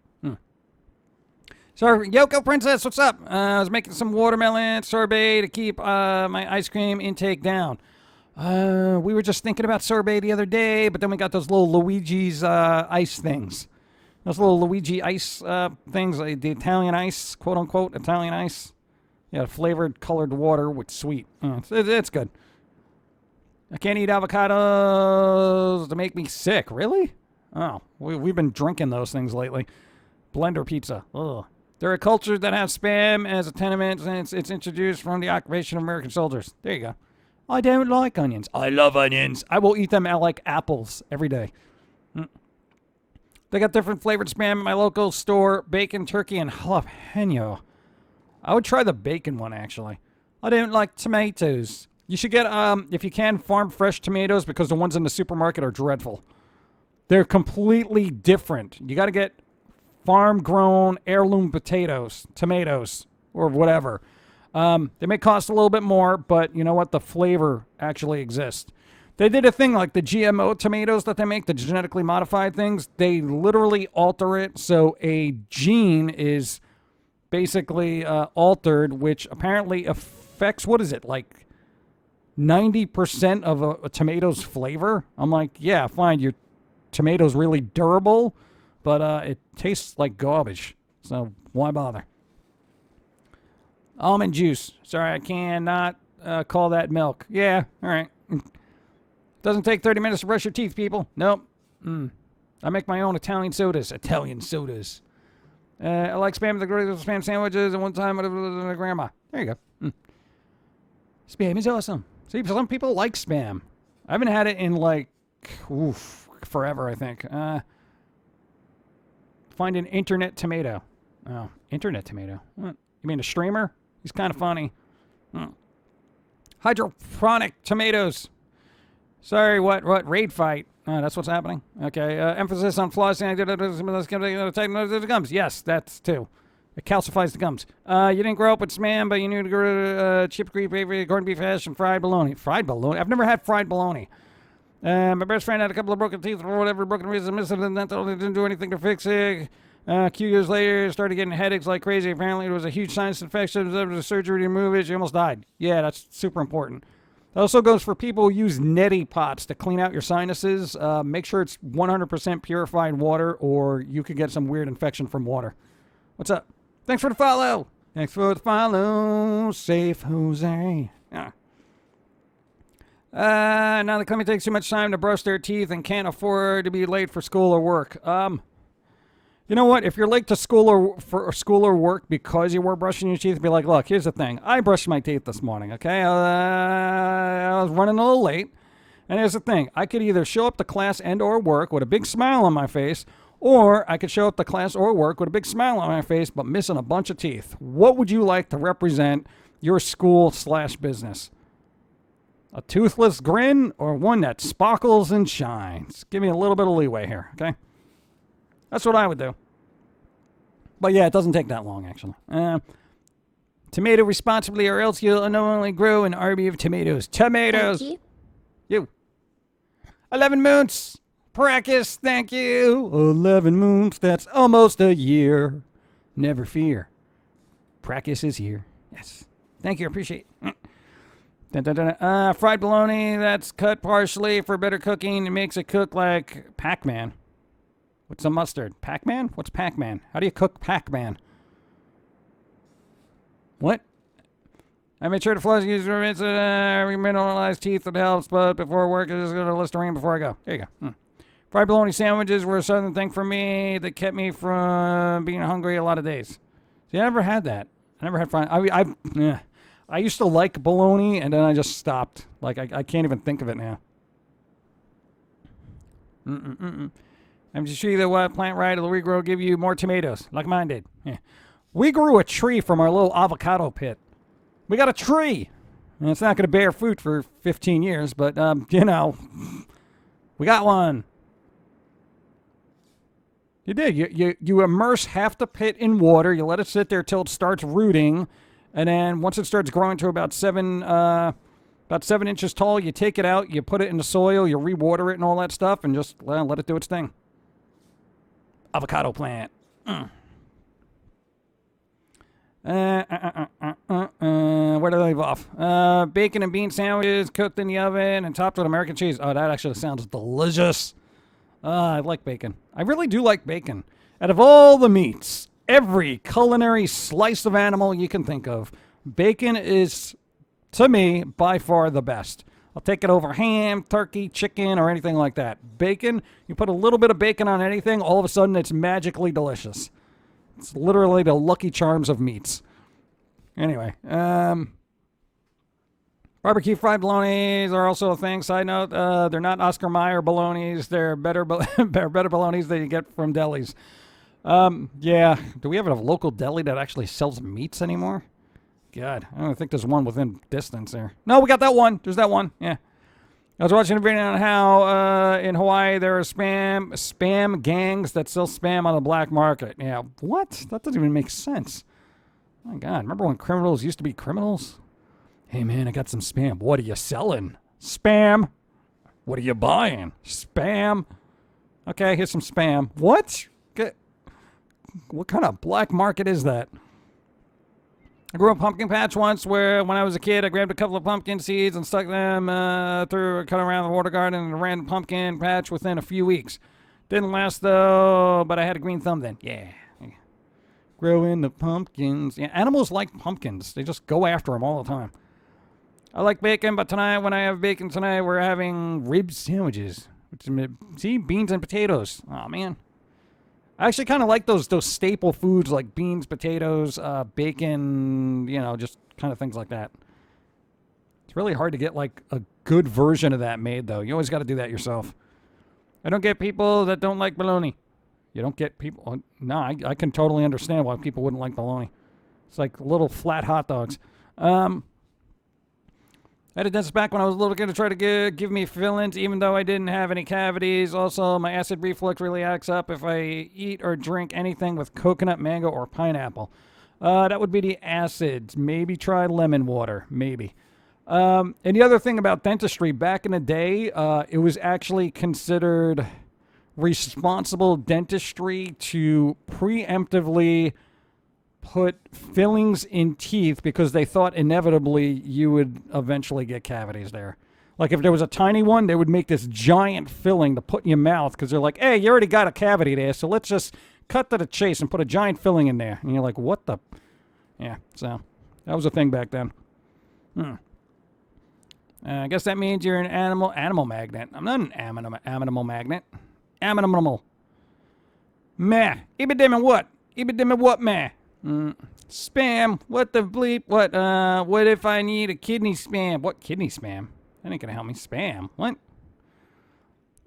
So, Yoko Princess, what's up? I was making some watermelon sorbet to keep my ice cream intake down. We were just thinking about sorbet the other day, but then we got those little Luigi's ice things. Those little Luigi ice things, the Italian ice, quote-unquote Italian ice. Yeah, flavored colored water with sweet. It's good. I can't eat avocados to make me sick. Really? Oh, we've been drinking those things lately. Blender pizza. Ugh. There are cultures that have spam as a tenement since it's introduced from the occupation of American soldiers. There you go. I don't like onions. I love onions. I will eat them like apples every day. They got different flavored spam at my local store. Bacon, turkey, and jalapeno. I would try the bacon one, actually. I don't like tomatoes. You should get, if you can, farm fresh tomatoes because the ones in the supermarket are dreadful. They're completely different. You got to get farm-grown heirloom tomatoes, or whatever. They may cost a little bit more, but you know what? The flavor actually exists. They did a thing like the GMO tomatoes that they make, the genetically modified things. They literally alter it so a gene is basically altered, which apparently affects, what is it, like 90% of a tomato's flavor? I'm like, yeah, fine, your tomato's really durable, but it tastes like garbage, so why bother? Almond juice. Sorry, I cannot call that milk. Yeah, all right. Doesn't take 30 minutes to brush your teeth, people. Nope. I make my own Italian sodas. I like spam, the spam sandwiches, and one time with my grandma. There you go. Spam is awesome. See, some people like spam. I haven't had it in like, forever, I think. Find an internet tomato. Oh, internet tomato. What? You mean a streamer? He's kind of funny. Hydroponic tomatoes. Sorry, what? Raid fight. That's what's happening. Okay. Emphasis on flossing. The gums. Yes, that's too. It calcifies the gums. You didn't grow up with spam, but you knew to grow chip cream, corned beef hash, and fried bologna. Fried bologna? I've never had fried bologna. My best friend had a couple of broken teeth for whatever broken reason, missing, and that didn't do anything to fix it. A few years later, started getting headaches like crazy. Apparently, it was a huge sinus infection. There was a surgery to remove it. She almost died. Yeah, that's super important. It also goes for people who use neti pots to clean out your sinuses. Make sure it's 100% purified water, or you could get some weird infection from water. What's up? Thanks for the follow. Thanks for the follow. Safe Jose. Yeah. Now the company takes too much time to brush their teeth and can't afford to be late for school or work. You know what? If you're late to school or work because you were brushing your teeth, be like, look, here's the thing. I brushed my teeth this morning, okay? I was running a little late. And here's the thing. I could either show up to class and or work with a big smile on my face, or I could show up to class or work with a big smile on my face but missing a bunch of teeth. What would you like to represent your school/business? A toothless grin or one that sparkles and shines? Give me a little bit of leeway here, okay? That's what I would do. But yeah, it doesn't take that long, actually. Tomato responsibly, or else you'll unknowingly grow an army of tomatoes. Tomatoes! Thank You. 11 moons. Practice, thank you. 11 moons, that's almost a year. Never fear. Practice is here. Yes. Thank you, appreciate it. Fried bologna that's cut partially for better cooking. It makes it cook like Pac-Man. With some mustard. Pac-Man? What's Pac-Man? How do you cook Pac-Man? What? I made sure to floss use remineralized teeth that helps, but before work, I'm just going to Listerine before I go. There you go. Fried bologna sandwiches were a southern thing for me that kept me from being hungry a lot of days. See, I never had that. I never had fried. I used to like bologna, and then I just stopped. Like, I can't even think of it now. I'm just sure that what plant right will regrow give you more tomatoes, like mine did. Yeah. We grew a tree from our little avocado pit. We got a tree. And it's not going to bear fruit for 15 years, but, you know, we got one. You did. You immerse half the pit in water. You let it sit there till it starts rooting. And then once it starts growing to about 7 inches tall, you take it out, you put it in the soil, you re-water it and all that stuff, and just let it do its thing. Avocado plant. Where did I leave off? Bacon and bean sandwiches cooked in the oven and topped with American cheese. Oh, that actually sounds delicious. I like bacon. I really do like bacon. Out of all the meats, every culinary slice of animal you can think of, bacon is, to me, by far the best. I'll take it over ham, turkey, chicken, or anything like that. Bacon, you put a little bit of bacon on anything, all of a sudden it's magically delicious. It's literally the Lucky Charms of meats. Anyway, barbecue fried bolognas are also a thing. Side note, they're not Oscar Mayer bolognas. They're better bolognas than you get from delis. Yeah. Do we have a local deli that actually sells meats anymore? God, I don't think there's one within distance there. No, we got that one. There's that one. Yeah. I was watching a video on how in Hawaii there are spam gangs that sell spam on the black market. Yeah, what? That doesn't even make sense. Oh my God, remember when criminals used to be criminals? Hey man, I got some spam. What are you selling? Spam. What are you buying? Spam. Okay, here's some spam. What? What kind of black market is that? I grew a pumpkin patch once where when I was a kid, I grabbed a couple of pumpkin seeds and stuck them through a cut around the water garden and ran the pumpkin patch within a few weeks. Didn't last though, but I had a green thumb then. Yeah. Growing the pumpkins. Yeah, animals like pumpkins. They just go after them all the time. I like bacon, but tonight, when I have bacon tonight, we're having rib sandwiches. See, beans and potatoes. Oh man. I actually kind of like those staple foods like beans, potatoes, bacon, you know, just kind of things like that. It's really hard to get like a good version of that made, though. You always got to do that yourself. I don't get people that don't like bologna. You don't get people... No, I can totally understand why people wouldn't like bologna. It's like little flat hot dogs. I I had a dentist back when I was a little kid to try to give me fillings, even though I didn't have any cavities. Also, my acid reflux really acts up if I eat or drink anything with coconut, mango, or pineapple. That would be the acids. Maybe try lemon water. Maybe. And the other thing about dentistry, back in the day, it was actually considered responsible dentistry to preemptively put fillings in teeth because they thought inevitably you would eventually get cavities there. Like if there was a tiny one, they would make this giant filling to put in your mouth because they're like, hey, you already got a cavity there, so let's just cut to the chase and put a giant filling in there. And you're like, what the? Yeah, so that was a thing back then. I guess that means you're an animal magnet. I'm not an animal magnet. Animal. Meh. Ibidimmin what? Ibidimmin what, meh? Spam. What the bleep? What if I need a kidney spam? What kidney spam? That ain't gonna help me. Spam. What?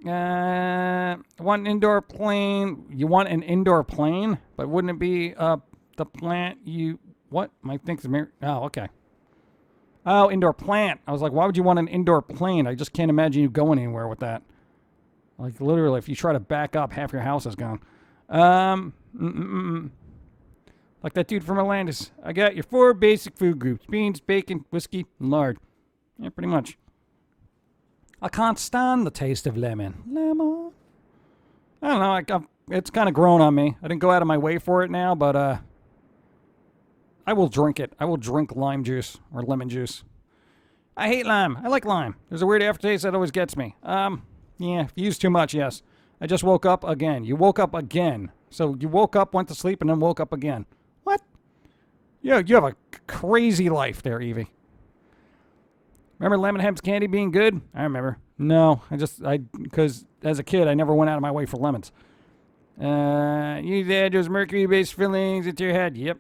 Want an indoor plane? You want an indoor plane? But wouldn't it be the plant you... What? My thing's... Oh, okay. Oh, indoor plant. I was like, why would you want an indoor plane? I just can't imagine you going anywhere with that. Like, literally, if you try to back up, half your house is gone. Like that dude from Atlantis. I got your 4 basic food groups. Beans, bacon, whiskey, and lard. Yeah, pretty much. I can't stand the taste of lemon. Lemon. I don't know. It's kind of grown on me. I didn't go out of my way for it now, but I will drink it. I will drink lime juice or lemon juice. I hate lime. I like lime. There's a weird aftertaste that always gets me. Yeah, if you use too much, yes. I just woke up again. You woke up again. So you woke up, went to sleep, and then woke up again. What? Yeah, you have a crazy life there, Evie. Remember Lemon Hemp's candy being good? I remember. No, because as a kid, I never went out of my way for lemons. You add those mercury-based fillings into your head. Yep.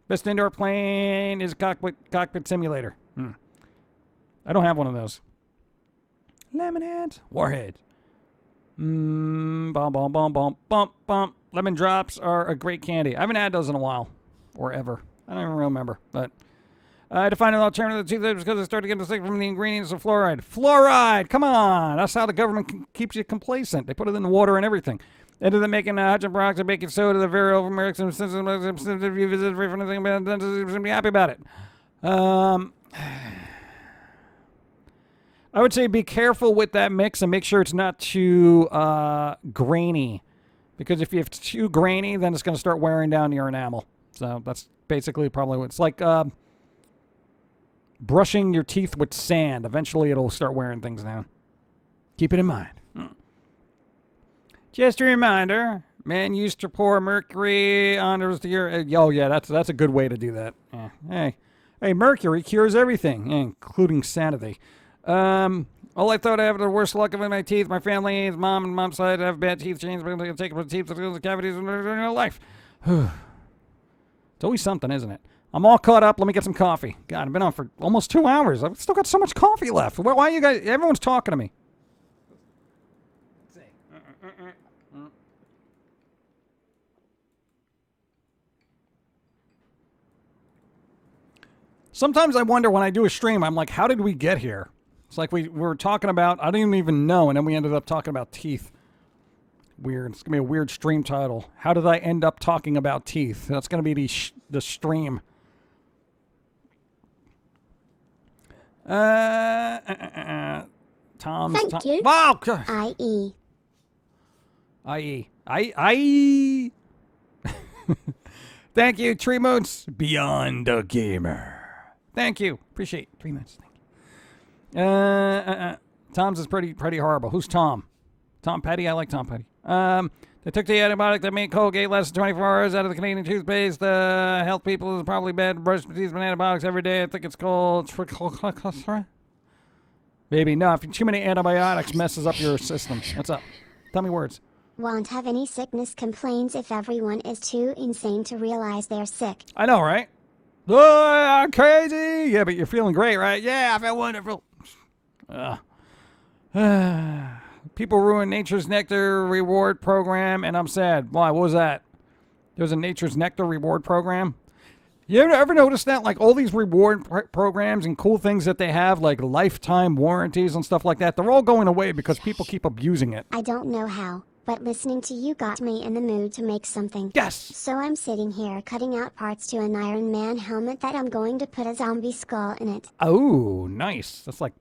Best indoor plane is a cockpit simulator. I don't have one of those. Lemon heads. Warheads. Bum, bum, bum, bum, bum, bum. Lemon drops are a great candy. I haven't had those in a while. Or ever. I don't even remember. But I had to find an alternative to toothpaste because I started getting sick from the ingredients of fluoride. Fluoride! Come on! That's how the government keeps you complacent. They put it in the water and everything. Ended up making hydrogen peroxide, baking soda, the very over American if you visit free from anything, but be happy about it. I would say be careful with that mix and make sure it's not too grainy. Because if it's too grainy, then it's going to start wearing down your enamel. So that's basically probably what it's like. Brushing your teeth with sand. Eventually it'll start wearing things down. Keep it in mind. Just a reminder, man used to pour mercury onto your... Oh, yeah, that's a good way to do that. Yeah. Hey, mercury cures everything, including sanity. All I thought I have the worst luck of my teeth. My family, his mom and mom's side have bad teeth chains, but they take teeth cavities in their life. It's always something, isn't it? I'm all caught up. Let me get some coffee. God, I've been on for almost 2 hours. I've still got so much coffee left. Why are you guys... Everyone's talking to me. Sometimes I wonder when I do a stream, I'm like, how did we get here? It's like we were talking about, I didn't even know, and then we ended up talking about teeth. Weird. It's going to be a weird stream title. How did I end up talking about teeth? That's going to be the stream. Tom's... Thank you. Wow! I.E. I.E. Thank you, Tree Moons. Beyond a Gamer. Thank you. Appreciate 3 minutes. Thank you. Tom's is pretty horrible. Who's Tom? Tom Petty? I like Tom Petty. They took the antibiotic that made Colgate last 24 hours out of the Canadian toothpaste. Health people is probably bad to brush teeth with antibiotics every day. I think it's called... Maybe. No, if too many antibiotics messes up your system. What's up? Tell me words. Won't have any sickness complaints if everyone is too insane to realize they're sick. I know, right? Oh, I'm crazy. Yeah, but you're feeling great, right? Yeah, I feel wonderful. People ruin Nature's Nectar reward program, and I'm sad. Why? What was that? There was a Nature's Nectar reward program? You ever notice that? Like all these reward programs and cool things that they have, like lifetime warranties and stuff like that, they're all going away because people keep abusing it. I don't know how, but listening to you got me in the mood to make something. Yes! So I'm sitting here cutting out parts to an Iron Man helmet that I'm going to put a zombie skull in it. Oh, nice. That's like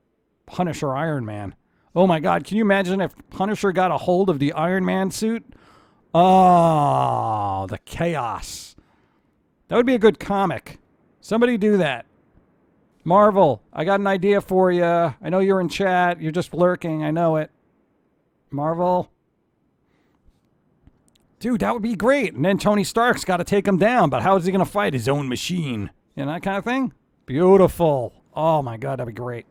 Punisher Iron Man. Oh my God, can you imagine if Punisher got a hold of the Iron Man suit? Oh, the chaos. That would be a good comic. Somebody do that. Marvel, I got an idea for you. I know you're in chat. You're just lurking. I know it. Marvel. Dude, that would be great. And then Tony Stark's got to take him down. But how is he going to fight his own machine? You know, that kind of thing? Beautiful. Oh, my God, that'd be great.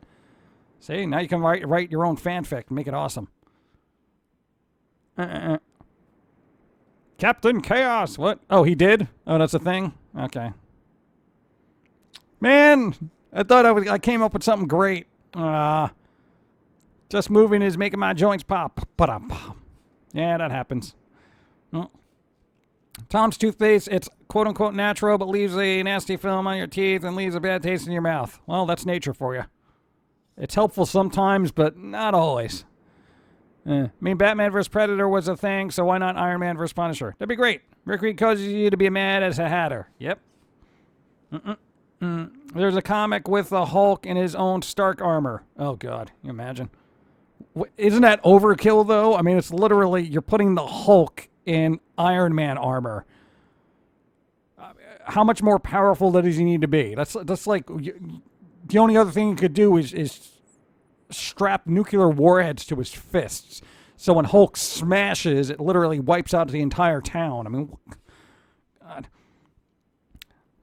See, now you can write your own fanfic and make it awesome. Captain Chaos. What? Oh, he did? Oh, that's a thing? Okay. Man, I thought I came up with something great. Just moving is making my joints pop. Yeah, that happens. Tom's toothpaste, it's quote-unquote natural, but leaves a nasty film on your teeth and leaves a bad taste in your mouth. Well, that's nature for you. It's helpful sometimes, but not always. I mean, Batman vs. Predator was a thing, so why not Iron Man vs. Punisher? That'd be great. Mercury causes you to be mad as a hatter. Yep. There's a comic with the Hulk in his own Stark armor. Oh, God. Can you imagine? Isn't that overkill, though? I mean, it's literally, you're putting the Hulk in Iron Man armor. How much more powerful does he need to be? That's like, the only other thing you could do is strap nuclear warheads to his fists. So when Hulk smashes, it literally wipes out the entire town. I mean, God.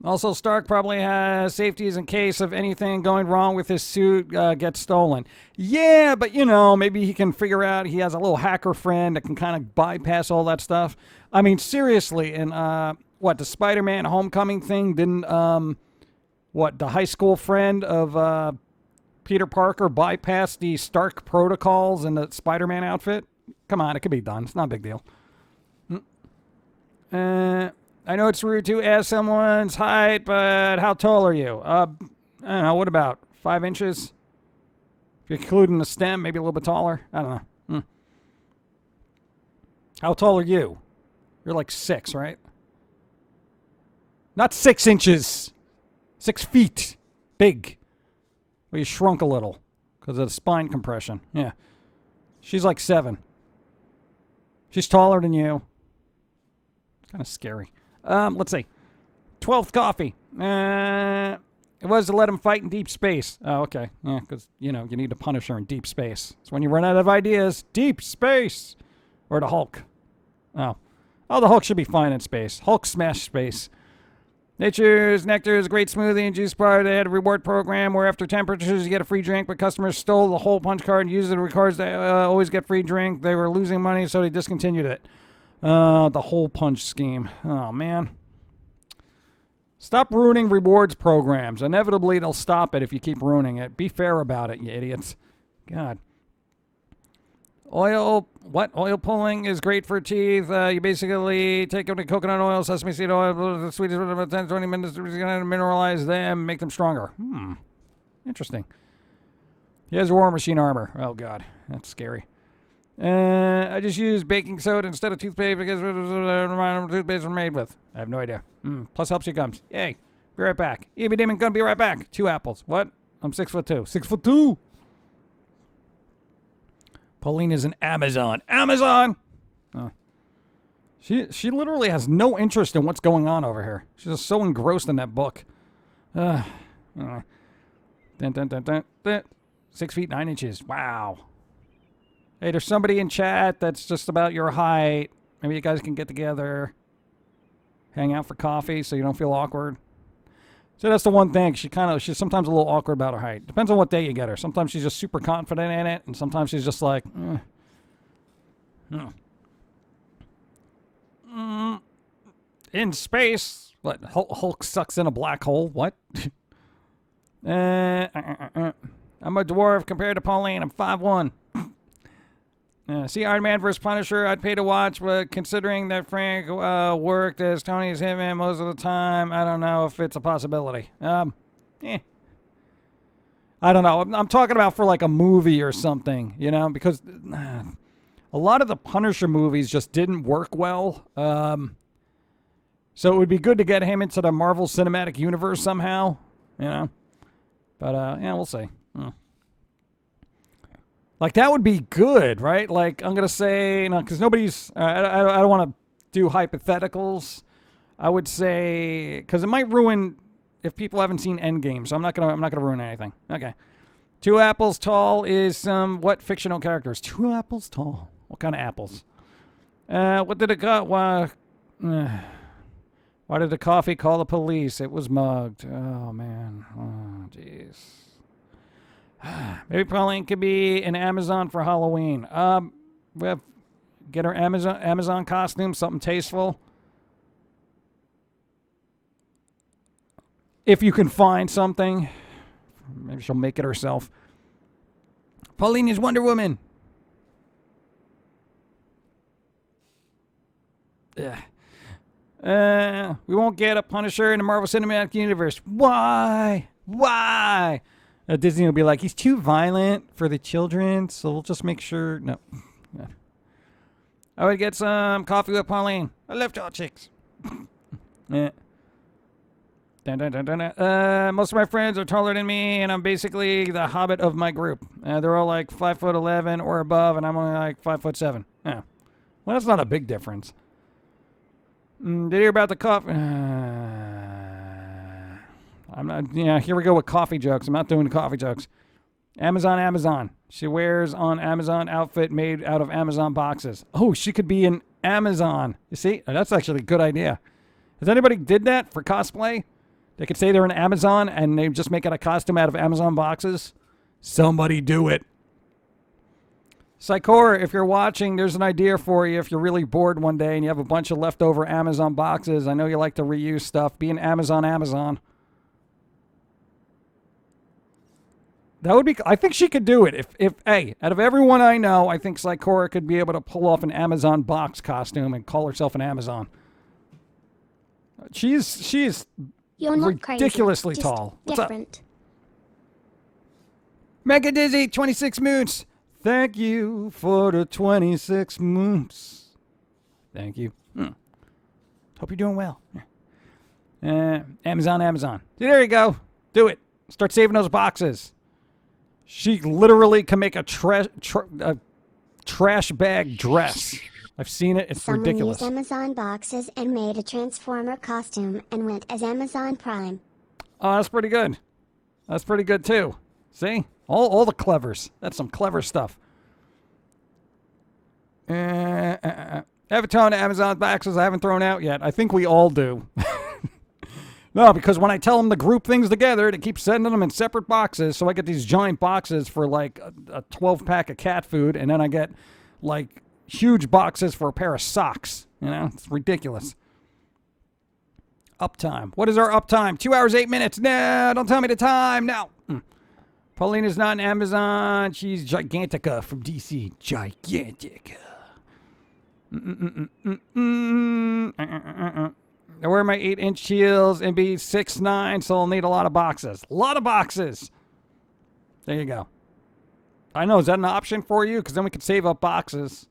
Also, Stark probably has safeties in case of anything going wrong with his suit gets stolen. Yeah, but you know, maybe he can figure out he has a little hacker friend that can kind of bypass all that stuff. I mean, seriously, and the Spider-Man Homecoming thing didn't, the high school friend of Peter Parker bypass the Stark protocols in the Spider-Man outfit? Come on, it could be done. It's not a big deal. I know it's rude to ask someone's height, but how tall are you? I don't know, what about 5 inches? If you're including the stem, maybe a little bit taller. I don't know. How tall are you? You're like 6, right? Not 6 inches. 6 feet. Big. Well, you shrunk a little because of the spine compression. Yeah. She's like 7. She's taller than you. It's kind of scary. Let's see. 12th coffee. It was to let him fight in deep space. Oh, okay. Yeah, because, you know, you need to punish her in deep space. It's when you run out of ideas. Deep space. Or the Hulk. Oh. Oh, the Hulk should be fine in space. Hulk smash space. Nature's Nectar is a great smoothie and juice bar. They had a reward program where after temperatures you get a free drink, but customers stole the whole punch card and used it to record they always get free drink. They were losing money, so they discontinued it. The whole punch scheme. Oh, man. Stop ruining rewards programs. Inevitably, they'll stop it if you keep ruining it. Be fair about it, you idiots. God. Oil pulling is great for teeth. You basically take out the coconut oil, sesame seed oil, the sweetest, about 10 20 minutes, you're going to mineralize them, make them stronger. Interesting. He has War Machine armor. Oh, God. That's scary. I just use baking soda instead of toothpaste because toothpaste are made with. I have no idea. Plus helps your gums. Yay. Be right back. EB Demon gonna be right back. 2 apples. What? I'm 6'2". 6'2". Pauline is an Amazon. Amazon! Oh. She literally has no interest in what's going on over here. She's just so engrossed in that book. 6 feet 9 inches. Wow. Hey, there's somebody in chat that's just about your height. Maybe you guys can get together, hang out for coffee so you don't feel awkward. So that's the one thing. She's sometimes a little awkward about her height. Depends on what day you get her. Sometimes she's just super confident in it, and sometimes she's just like, in space. What? Hulk sucks in a black hole? What? I'm a dwarf compared to Pauline. I'm 5'1". See Iron Man vs. Punisher, I'd pay to watch, but considering that Frank worked as Tony's hitman most of the time, I don't know if it's a possibility. I don't know. I'm talking about for like a movie or something, you know, because a lot of the Punisher movies just didn't work well. So it would be good to get him into the Marvel Cinematic Universe somehow, you know. But, yeah, we'll see. Like, that would be good, right? Like, I'm going to say, you know, because nobody's, I don't want to do hypotheticals. I would say, because it might ruin if people haven't seen Endgame, so I'm not gonna ruin anything. Okay. 2 apples tall is what fictional characters? 2 apples tall. What kind of apples? What did it got? Why did the coffee call the police? It was mugged. Oh, man. Oh, jeez. Maybe Pauline could be an Amazon for Halloween. We have get her Amazon costume, something tasteful. If you can find something, maybe she'll make it herself. Pauline is Wonder Woman. We won't get a Punisher in the Marvel Cinematic Universe. Why? Why? Disney will be like, he's too violent for the children, so we'll just make sure. No. I would get some coffee with Pauline. I love y'all chicks. Yeah. Most of my friends are taller than me, and I'm basically the hobbit of my group. They're all like 5'11" or above, and I'm only like 5'7". Yeah. Well, that's not a big difference. Did you hear about the coffee? I'm not. Yeah, here we go with coffee jokes. I'm not doing the coffee jokes. Amazon. She wears on Amazon outfit made out of Amazon boxes. Oh, she could be an Amazon. You see? That's actually a good idea. Has anybody did that for cosplay? They could say they're an Amazon and they just make it a costume out of Amazon boxes. Somebody do it. Psychor, if you're watching, there's an idea for you if you're really bored one day and you have a bunch of leftover Amazon boxes. I know you like to reuse stuff. Be an Amazon. That would be, I think she could do it. Hey, out of everyone I know, I think Psychora could be able to pull off an Amazon box costume and call herself an Amazon. She's You're not ridiculously crazy, tall. What's different. up? Mega Dizzy, 26 moons. Thank you for the 26 moons. Thank you. Hope you're doing well. Amazon. There you go. Do it. Start saving those boxes. She literally can make a trash bag dress. I've seen it. It's Someone ridiculous. used Amazon boxes and made a Transformer costume and went as Amazon Prime. Oh, that's pretty good. That's pretty good too. See? All the clevers. That's some clever stuff. I have a ton of Amazon boxes I haven't thrown out yet. I think we all do. No, because when I tell them to group things together, they keep sending them in separate boxes. So I get these giant boxes for like a 12-pack of cat food, and then I get like huge boxes for a pair of socks. You know, it's ridiculous. Uptime. What is our uptime? 2 hours, 8 minutes. No, don't tell me the time. No. Pauline is not an Amazon. She's Gigantica from DC. Gigantica. I wear my 8-inch heels and be 6'9", so I'll need a lot of boxes. A lot of boxes. There you go. I know. Is that an option for you? Because then we could save up boxes.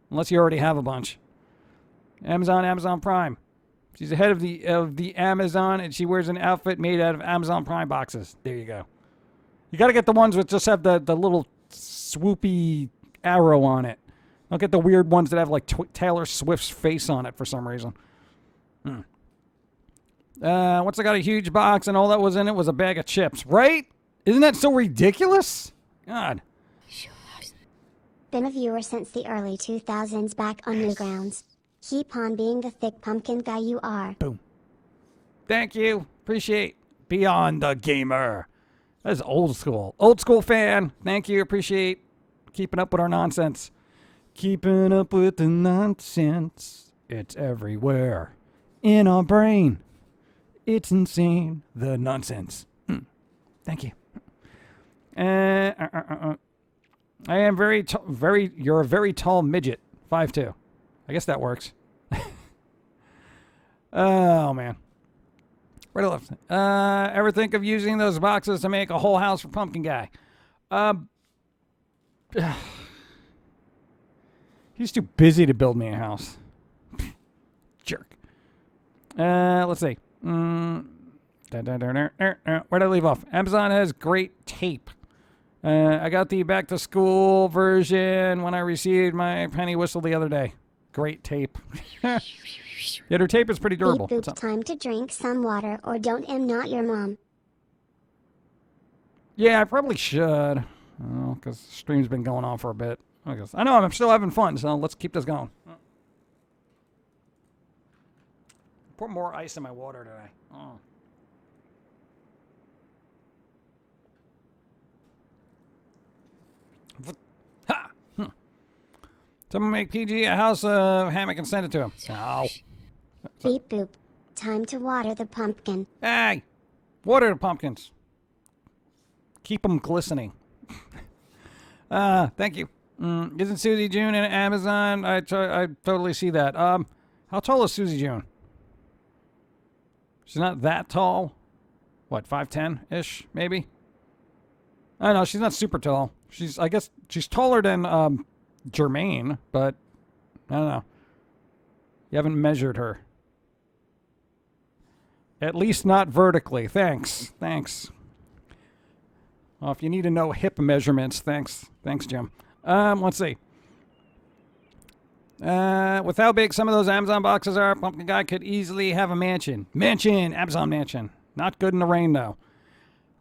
Unless you already have a bunch. Amazon Prime. She's the head of the Amazon, and she wears an outfit made out of Amazon Prime boxes. There you go. You got to get the ones that just have the little swoopy arrow on it. Don't get the weird ones that have like Taylor Swift's face on it for some reason. Once I got a huge box and all that was in it was a bag of chips, right? Isn't that so ridiculous? God. Been a viewer since the early 2000s, back on Newgrounds. Keep on being the thick pumpkin guy you are. Boom. Thank you. Appreciate. Beyond the gamer. That's old school. Old school fan. Thank you. Appreciate keeping up with our nonsense. Keeping up with the nonsense. It's everywhere. In our brain. It's insane. The nonsense. Thank you. I am you're a very tall midget. 5'2". I guess that works. Oh, man. Where to live? Ever think of using those boxes to make a whole house for Pumpkin Guy? He's too busy to build me a house. Jerk. Let's see. Where did I leave off? Amazon has great tape. I got the back to school version when I received my penny whistle the other day. Great tape. Yeah, their tape is pretty durable. Beep boop, time to drink some water or don't am not your mom. Yeah, I probably should. Because the stream's been going on for a bit. I know I'm still having fun, so let's keep this going. Pour more ice in my water today. Oh. Ha! Someone make PG a house hammock and send it to him. No. Beep boop. Time to water the pumpkin. Hey! Water the pumpkins. Keep them glistening. Thank you. Isn't Susie June in Amazon? I totally see that. How tall is Susie June? She's not that tall. What, 5'10"-ish, maybe? I don't know, she's not super tall. I guess she's taller than Jermaine, but I don't know. You haven't measured her. At least not vertically. Thanks. Well, if you need to know hip measurements, thanks, Jim. Let's see. With how big some of those Amazon boxes are, Pumpkin Guy could easily have a mansion. Amazon mansion. Not good in the rain, though.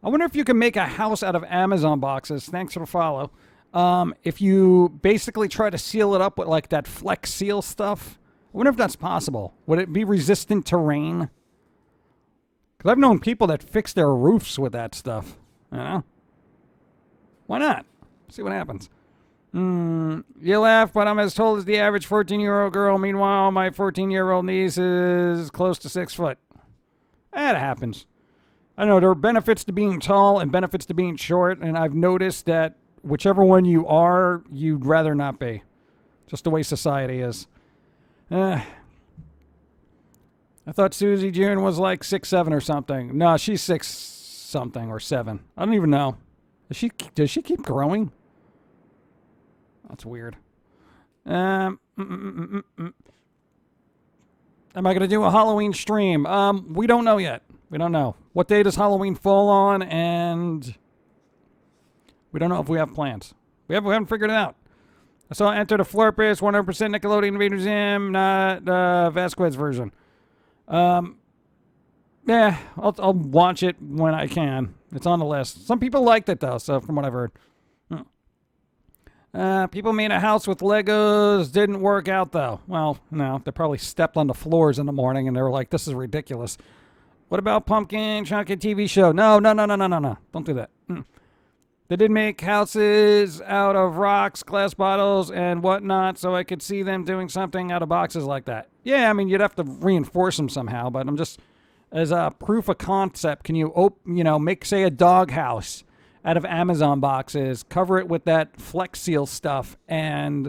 I wonder if you can make a house out of Amazon boxes. Thanks for the follow. If you basically try to seal it up with like that Flex Seal stuff, I wonder if that's possible. Would it be resistant to rain? Because I've known people that fix their roofs with that stuff. You know? Why not? See what happens. You laugh, but I'm as tall as the average 14-year-old girl. Meanwhile, my 14-year-old niece is close to 6 foot. That happens. I know there are benefits to being tall and benefits to being short, and I've noticed that whichever one you are, you'd rather not be. Just the way society is. I thought Susie June was like 6'7" or something. No, she's 6 something or 7. I don't even know. Does she keep growing? That's weird. Am I going to do a Halloween stream? We don't know yet. We don't know. What day does Halloween fall on? And we don't know if we have plans. We haven't figured it out. I saw Enter the Flurpus, 100% Nickelodeon Invader Zim, not the Vasquez version. Yeah, I'll watch it when I can. It's on the list. Some people liked it, though, so from what I've heard. People made a house with Legos. Didn't work out, though. Well, no, they probably stepped on the floors in the morning, and they were like, this is ridiculous. What about Pumpkin Chunky TV show? No. Don't do that. They did make houses out of rocks, glass bottles, and whatnot, so I could see them doing something out of boxes like that. Yeah, I mean, you'd have to reinforce them somehow, but I'm just, as a proof of concept, can you, make, say, a dog house out of Amazon boxes, cover it with that Flex Seal stuff, and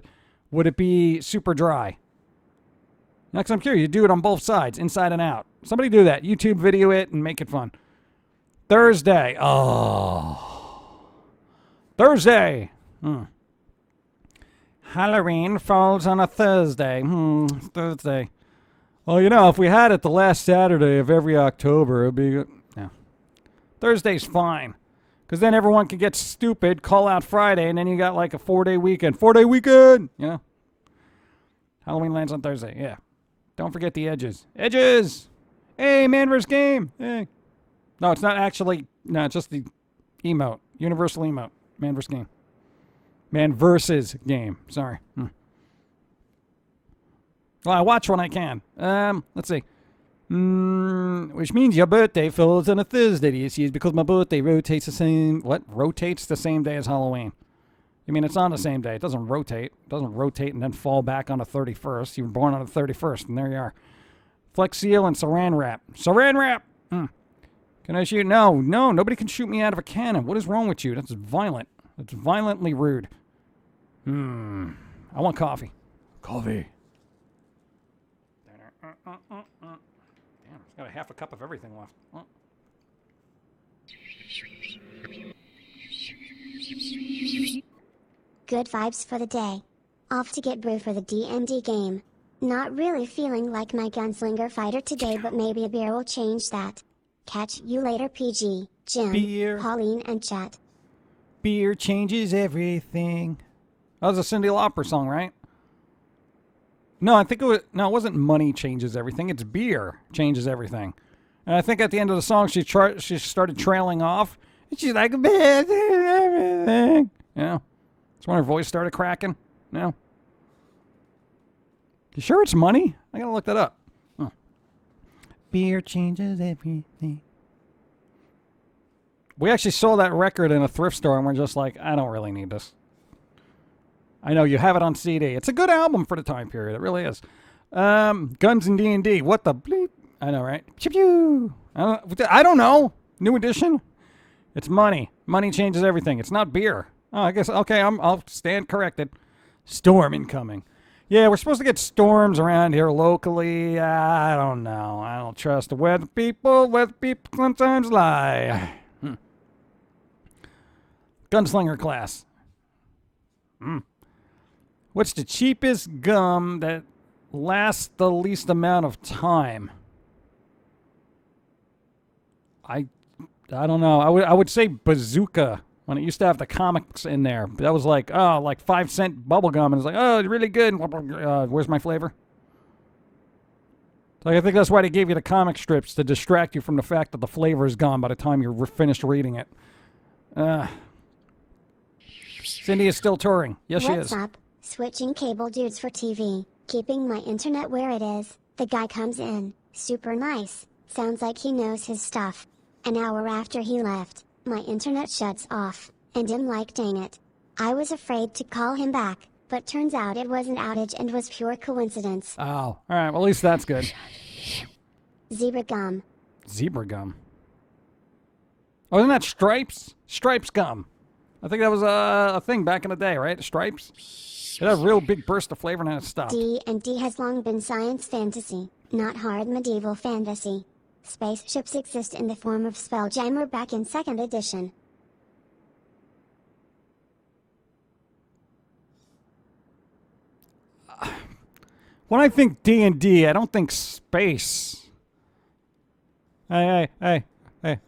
would it be super dry? Next, I'm curious. You do it on both sides, inside and out. Somebody do that. YouTube video it and make it fun. Thursday. Thursday. Halloween falls on a Thursday. Thursday. Well, if we had it the last Saturday of every October, it'd be good. No. Thursday's fine. Because then everyone can get stupid, call out Friday, and then you got like a 4-day weekend. 4-day weekend! Halloween lands on Thursday, yeah. Don't forget the edges. Edges! Hey, man versus game! Hey. No, it's not actually, it's just the emote. Universal emote. Man versus game. Man versus game. Sorry. Well, I watch when I can. Let's see. Which means your birthday falls on a Thursday this year because my birthday rotates the same... What? Rotates the same day as Halloween. You mean it's on the same day. It doesn't rotate. It doesn't rotate and then fall back on the 31st. You were born on the 31st, and there you are. Flex Seal and Saran Wrap. Saran Wrap! Can I shoot? No, nobody can shoot me out of a cannon. What is wrong with you? That's violent. That's violently rude. I want coffee. Coffee. Damn, it's got a half a cup of everything left. Oh. Good vibes for the day. Off to get brew for the D&D game. Not really feeling like my gunslinger fighter today, but maybe a beer will change that. Catch you later, PG, Jim, Beer. Pauline, and Chet. Beer changes everything. That was a Cyndi Lauper song, right? No, I think it was. No, it wasn't money changes everything. It's beer changes everything. And I think at the end of the song, she started trailing off. And she's like, beer changes everything. You know? That's when her voice started cracking. You know? You sure it's money? I gotta look that up. Oh. Beer changes everything. We actually saw that record in a thrift store and we're just like, I don't really need this. I know you have it on CD. It's a good album for the time period. It really is. Guns and D&D. What the bleep? I know, right? Pew-pew. I don't know. New edition? It's money. Money changes everything. It's not beer. Oh, I guess, okay, I'll stand corrected. Storm incoming. Yeah, we're supposed to get storms around here locally. I don't know. I don't trust the weather people. Weather people sometimes lie. Gunslinger class. What's the cheapest gum that lasts the least amount of time? I don't know. I would say Bazooka when it used to have the comics in there. That was like 5-cent bubble gum, and it's like, oh, it's really good. Where's my flavor? Like, I think that's why they gave you the comic strips, to distract you from the fact that the flavor is gone by the time you're finished reading it. Cindy is still touring. Yes, she is. What's up? Switching cable dudes for TV. Keeping my internet where it is. The guy comes in. Super nice. Sounds like he knows his stuff. An hour after he left, my internet shuts off. And I'm like, dang it. I was afraid to call him back, but turns out it was an outage and was pure coincidence. Oh, all right. Well, at least that's good. Zebra gum. Zebra gum. Oh, isn't that Stripes? Stripes gum. I think that was a thing back in the day, right? Stripes? It had a real big burst of flavor and then it stopped. D&D has long been science fantasy, not hard medieval fantasy. Spaceships exist in the form of Spelljammer back in 2nd edition. When I think D&D, I don't think space. Hey,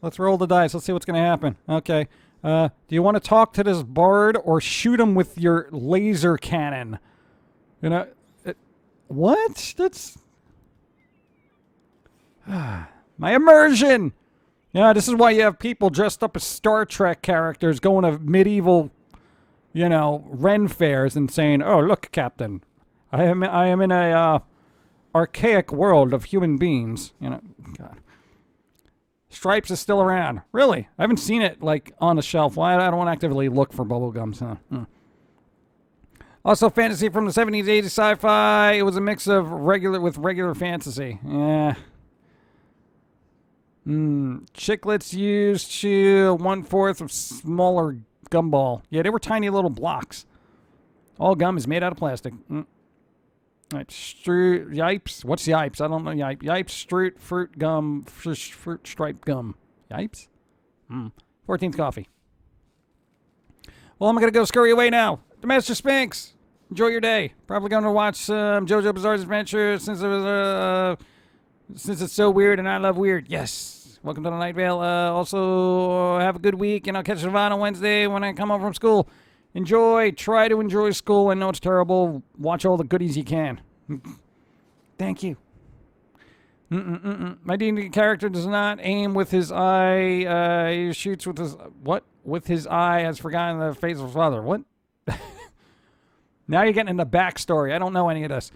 let's roll the dice. Let's see what's going to happen. Okay. Do you want to talk to this bard or shoot him with your laser cannon? You know, what? That's... My immersion! Yeah, this is why you have people dressed up as Star Trek characters going to medieval, Ren fairs and saying, oh, look, Captain, I am in a archaic world of human beings. God. Stripes is still around. Really? I haven't seen it, on the shelf. Why? I don't actively look for bubble gums, huh? Also, fantasy from the 70s, 80s, sci-fi. It was a mix of regular fantasy. Yeah. Chiclets used to 1/4 of smaller gumball. Yeah, they were tiny little blocks. All gum is made out of plastic. Right, Yipes. What's Yipes? I don't know. Yipes, fruit gum, fruit striped gum. Yipes? 14th coffee. Well, I'm going to go scurry away now. The Master Spinks. Enjoy your day. Probably going to watch JoJo Bizarre's Adventure since it's so weird and I love weird. Yes. Welcome to the Night Vale. Also, have a good week, and I'll catch Savannah on Wednesday when I come home from school. Enjoy. Try to enjoy school. I know it's terrible. Watch all the goodies you can. Thank you. My D&D character does not aim with his eye. He shoots with his... What? With his eye has forgotten the face of his father. What? Now you're getting into backstory. I don't know any of this.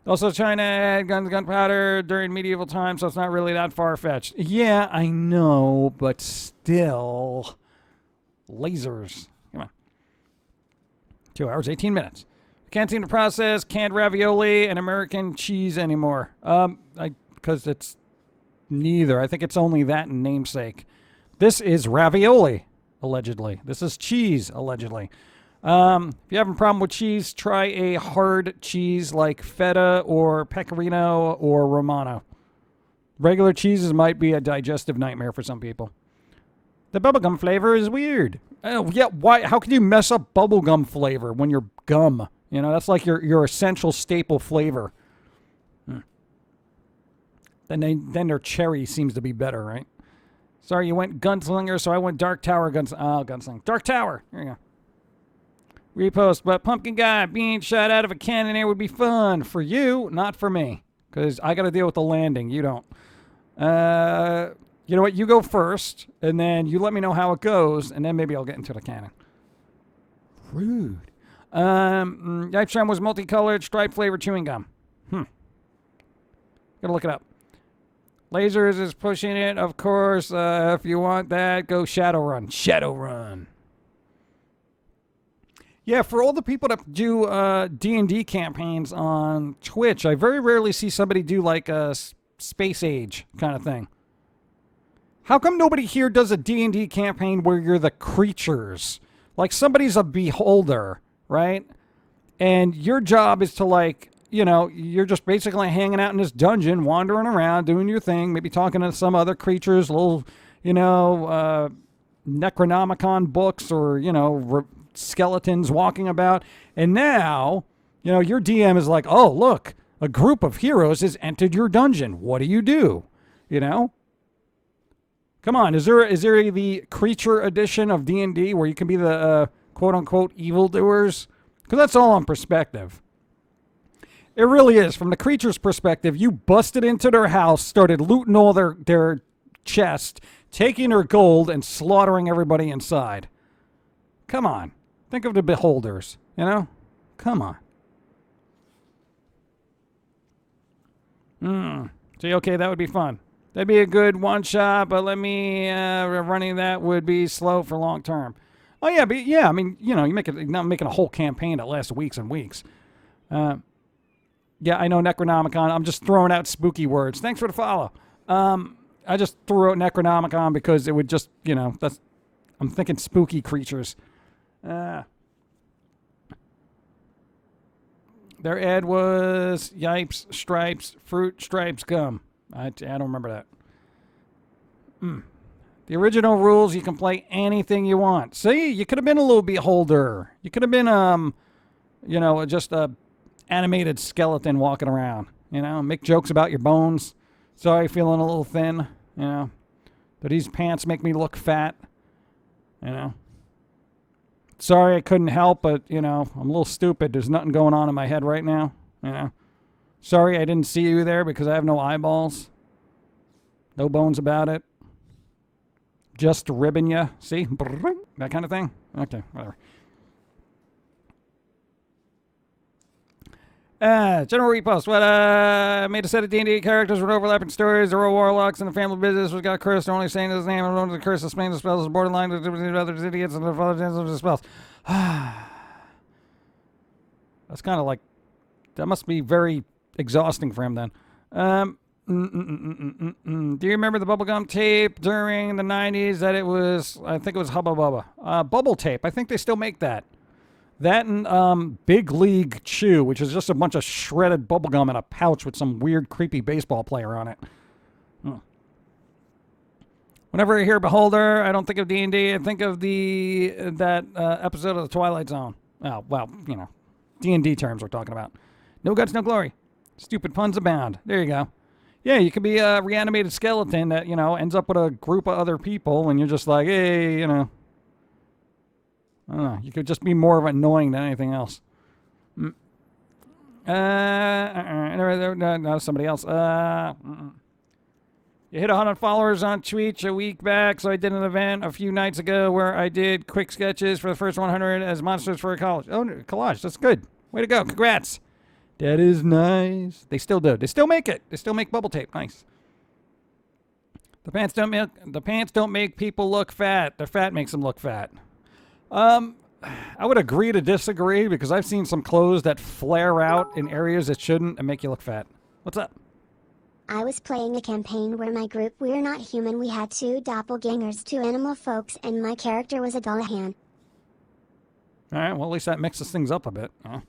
Also, China had gunpowder during medieval times, so it's not really that far-fetched. Yeah, I know, but still. Lasers. Come on. 2 hours, 18 minutes. Can't seem to process canned ravioli and American cheese anymore. Because it's neither. I think it's only that in namesake. This is ravioli, allegedly. This is cheese, allegedly. If you have a problem with cheese, try a hard cheese like feta or pecorino or romano. Regular cheeses might be a digestive nightmare for some people. The bubblegum flavor is weird. Oh, yeah, why? How can you mess up bubblegum flavor when you're gum? You know, that's like your essential staple flavor. Then their cherry seems to be better, right? Sorry, you went gunslinger, so I went Dark Tower gunslinger. Dark Tower. There you go. Repost, but Pumpkin Guy being shot out of a cannon air would be fun for you, not for me, because I got to deal with the landing. You don't. You know what? You go first, and then you let me know how it goes, and then maybe I'll get into the cannon. Rude. J.i.M was multicolored, stripe flavored chewing gum. Gotta look it up. Lasers is pushing it, of course. If you want that, go Shadowrun. Shadowrun. Yeah, for all the people that do D&D campaigns on Twitch, I very rarely see somebody do like a Space Age kind of thing. How come nobody here does a D&D campaign where you're the creatures? Like somebody's a beholder, right? And your job is to like, you know, you're just basically hanging out in this dungeon, wandering around, doing your thing, maybe talking to some other creatures, little, you know, Necronomicon books or, you know, skeletons walking about. And now, you know, your DM is like, oh, look, a group of heroes has entered your dungeon. What do? You know? Come on, is there the creature edition of D&D where you can be the quote-unquote evildoers? Because that's all on perspective. It really is. From the creature's perspective, you busted into their house, started looting all their chest, taking their gold, and slaughtering everybody inside. Come on. Think of the beholders, you know? Come on. See, okay, that would be fun. That'd be a good one-shot, but running that would be slow for long term. Oh, yeah, but yeah, I mean, you know, you're not making a whole campaign that lasts weeks and weeks. Yeah, I know Necronomicon. I'm just throwing out spooky words. Thanks for the follow. I just threw out Necronomicon because it would just, you know, I'm thinking spooky creatures. Their ad was yipes, stripes, fruit, stripes, gum. I don't remember that. The original rules, you can play anything you want. See, you could have been a little beholder. You could have been, you know, just a animated skeleton walking around. You know, make jokes about your bones. Sorry, feeling a little thin. You know, but these pants make me look fat. You know. Sorry, I couldn't help, but, you know, I'm a little stupid. There's nothing going on in my head right now. You know. Sorry I didn't see you there because I have no eyeballs. No bones about it. Just ribbing you. See? That kind of thing? Okay, whatever. General repost. What, made a set of D&D characters with overlapping stories. There were warlocks in the family business. We got a curse. They're only saying his name. I'm the curse. Explain the spells. The borderline. The other idiots and the apologies of the spells. That's kind of like, that must be very exhausting for him then. Do you remember the bubblegum tape during the 90s that it was, I think it was Hubba Bubba. Bubble tape. I think they still make that. That and Big League Chew, which is just a bunch of shredded bubblegum in a pouch with some weird, creepy baseball player on it. Whenever I hear Beholder, I don't think of D&D. I think of that episode of The Twilight Zone. Oh, well, you know, D&D terms we're talking about. No guts, no glory. Stupid puns abound. There you go. Yeah, you could be a reanimated skeleton that, you know, ends up with a group of other people, and you're just like, hey, you know. I don't know. You could just be more of annoying than anything else. No, somebody else. You hit 100 followers on Twitch a week back, so I did an event a few nights ago where I did quick sketches for the first 100 as monsters for a college. Oh, collage. That's good. Way to go. Congrats. That is nice. They still do. They still make it. They still make bubble tape. Nice. The pants don't make people look fat. Their fat makes them look fat. I would agree to disagree because I've seen some clothes that flare out in areas that shouldn't and make you look fat. What's up? I was playing a campaign where my group We're Not Human, we had 2 doppelgangers, 2 animal folks, and my character was a Dullahan. All right, well, at least that mixes things up a bit. Huh?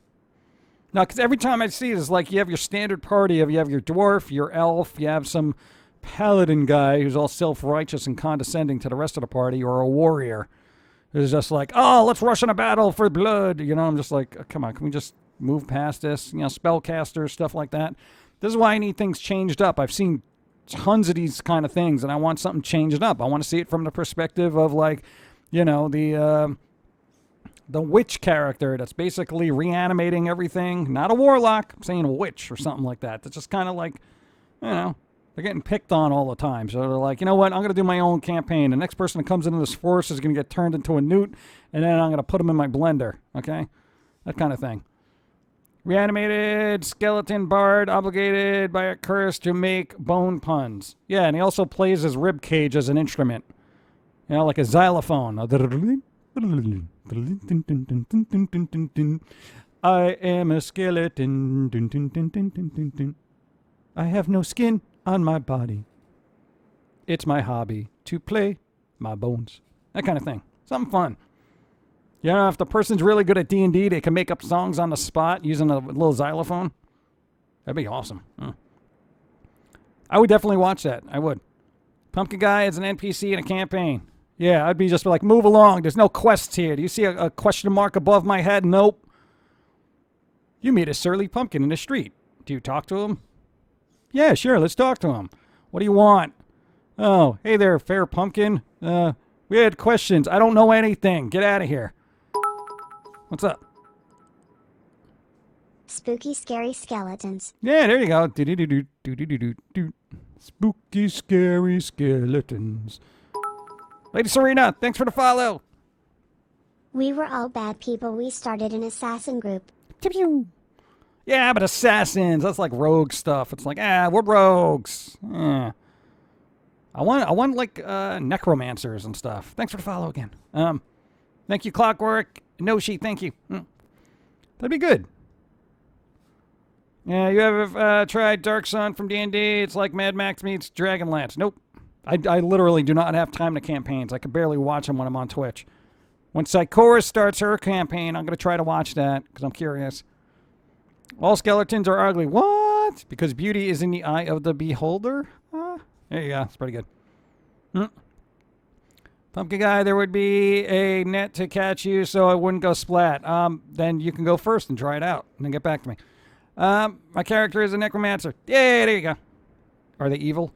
No, because every time I see it, it's like you have your standard party of you have your dwarf, your elf, you have some paladin guy who's all self-righteous and condescending to the rest of the party, or a warrior who's just like, oh, let's rush in a battle for blood. You know, I'm just like, oh, come on, can we just move past this? You know, spellcasters, stuff like that. This is why I need things changed up. I've seen tons of these kind of things, and I want something changed up. I want to see it from the perspective of, like, you know, the witch character that's basically reanimating everything. Not a warlock. I'm saying a witch or something like that. That's just kind of like, you know, they're getting picked on all the time. So they're like, you know what? I'm going to do my own campaign. The next person that comes into this force is going to get turned into a newt, and then I'm going to put them in my blender. Okay? That kind of thing. Reanimated skeleton bard obligated by a curse to make bone puns. Yeah, and he also plays his rib cage as an instrument. You know, like a xylophone. I am a skeleton. I have no skin on my body. It's my hobby to play my bones. That kind of thing. Something fun. You know, if the person's really good at D&D, they can make up songs on the spot using a little xylophone. That'd be awesome. I would definitely watch that. I would. Pumpkin Guy is an NPC in a campaign. Yeah, I'd be just like, move along. There's no quests here. Do you see a question mark above my head? Nope. You meet a surly pumpkin in the street. Do you talk to him? Yeah, sure. Let's talk to him. What do you want? Oh, hey there, fair pumpkin. We had questions. I don't know anything. Get out of here. What's up? Spooky, scary skeletons. Yeah, there you go. Do-do-do-do-do-do-do-do. Spooky, scary skeletons. Lady Serena, thanks for the follow. We were all bad people. We started an assassin group. Pew. Yeah, but assassins, that's like rogue stuff. It's like, we're rogues. I want like necromancers and stuff. Thanks for the follow again. Thank you, Clockwork. Noshi, thank you. That'd be good. Yeah, you ever tried Dark Sun from D&D? It's like Mad Max meets Dragonlance. Nope. I literally do not have time to campaigns. I can barely watch them when I'm on Twitch. When Psychorus starts her campaign, I'm going to try to watch that because I'm curious. All skeletons are ugly. What? Because beauty is in the eye of the beholder? There you go. It's pretty good. Pumpkin Guy, there would be a net to catch you so I wouldn't go splat. Then you can go first and try it out and then get back to me. My character is a necromancer. Yeah, there you go. Are they evil?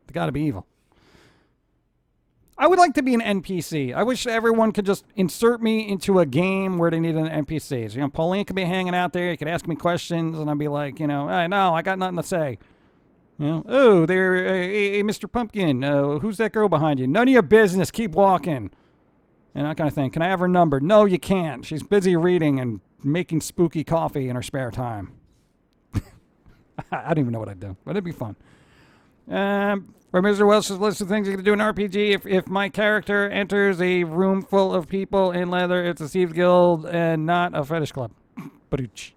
They gotta be evil. I would like to be an NPC. I wish everyone could just insert me into a game where they need an NPC. So, you know, Pauline could be hanging out there. You could ask me questions, and I'd be like, you know, hey, no, I got nothing to say. You know, oh, there, hey, Mr. Pumpkin, who's that girl behind you? None of your business. Keep walking. And that kind of thing. Can I have her number? No, you can't. She's busy reading and making spooky coffee in her spare time. I don't even know what I'd do, but it'd be fun. Or Mr. Welsh's list of things you can do in RPG. If my character enters a room full of people in leather, it's a Thieves Guild and not a fetish club. Badooch.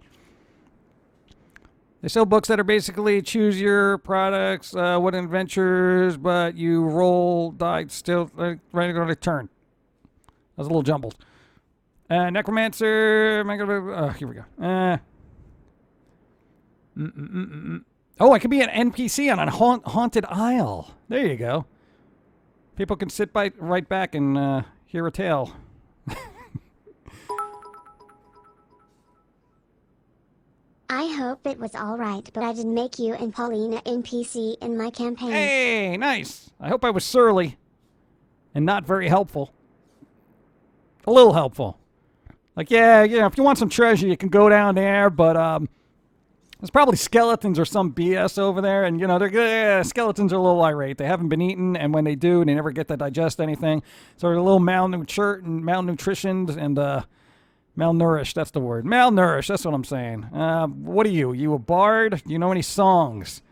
They sell books that are basically choose your products, what adventures, but you roll, die, still ready to go to turn. That was a little jumbled. Necromancer. Here we go. Oh, I could be an NPC on a haunted isle. There you go. People can sit right back and hear a tale. I hope it was alright, but I did make you and Paulina NPC in my campaign. Hey, nice. I hope I was surly and not very helpful. A little helpful. Like, yeah, if you want some treasure, you can go down there, but there's probably skeletons or some BS over there, and, you know, skeletons are a little irate. They haven't been eaten, and when they do, they never get to digest anything. So they're a little malnutritioned and malnourished. That's the word. Malnourished, that's what I'm saying. What are you? You a bard? Do you know any songs?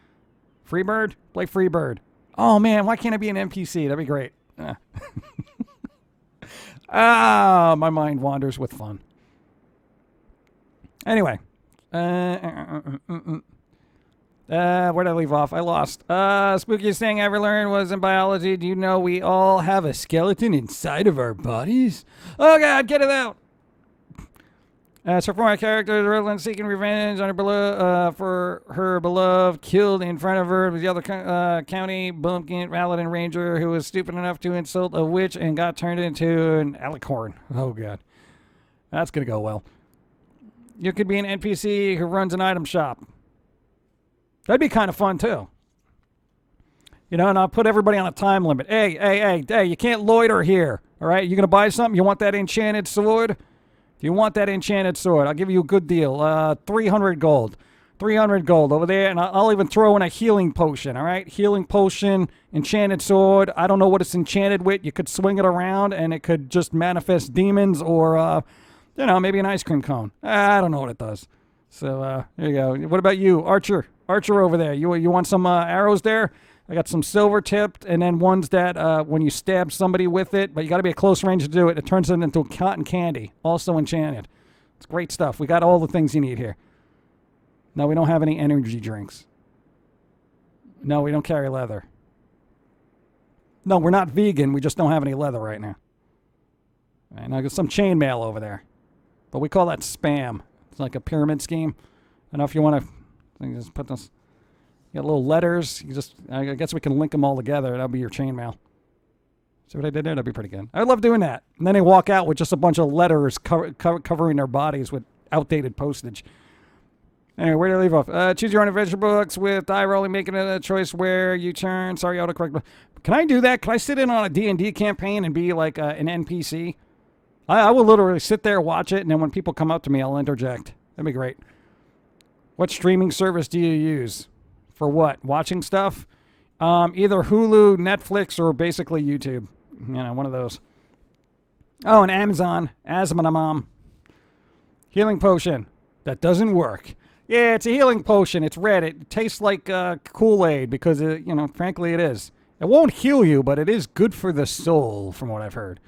Freebird? Play Freebird. Oh, man, why can't I be an NPC? That'd be great. My mind wanders with fun. Anyway. Where did I leave off? I lost. Spookiest thing I ever learned was in biology. Do you know we all have a skeleton inside of our bodies? Oh, God, get it out. So for my character, Redland seeking revenge on for her beloved, killed in front of her with the other county bumpkin paladin ranger who was stupid enough to insult a witch and got turned into an alicorn. Oh god, that's gonna go well. You could be an NPC who runs an item shop. That'd be kind of fun too. You know, and I'll put everybody on a time limit. Hey, you can't loiter here. All right, you gonna buy something? You want that enchanted sword? If you want that enchanted sword, I'll give you a good deal. 300 gold. 300 gold over there, and I'll even throw in a healing potion, all right? Healing potion, enchanted sword. I don't know what it's enchanted with. You could swing it around, and it could just manifest demons or, you know, maybe an ice cream cone. I don't know what it does. So, there you go. What about you, Archer? Archer over there. You want some arrows there? I got some silver tipped, and then ones that when you stab somebody with it, but you got to be at close range to do it, it turns it into cotton candy, also enchanted. It's great stuff. We got all the things you need here. No, we don't have any energy drinks. No, we don't carry leather. No, we're not vegan. We just don't have any leather right now. Right, now there's some chainmail over there, but we call that spam. It's like a pyramid scheme. I don't know if you want to just put this. You got little letters. You just, I guess we can link them all together. That'll be your chainmail. See what I did there? That'd be pretty good. I love doing that. And then they walk out with just a bunch of letters covering their bodies with outdated postage. Anyway, where do I leave off? Choose your own adventure books with die rolling, making a choice where you turn. Sorry, autocorrect. Can I do that? Can I sit in on a D&D campaign and be like an NPC? I will literally sit there, watch it, and then when people come up to me, I'll interject. That'd be great. What streaming service do you use? For what? Watching stuff? Either Hulu, Netflix, or basically YouTube. You know, one of those. Oh, and Amazon. Mom. Healing potion. That doesn't work. Yeah, it's a healing potion. It's red. It tastes like Kool-Aid because, you know, frankly it is. It won't heal you, but it is good for the soul, from what I've heard.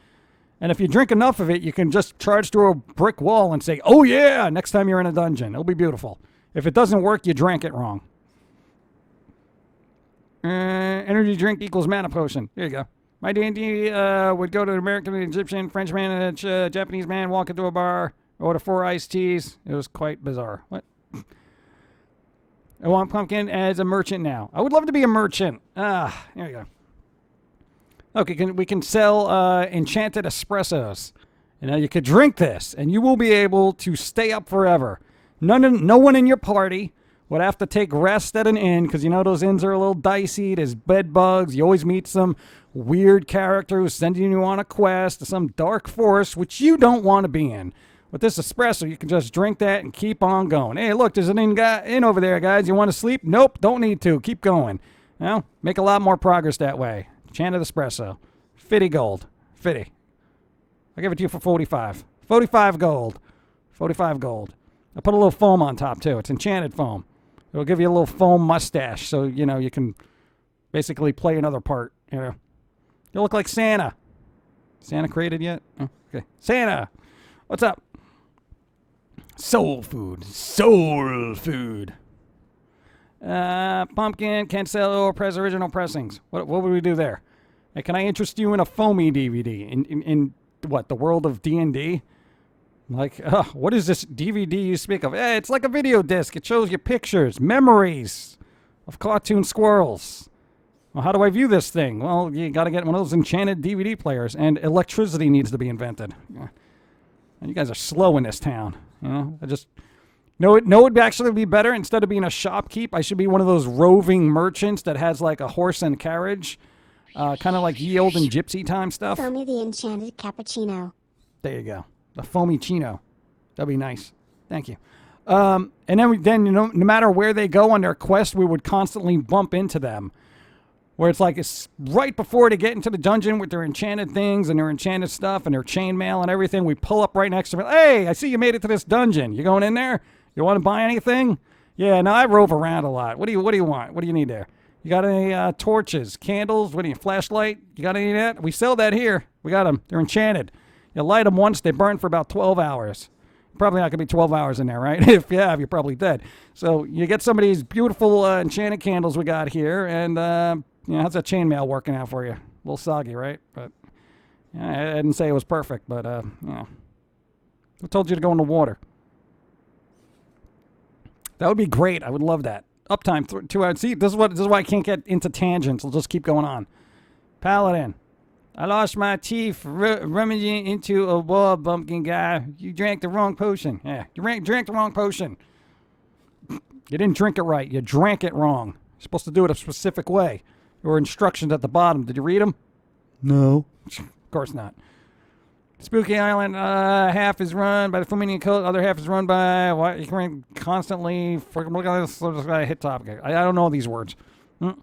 And if you drink enough of it, you can just charge through a brick wall and say, oh yeah, next time you're in a dungeon. It'll be beautiful. If it doesn't work, you drank it wrong. Energy drink equals mana potion. There you go. My D&D would go to an American, Egyptian, French man, and a Japanese man walk into a bar, order 4 iced teas. It was quite bizarre. What? I want Pum'Kin as a merchant now. I would love to be a merchant. There you go. Okay, we can sell enchanted espressos. You know, you could drink this, and you will be able to stay up forever. No one in your party would have to take rest at an inn, because you know those inns are a little dicey. There's bed bugs. You always meet some weird character who's sending you on a quest to some dark forest, which you don't want to be in. With this espresso, you can just drink that and keep on going. Hey, look, there's an inn over there, guys. You want to sleep? Nope, don't need to. Keep going. You know, make a lot more progress that way. Enchanted espresso. 50 gold. 50. I'll give it to you for 45. 45 gold. 45 gold. I'll put a little foam on top, too. It's enchanted foam. It'll give you a little foam mustache, so, you know, you can basically play another part, you know. You look like Santa. Santa created yet? Oh, okay. Santa! What's up? Soul food. Soul food. Pum'Kin can't sell or press original pressings. What would we do there? Hey, can I interest you in a foamy DVD? In what, the world of D&D? Like, what is this DVD you speak of? It's like a video disc. It shows you pictures, memories of cartoon squirrels. Well, how do I view this thing? Well, you got to get one of those enchanted DVD players, and electricity needs to be invented. Yeah. You guys are slow in this town. You know, I just know it would actually be better. Instead of being a shopkeep, I should be one of those roving merchants that has like a horse and carriage, kind of like ye olden gypsy time stuff. Throw me the enchanted cappuccino. There you go. The foamy chino. That'd be nice. Thank you. And then you know, no matter where they go on their quest, we would constantly bump into them. Where it's like it's right before they get into the dungeon with their enchanted things and their enchanted stuff and their chainmail and everything. We pull up right next to them. Hey, I see you made it to this dungeon. You going in there? You want to buy anything? Yeah, no, I rove around a lot. What do you want? What do you need there? You got any torches, candles? What do you, flashlight? You got any of that? We sell that here. We got them. They're enchanted. You light them once, they burn for about 12 hours. Probably not going to be 12 hours in there, right? If you have, you're probably dead. So you get some of these beautiful enchanted candles we got here, and you know, how's that chainmail working out for you? A little soggy, right? But yeah, I didn't say it was perfect, but you know, who told you to go in the water? That would be great. I would love that. Uptime, 2 hours. See, this is why I can't get into tangents. I'll just keep going on. Paladin. I lost my teeth rummaging into a wall, Pumpkin guy. You drank the wrong potion. Yeah, you drank the wrong potion. You didn't drink it right. You drank it wrong. You're supposed to do it a specific way. There were instructions at the bottom. Did you read them? No. Of course not. Spooky Island, half is run by the Flaminian Cult, other half is run by what you can constantly. Look at this hit topic. I don't know these words. Oh,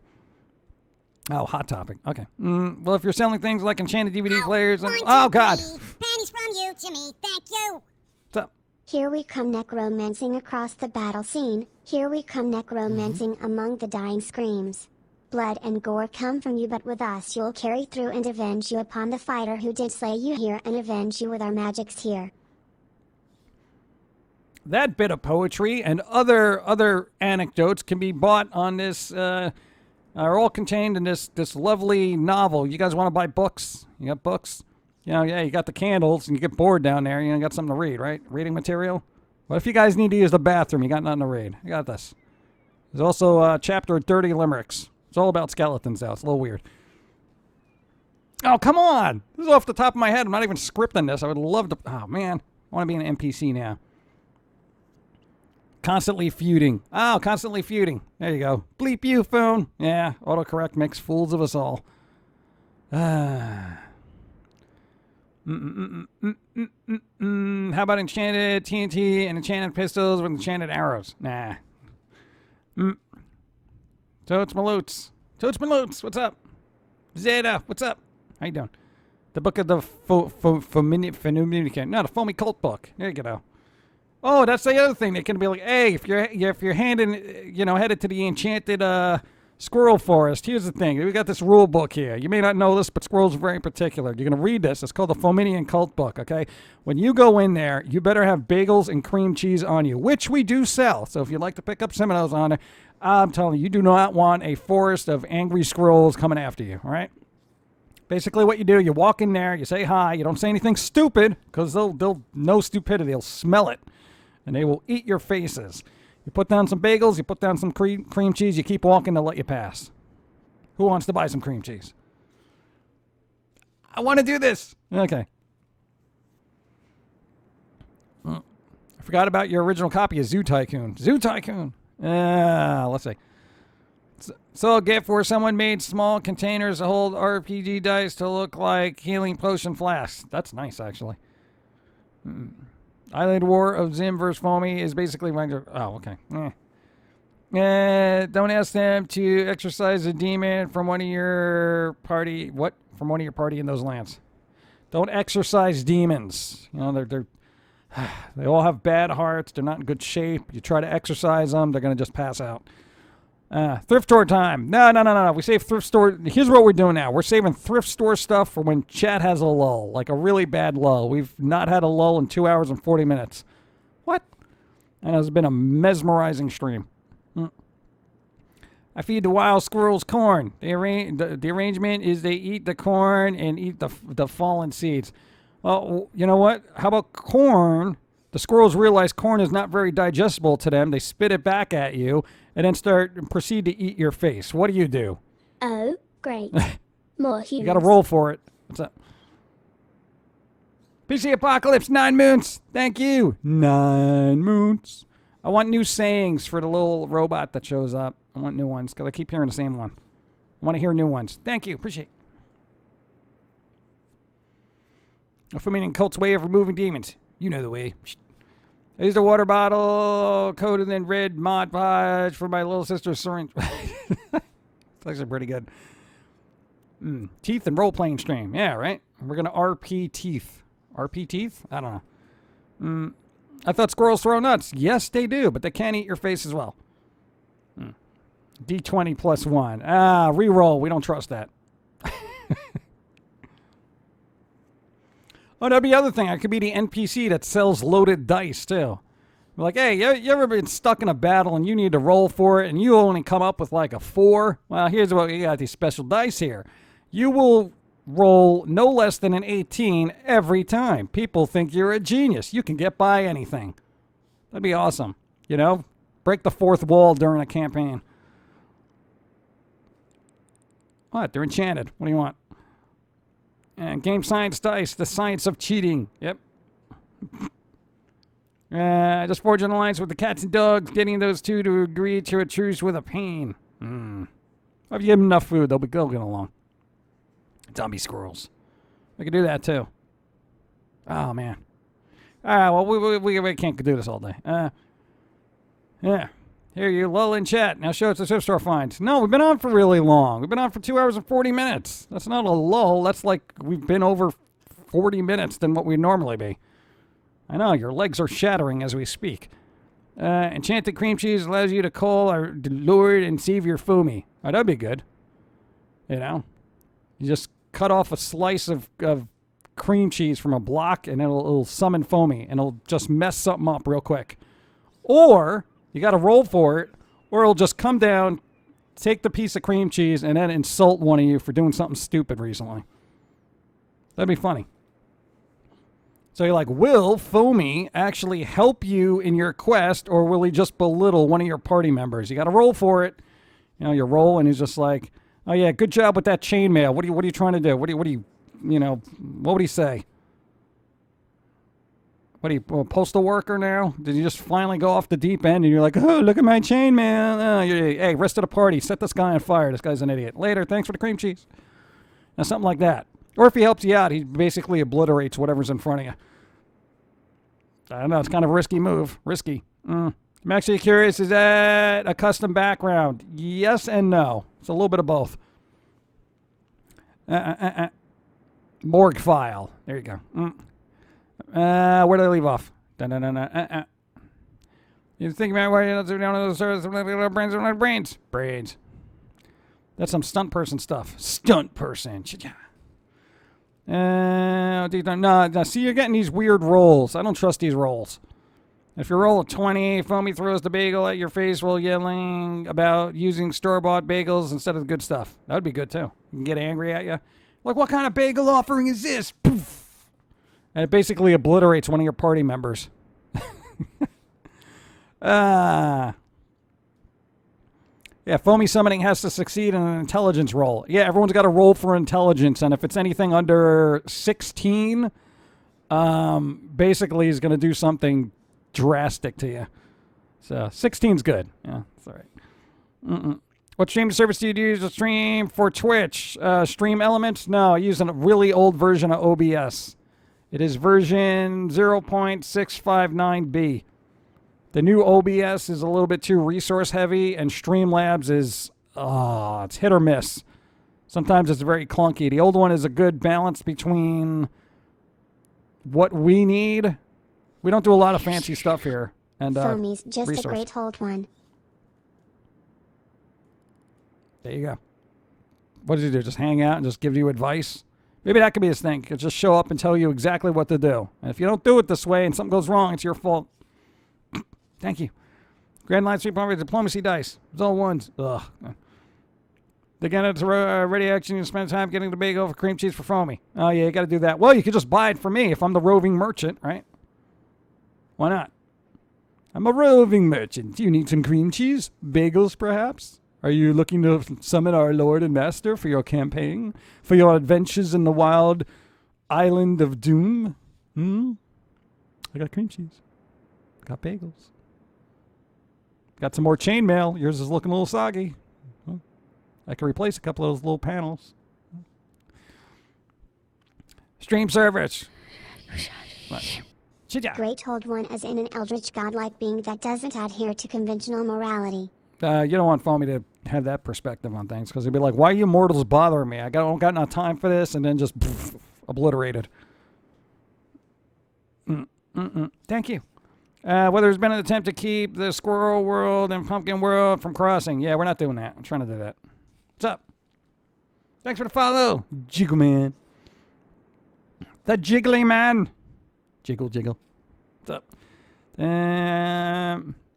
hot topic. Okay. Well, if you're selling things like enchanted DVD players, oh God. Pennies from you, Jimmy. Thank you. What's up? Here we come necromancing across the battle scene. Here we come necromancing among the dying screams. Blood and gore come from you, but with us you'll carry through and avenge you upon the fighter who did slay you here, and avenge you with our magics here. That bit of poetry and other anecdotes can be bought on this, are all contained in this lovely novel. You guys want to buy books? You got books? You know, yeah, you got the candles, and you get bored down there, you got something to read, right? Reading material? What if you guys need to use the bathroom? You got nothing to read. I got this. There's also a chapter of Dirty Limericks. It's all about skeletons now. It's a little weird. Oh, come on. This is off the top of my head. I'm not even scripting this. I would love to. Oh, man. I want to be an NPC now. Constantly feuding. Oh, constantly feuding. There you go. Bleep you, phone. Yeah, autocorrect makes fools of us all. How about enchanted TNT and enchanted pistols with enchanted arrows? Nah. Totes Maloots. Totes Maloots, what's up? Zeta, what's up? How you doing? The book of the Pum'Kin. No, the Foamy Cult book. There you go. Oh, that's the other thing. They can be like, hey, if you're headed to the enchanted squirrel forest, here's the thing. We got this rule book here. You may not know this, but squirrels are very particular. You're going to read this. It's called the Pum'Kin Cult book, okay? When you go in there, you better have bagels and cream cheese on you, which we do sell. So if you'd like to pick up some of those on there, I'm telling you, you do not want a forest of angry squirrels coming after you, all right? Basically what you do, you walk in there, you say hi, you don't say anything stupid, because they'll know stupidity, they'll smell it, and they will eat your faces. You put down some bagels, you put down some cream cheese, you keep walking, they'll let you pass. Who wants to buy some cream cheese? I want to do this. Okay. I forgot about your original copy of Zoo Tycoon. Zoo Tycoon. Let's see. So a gift where someone made small containers to hold RPG dice to look like healing potion flasks. That's nice, actually. Island War of Zim vs. Foamy is basically... Oh, okay. Don't ask them to exorcise a demon from one of your party... What? From one of your party in those lands. Don't exorcise demons. You know, they're they all have bad hearts. They're not in good shape. You try to exercise them, they're going to just pass out. Thrift store time. No. We save thrift store. Here's what we're doing now. We're saving thrift store stuff for when chat has a lull, like a really bad lull. We've not had a lull in 2 hours and 40 minutes. What? And it's been a mesmerizing stream. I feed the wild squirrels corn. The arrangement is they eat the corn and eat the fallen seeds. Well, you know what? How about corn? The squirrels realize corn is not very digestible to them. They spit it back at you and then proceed to eat your face. What do? Oh, great. More humans. You got to roll for it. What's up? PC Apocalypse, 9 moons. Thank you. 9 moons. I want new sayings for the little robot that shows up. I want new ones because I keep hearing the same one. I want to hear new ones. Thank you. Appreciate it. A familiar cult's way of removing demons. You know the way. I used a water bottle coated in red Mod Podge for my little sister's syringe. It's actually pretty good. Teeth and role-playing stream. Yeah, right? We're going to RP Teeth. RP Teeth? I don't know. I thought squirrels throw nuts. Yes, they do, but they can't eat your face as well. D20 plus 1. Reroll. We don't trust that. Oh, that'd be the other thing. I could be the NPC that sells loaded dice, too. Like, hey, you ever been stuck in a battle and you need to roll for it and you only come up with like a 4? Well, here's what you got, these special dice here. You will roll no less than an 18 every time. People think you're a genius. You can get by anything. That'd be awesome. You know? Break the fourth wall during a campaign. What? They're enchanted. What do you want? And game science dice, the science of cheating. Yep. Just forge an alliance with the cats and dogs, getting those two to agree to a truce with a pain. If you give them enough food, they'll get along. Zombie squirrels. We can do that too. Oh, man. Well, we can't do this all day. Yeah. Here, you lull in chat. Now show us the Swift Store finds. No, we've been on for really long. We've been on for 2 hours and 40 minutes. That's not a lull. That's like we've been over 40 minutes than what we'd normally be. I know, your legs are shattering as we speak. Enchanted cream cheese allows you to call our Lord and Savior Fumi. Oh, that'd be good. You know? You just cut off a slice of cream cheese from a block and it'll summon Foamy and it'll just mess something up real quick. Or you got to roll for it, or it'll just come down, take the piece of cream cheese, and then insult one of you for doing something stupid recently. That'd be funny. So you're like, will Foamy actually help you in your quest, or will he just belittle one of your party members? You got to roll for it. You know, you roll, and he's just like, oh yeah, good job with that chainmail. What are you trying to do? What would he say? What are you, a postal worker now? Did you just finally go off the deep end and you're like, oh, look at my chainmail. Hey, rest of the party, set this guy on fire. This guy's an idiot. Later, thanks for the cream cheese. Now, something like that. Or if he helps you out, he basically obliterates whatever's in front of you. I don't know, it's kind of a risky move. Risky. I'm actually curious, is that a custom background? Yes and no. It's a little bit of both. Morgue file. There you go. Where did I leave off? You think about why you're down to the service brains. That's some stunt person stuff. Stunt person. No, see, you're getting these weird rolls. I don't trust these rolls. If you roll a 20, Foamy throws the bagel at your face while yelling about using store-bought bagels instead of the good stuff. That would be good, too. You can get angry at you. Like, what kind of bagel offering is this? Poof. And it basically obliterates one of your party members. Yeah, Foamy summoning has to succeed in an intelligence roll. Yeah, everyone's got to roll for intelligence, and if it's anything under 16, basically he's going to do something drastic to you. So 16's good. Yeah, that's all right. What stream service do you use to stream for Twitch? Stream Elements? No, I use a really old version of OBS. It is version 0.659B. The new OBS is a little bit too resource heavy, and Streamlabs is, it's hit or miss. Sometimes it's very clunky. The old one is a good balance between what we need. We don't do a lot of fancy stuff here. And Foamy's just resource. a great old one. There you go. What does he do? Just hang out and just give you advice? Maybe that could be his thing. He'll just show up and tell you exactly what to do. And if you don't do it this way and something goes wrong, it's your fault. Thank you. Grand Line 3.0 diplomacy dice. It's all ones. Ugh. They get into ready action. You spend time getting the bagel for cream cheese for Foamy. Oh, yeah, you got to do that. Well, you could just buy it for me if I'm the roving merchant, right? Why not? I'm a roving merchant. Do you need some cream cheese? Bagels, perhaps? Are you looking to summon our Lord and Master for your campaign? For your adventures in the wild island of doom? I got cream cheese. Got bagels. Got some more chainmail. Yours is looking a little soggy. I can replace a couple of those little panels. Stream service. Great old one as in an eldritch godlike being that doesn't adhere to conventional morality. You don't want Foamy to have that perspective on things because he'd be like, why are you mortals bothering me? I don't got enough time for this, and then just obliterated. Thank you. Whether there's been an attempt to keep the squirrel world and pumpkin world from crossing. Yeah, we're not doing that. I'm trying to do that. What's up? Thanks for the follow, Jiggle Man. The Jiggly Man. Jiggle. What's up? All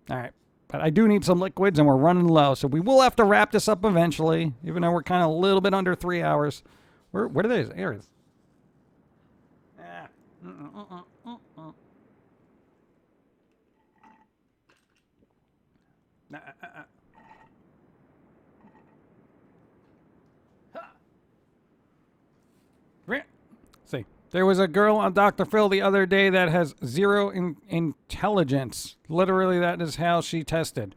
right. But I do need some liquids, and we're running low, so we will have to wrap this up eventually, even though we're kind of a little bit under 3 hours. Where are these areas? See, there was a girl on Dr. Phil the other day that has zero intelligence. Literally, that is how she tested.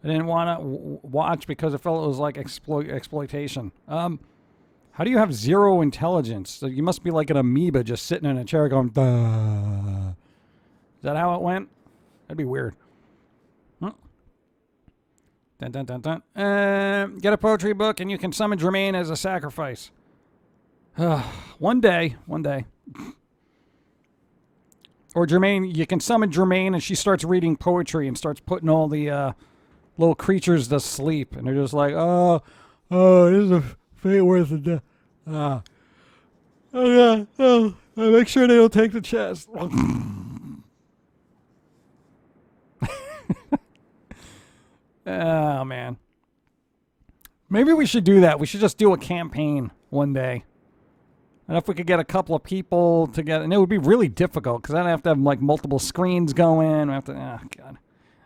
I didn't want to watch because I felt it was like exploitation. How do you have zero intelligence? So you must be like an amoeba just sitting in a chair going, duh. Is that how it went? That'd be weird. Dun, dun, dun, dun. Get a poetry book and you can summon Jermaine as a sacrifice. One day. Or Jermaine, you can summon Jermaine and she starts reading poetry and starts putting all the little creatures to sleep. And they're just like, oh, this is a fate worth of death. Make sure they don't take the chest. Oh, man. Maybe we should do that. We should just do a campaign one day. And if we could get a couple of people together, and it would be really difficult because I'd have to have like multiple screens going. I have to, oh, God.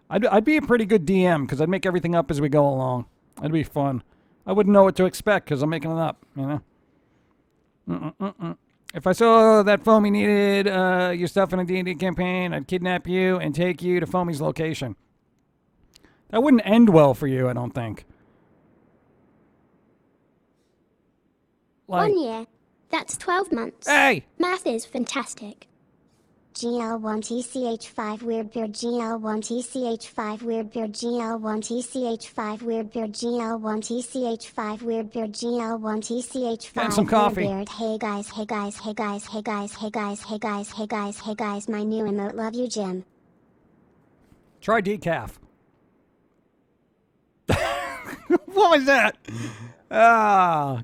I'd be a pretty good DM because I'd make everything up as we go along. It'd be fun. I wouldn't know what to expect because I'm making it up, you know? If I saw that Foamy needed your stuff in a D&D campaign, I'd kidnap you and take you to Foamy's location. That wouldn't end well for you, I don't think. Like, 1 year. That's 12 months. Hey! Math is fantastic. GL1TCH5 Weird Beard GL1TCH5 Weird Beard GL1TCH5 Weird Beard GL1TCH5 Weird Beard GL1TCH5 Getting some coffee. Weird Beard. Hey guys, my new emote. Love you, Jim. Try decaf. What was that?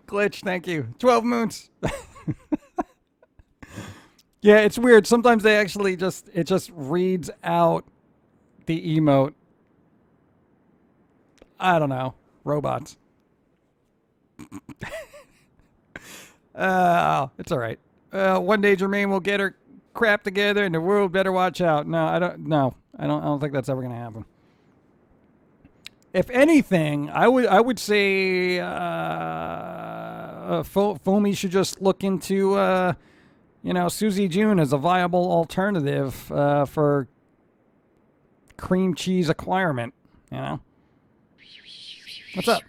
Glitch, thank you. 12 moons. Yeah, it's weird. Sometimes they actually it just reads out the emote. I don't know. Robots. It's all right. One day Jermaine will get her crap together and the world better watch out. No, I don't think that's ever going to happen. If anything, I would say Foamy should just look into Susie June as a viable alternative for cream cheese acquirement. You know, what's up?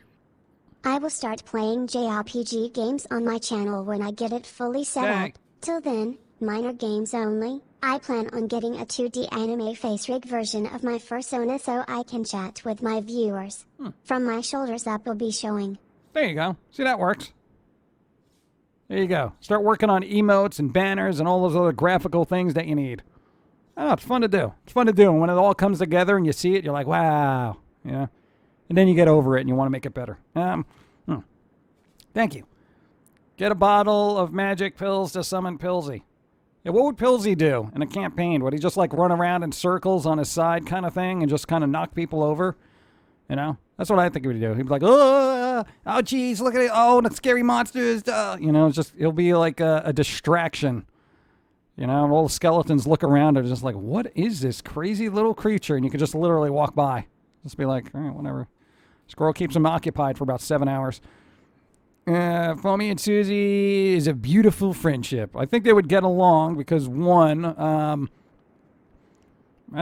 I will start playing JRPG games on my channel when I get it fully set up. Till then, minor games only. I plan on getting a 2D anime face rig version of my persona so I can chat with my viewers. From my shoulders up will be showing. There you go. See, that works. There you go. Start working on emotes and banners and all those other graphical things that you need. Oh, it's fun to do. It's fun to do. And when it all comes together and you see it, you're like, wow. Yeah. And then you get over it and you want to make it better. Thank you. Get a bottle of magic pills to summon Pilsy. Yeah, what would Pilsy do in a campaign? Would he just like run around in circles on his side kind of thing and just kind of knock people over? You know? That's what I think he would do. He'd be like, oh, geez, look at it. Oh, and the scary monsters. You know, it'll be like a distraction. You know, all the skeletons look around and are just like, what is this crazy little creature? And you could just literally walk by. Just be like, all right, whatever. Squirrel keeps him occupied for about 7 hours. Foamy and Susie is a beautiful friendship. I think they would get along because, one, I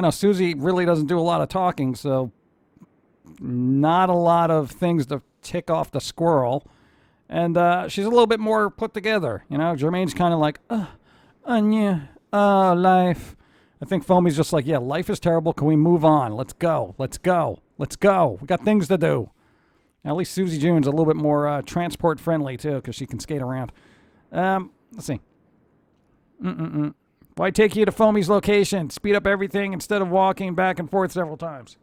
know Susie really doesn't do a lot of talking, so not a lot of things to tick off the squirrel. And she's a little bit more put together. You know, Jermaine's kind of like, life. I think Foamy's just like, yeah, life is terrible. Can we move on? Let's go. We got things to do. At least Susie June's a little bit more transport friendly too, because she can skate around. Let's see. Why take you to Foamy's location? Speed up everything instead of walking back and forth several times.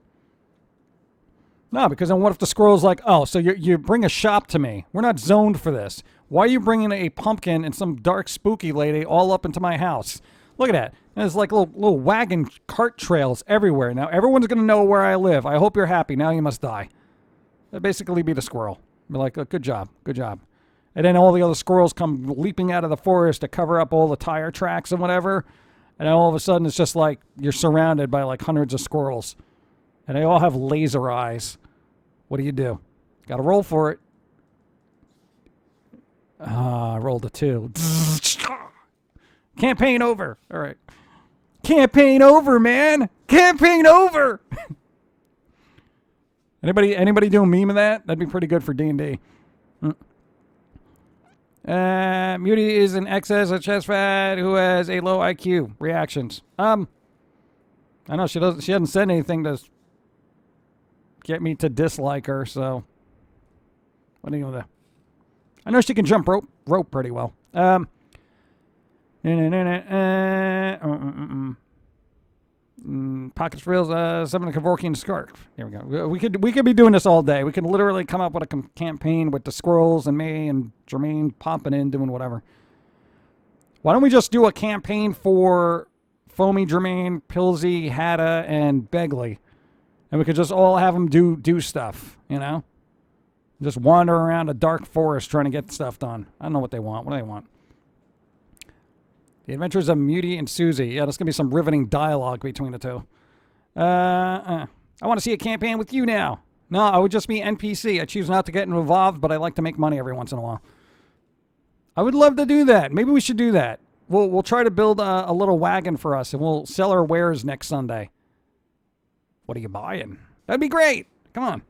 No, because then what if the squirrel's like, oh, so you bring a shop to me. We're not zoned for this. Why are you bringing a pumpkin and some dark spooky lady all up into my house? Look at that. There's like little wagon cart trails everywhere. Now everyone's going to know where I live. I hope you're happy. Now you must die. That'd basically be the squirrel. Be like, oh, good job. And then all the other squirrels come leaping out of the forest to cover up all the tire tracks and whatever. And then all of a sudden it's just like you're surrounded by like hundreds of squirrels. And they all have laser eyes. What do you do? Got to roll for it. I rolled a 2. Campaign over. All right. Campaign over, man. Campaign over. Anybody do a meme of that? That'd be pretty good for D&D. Muty is an excess of chest fat who has a low IQ. Reactions. I know she hasn't said anything to get me to dislike her, so what do you know that? I know she can jump rope pretty well. Pockets frills, summon a Kevorkian scarf. Here we go. We could be doing this all day. We could literally come up with a campaign with the squirrels and me and Jermaine popping in, doing whatever. Why don't we just do a campaign for Foamy, Jermaine, Pilsy, Hatta, and Begley, and we could just all have them do stuff, you know? Just wander around a dark forest trying to get stuff done. I don't know what they want. What do they want? The Adventures of Muty and Susie. Yeah, there's going to be some riveting dialogue between the two. I want to see a campaign with you now. No, I would just be NPC. I choose not to get involved, but I like to make money every once in a while. I would love to do that. Maybe we should do that. We'll try to build a little wagon for us, and we'll sell our wares next Sunday. What are you buying? That'd be great. Come on.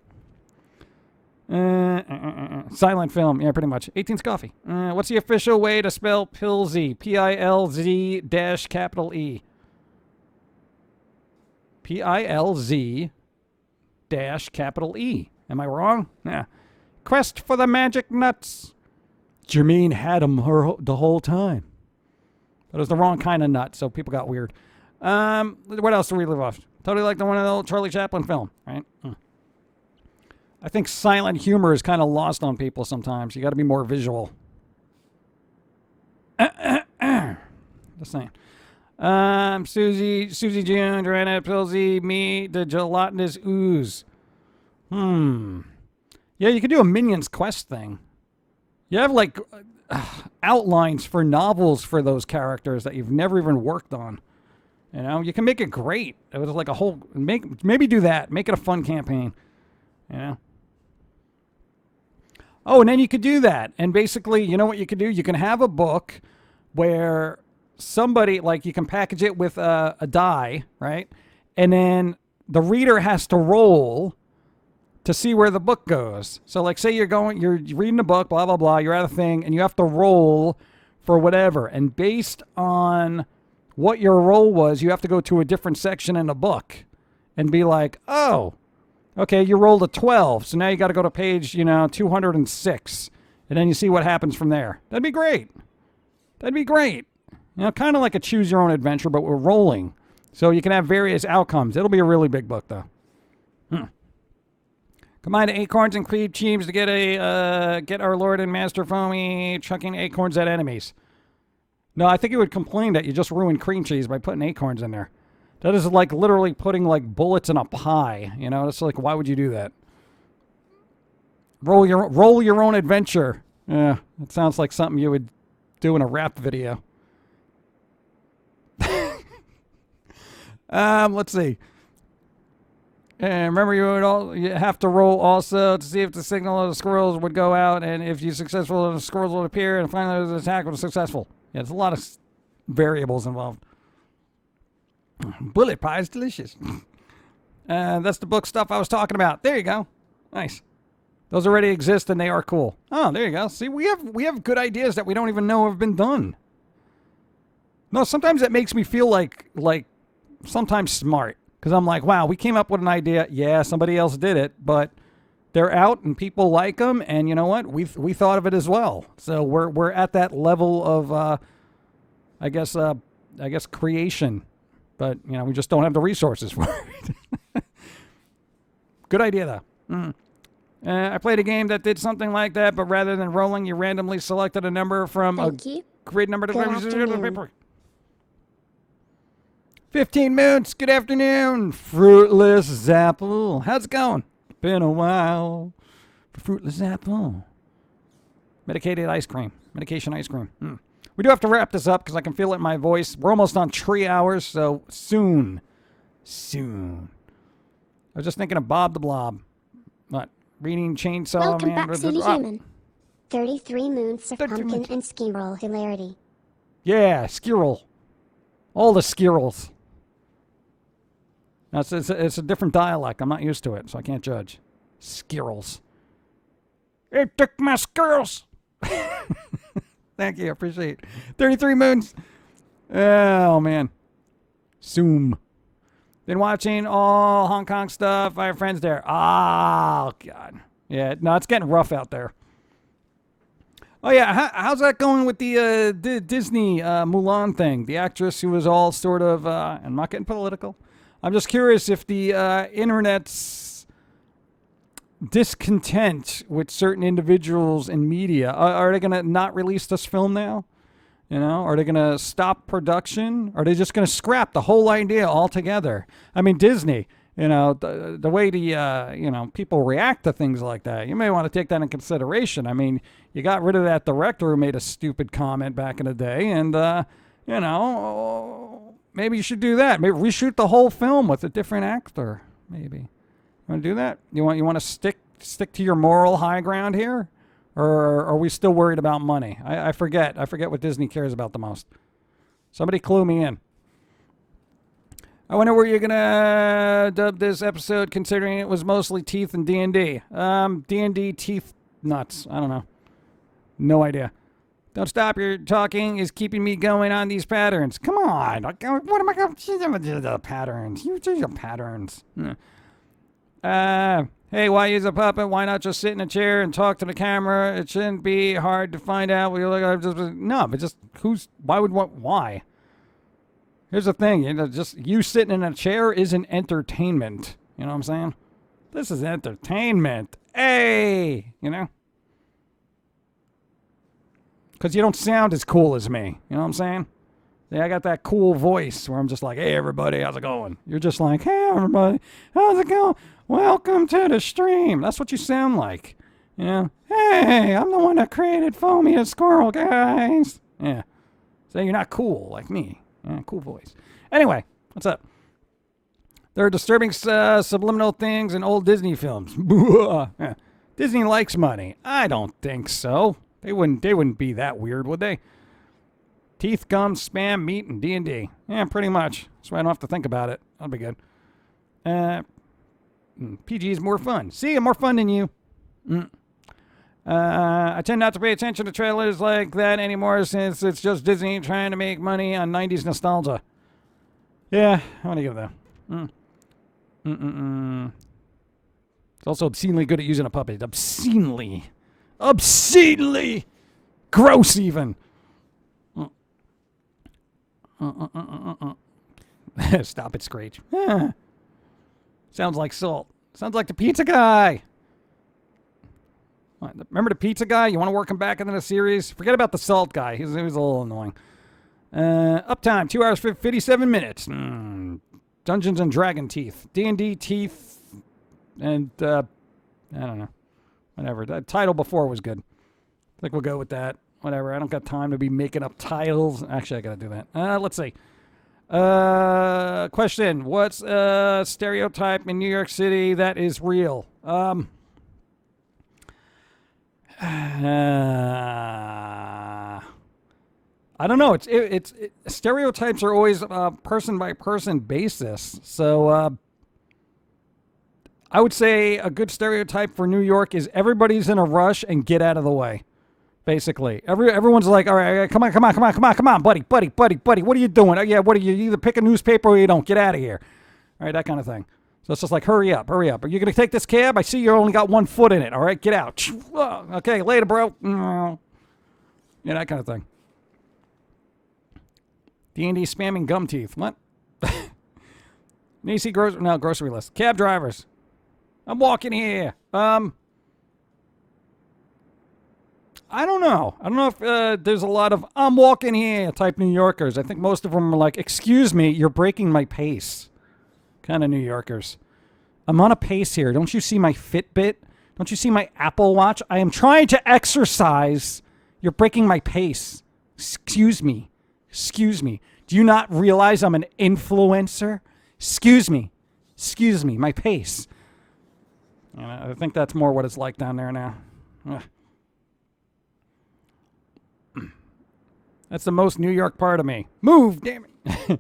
Silent film. Yeah, pretty much. 18's coffee. What's the official way to spell Pilsy? Pilz dash capital E. Pilz dash capital E. Am I wrong? Yeah. Quest for the magic nuts. Jermaine had them the whole time. But it was the wrong kind of nut, so people got weird. What else do we leave off? Totally like the one of the old Charlie Chaplin film, right? I think silent humor is kind of lost on people sometimes. You got to be more visual. Just saying. Susie June, Joanna, Pilsy, me, the gelatinous ooze. Yeah, you could do a Minions Quest thing. You have like outlines for novels for those characters that you've never even worked on. You know, you can make it great. It was like a whole maybe do that. Make it a fun campaign. You know. Oh, and then you could do that. And basically, you know what you could do? You can have a book where somebody, like, you can package it with a die, right? And then the reader has to roll to see where the book goes. So, like, say you're reading a book, blah, blah, blah, you're at a thing, and you have to roll for whatever. And based on what your roll was, you have to go to a different section in the book and be like, oh, okay, you rolled a 12, so now you got to go to page, 206, and then you see what happens from there. That'd be great. That'd be great. Kind of like a choose your own adventure, but we're rolling, so you can have various outcomes. It'll be a really big book, though. Combine acorns and cream cheese to get our Lord and Master Foamy chucking acorns at enemies. No, I think he would complain that you just ruined cream cheese by putting acorns in there. That is like literally putting like bullets in a pie. It's like, why would you do that? Roll your own adventure. Yeah, it sounds like something you would do in a rap video. Let's see. And remember, you have to roll also to see if the signal of the squirrels would go out, and if you're successful, the squirrels will appear, and finally the attack was successful. Yeah, there's a lot of variables involved. Bullet pie is delicious. That's the book stuff I was talking about. There you go. Nice. Those already exist and they are cool. Oh, there you go. See, we have good ideas that we don't even know have been done. No, sometimes it makes me feel like sometimes smart. Because I'm like, wow, we came up with an idea. Yeah, somebody else did it, but they're out and people like them. And you know what? We thought of it as well. So we're at that level of, I guess creation. But, we just don't have the resources for it. Good idea, though. I played a game that did something like that, but rather than rolling, you randomly selected a number from a grid number. Good afternoon. 15 minutes. Good afternoon. Fruitless Apple. How's it going? Been a while for Fruitless Apple. Medication ice cream. We do have to wrap this up because I can feel it in my voice. We're almost on 3 hours, so soon. I was just thinking of Bob the Blob. What? Reading Chainsaw Welcome Man. back, silly human. 33 moons of 33 Pumpkin moons. and Skirrel hilarity. Yeah, Skirrel. All the Skirrels. Now, it's a different dialect. I'm not used to it, so I can't judge. Skirrels. It took my Skirrels. Thank you. I appreciate it. 33 moons. Oh, man. Zoom. Been watching all Hong Kong stuff. I have friends there. Oh, God. Yeah, no, it's getting rough out there. Oh, yeah. How's that going with the Disney Mulan thing? The actress who was all sort of, I'm not getting political. I'm just curious if the internet's discontent with certain individuals in media, are they going to not release this film now? You know, are they going to stop production? Are they just going to scrap the whole idea altogether? I mean, Disney, you know, the way the, people react to things like that, you may want to take that in consideration. I mean, you got rid of that director who made a stupid comment back in the day, and, maybe you should do that. Maybe reshoot the whole film with a different actor, maybe. You want to do that? You want to stick to your moral high ground here? Or are we still worried about money? I forget. I forget what Disney cares about the most. Somebody clue me in. I wonder where you're going to dub this episode, considering it was mostly teeth and D&D. D&D teeth nuts. I don't know. No idea. Don't stop your talking is keeping me going on these patterns. Come on. What am I going to do? The patterns. You do your patterns. Hey, why use a puppet? Why not just sit in a chair and talk to the camera? It shouldn't be hard to find out what you look like. No, but just why? Here's the thing, just you sitting in a chair isn't entertainment. You know what I'm saying? This is entertainment. Hey, because you don't sound as cool as me. You know what I'm saying? Yeah, I got that cool voice where I'm just like, hey, everybody, how's it going? You're just like, hey, everybody, how's it going? Welcome to the stream. That's what you sound like. Hey, I'm the one that created Foamy and Squirrel, guys. Yeah. So you're not cool like me. Yeah, cool voice. Anyway, what's up? There are disturbing subliminal things in old Disney films. Yeah. Disney likes money. I don't think so. They wouldn't be that weird, would they? Teeth, gum, spam, meat, and D&D. Yeah, pretty much. So I don't have to think about it. That'll be good. PG is more fun. See, I'm more fun than you. I tend not to pay attention to trailers like that anymore since it's just Disney trying to make money on 90s nostalgia. Yeah, I want to give that. It's also obscenely good at using a puppet. Obscenely. Gross even. Stop it, Screech. Sounds like salt. Sounds like the pizza guy. What, remember the pizza guy? You want to work him back into the series? Forget about the salt guy. He was a little annoying. Uptime, 2 hours, 57 minutes. Dungeons and Dragon teeth. D&D teeth. And, I don't know. Whatever. That title before was good. I think we'll go with that. Whatever. I don't got time to be making up titles. Actually, I got to do that. Let's see. Question. What's a stereotype in New York City that is real? I don't know. It's stereotypes are always person by person basis. So I would say a good stereotype for New York is everybody's in a rush and get out of the way. Basically, everyone's like, all right, come on, buddy. What are you doing? Oh, yeah, what are you either pick a newspaper or you don't. Get out of here. All right, that kind of thing. So it's just like, hurry up. Are you going to take this cab? I see you only got 1 foot in it. All right, get out. Okay, later, bro. Yeah, that kind of thing. D&D spamming gum teeth. What? Nisi grocery list. Cab drivers. I'm walking here. I don't know. I don't know if there's a lot of I'm walking here type New Yorkers. I think most of them are like, excuse me, you're breaking my pace. Kind of New Yorkers. I'm on a pace here. Don't you see my Fitbit? Don't you see my Apple Watch? I am trying to exercise. You're breaking my pace. Excuse me. Do you not realize I'm an influencer? Excuse me. Excuse me, my pace. And I think that's more what it's like down there now. Ugh. That's the most New York part of me. Move, damn it.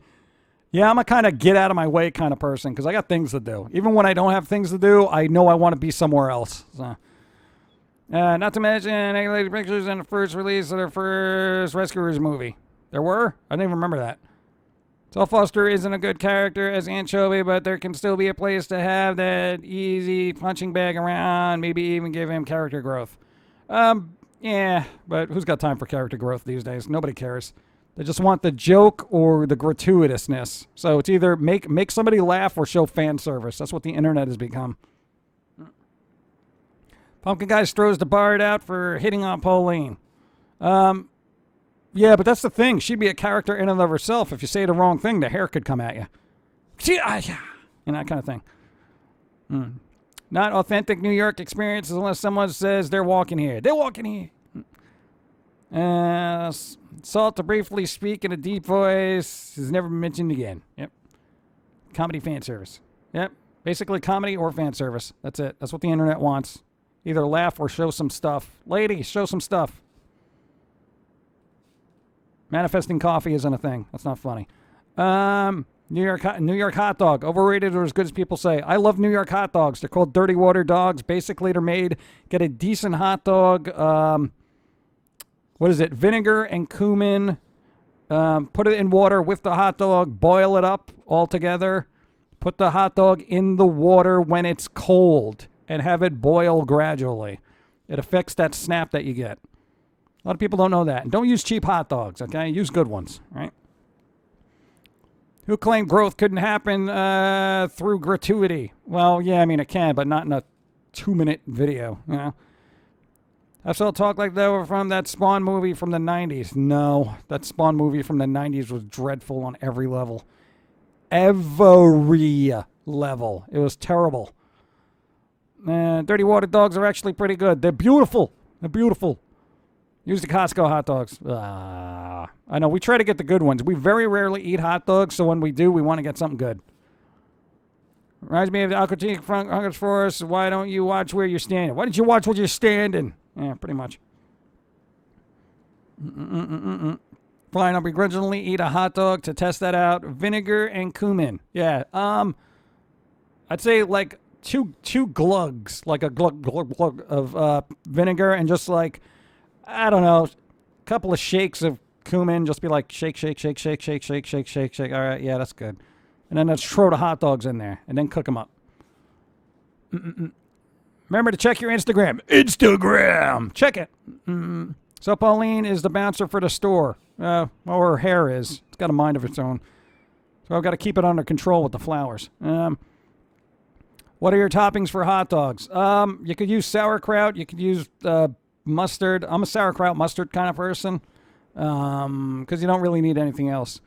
Yeah, I'm a kind of get out of my way kind of person because I got things to do. Even when I don't have things to do, I know I want to be somewhere else. So. Not to mention any pictures in the first release of their first Rescuers movie. There were? I didn't even remember that. So Foster isn't a good character as Anchovy, but there can still be a place to have that easy punching bag around, maybe even give him character growth. Yeah, but who's got time for character growth these days? Nobody cares. They just want the joke or the gratuitousness. So it's either make somebody laugh or show fan service. That's what the internet has become. Pumpkin Guy throws the Bard out for hitting on Pauline. Yeah, but that's the thing. She'd be a character in and of herself. If you say the wrong thing, the hair could come at you. And that kind of thing. Not authentic New York experiences unless someone says they're walking here. They're walking here. Salt to briefly speak in a deep voice is never mentioned again. Yep. Comedy fan service. Yep. Basically comedy or fan service. That's it. That's what the internet wants. Either laugh or show some stuff. Ladies, show some stuff. Manifesting coffee isn't a thing. That's not funny. New York hot dog. Overrated or as good as people say. I love New York hot dogs. They're called dirty water dogs. Basically, they're made. Get a decent hot dog. What is it? Vinegar and cumin. Put it in water with the hot dog. Boil it up all together. Put the hot dog in the water when it's cold and have it boil gradually. It affects that snap that you get. A lot of people don't know that. And don't use cheap hot dogs, okay? Use good ones, right? Who claimed growth couldn't happen through gratuity? Well, yeah, I mean, it can, but not in a 2-minute video, you know? I still talk like they were from that Spawn movie from the 90s. No, that Spawn movie from the 90s was dreadful on every level. Every level. It was terrible. Dirty water dogs are actually pretty good. They're beautiful. They're beautiful. Use the Costco hot dogs. I know, we try to get the good ones. We very rarely eat hot dogs, so when we do, we want to get something good. Reminds me of the Aqua Teen Hunger Force. Why don't you watch where you're standing? Why don't you watch where you're standing? Yeah, pretty much. Fine, I'll begrudgingly eat a hot dog to test that out. Vinegar and cumin. Yeah, I'd say like two glugs, like a glug of vinegar and just like, I don't know, a couple of shakes of cumin. Just be like, shake, shake, shake, shake, shake, shake, shake, shake, shake. All right, yeah, that's good. And then let's throw the hot dogs in there and then cook them up. Remember to check your Instagram. Instagram! Check it. So Pauline is the bouncer for the store. Well, her hair is. It's got a mind of its own. So I've got to keep it under control with the flowers. What are your toppings for hot dogs? You could use sauerkraut. You could use mustard. I'm a sauerkraut mustard kind of person because you don't really need anything else.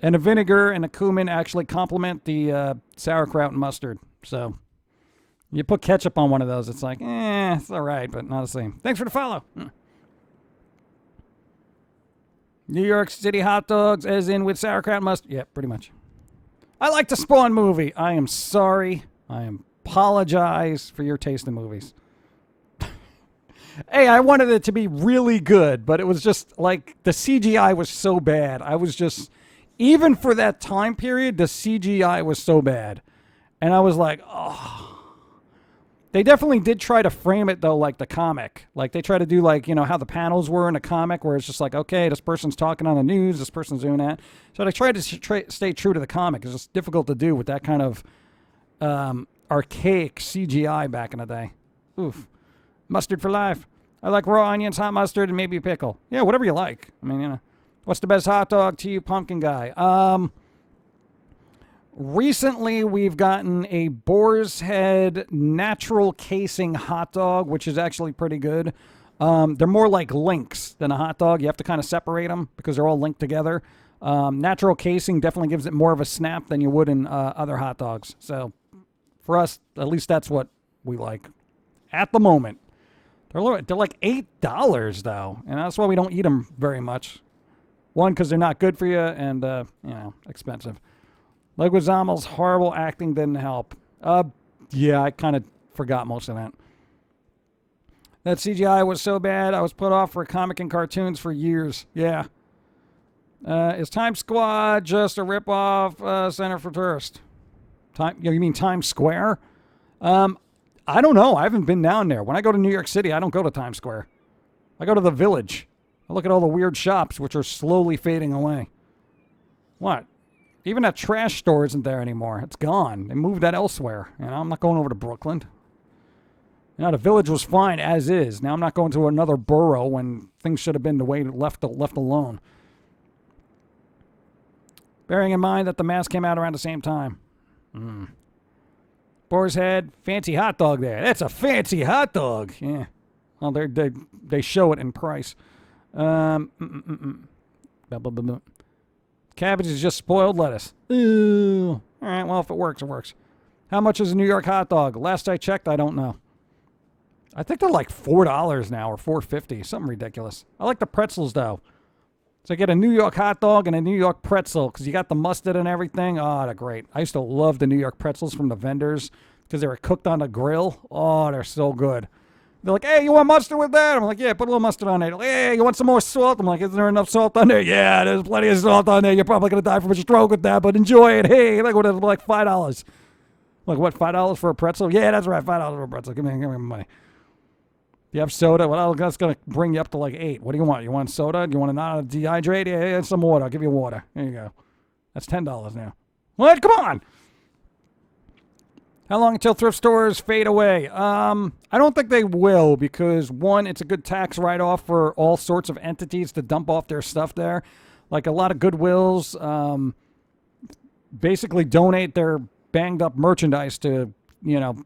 And the vinegar and the cumin actually complement the sauerkraut and mustard. So you put ketchup on one of those, it's like, it's all right, but not the same. Thanks for the follow. New York City hot dogs, as in with sauerkraut and mustard. Yeah, pretty much. I like the Spawn movie. I am sorry. I apologize for your taste in movies. Hey, I wanted it to be really good, but it was just like the CGI was so bad. I was just, even for that time period, the CGI was so bad. And I was like, oh. They definitely did try to frame it, though, like the comic. Like, they try to do, like, you know, how the panels were in a comic, where it's just like, okay, this person's talking on the news, this person's doing that. So they tried to stay true to the comic. It's just difficult to do with that kind of archaic CGI back in the day. Oof. Mustard for life. I like raw onions, hot mustard, and maybe a pickle. Yeah, whatever you like. I mean, you know. What's the best hot dog to you, Pumpkin Guy? Recently, we've gotten a Boar's Head natural casing hot dog, which is actually pretty good. They're more like links than a hot dog. You have to kind of separate them because they're all linked together. Natural casing definitely gives it more of a snap than you would in other hot dogs. So for us, at least that's what we like at the moment. They're like $8, though, and that's why we don't eat them very much. One, because they're not good for you, and, you know, expensive. Leguizamo's horrible acting didn't help. Yeah, I kind of forgot most of that. That CGI was so bad, I was put off for comic and cartoons for years. Yeah. Is Times Squad just a rip-off Center for Tourists? You mean Times Square? I don't know. I haven't been down there. When I go to New York City, I don't go to Times Square. I go to the Village. I look at all the weird shops, which are slowly fading away. What? Even that trash store isn't there anymore. It's gone. They moved that elsewhere. You know, I'm not going over to Brooklyn. You know, the Village was fine as is. Now I'm not going to another borough when things should have been the way left alone. Bearing in mind that the mask came out around the same time. Boar's Head, fancy hot dog there. That's a fancy hot dog. Yeah. Well, they show it in price. Cabbage is just spoiled lettuce. Ooh. All right, well, if it works, it works. How much is a New York hot dog? Last I checked, I don't know. I think they're like $4 now or $4.50, something ridiculous. I like the pretzels, though. So I get a New York hot dog and a New York pretzel because you got the mustard and everything. Oh, they're great. I used to love the New York pretzels from the vendors because they were cooked on the grill. Oh, they're so good. They're like, hey, you want mustard with that? I'm like, yeah, put a little mustard on there. They're like, hey, you want some more salt? I'm like, is there enough salt on there? Yeah, there's plenty of salt on there. You're probably going to die from a stroke with that, but enjoy it. Hey, like, what, like $5. Like, what, $5 for a pretzel? Yeah, that's right, $5 for a pretzel. Give me my money. You have soda? Well, that's going to bring you up to like $8. What do you want? You want soda? Do you want to not dehydrate? Yeah, some water. I'll give you water. There you go. That's $10 now. What? Come on. How long until thrift stores fade away? I don't think they will because, one, it's a good tax write-off for all sorts of entities to dump off their stuff there. Like a lot of Goodwills basically donate their banged-up merchandise to, you know,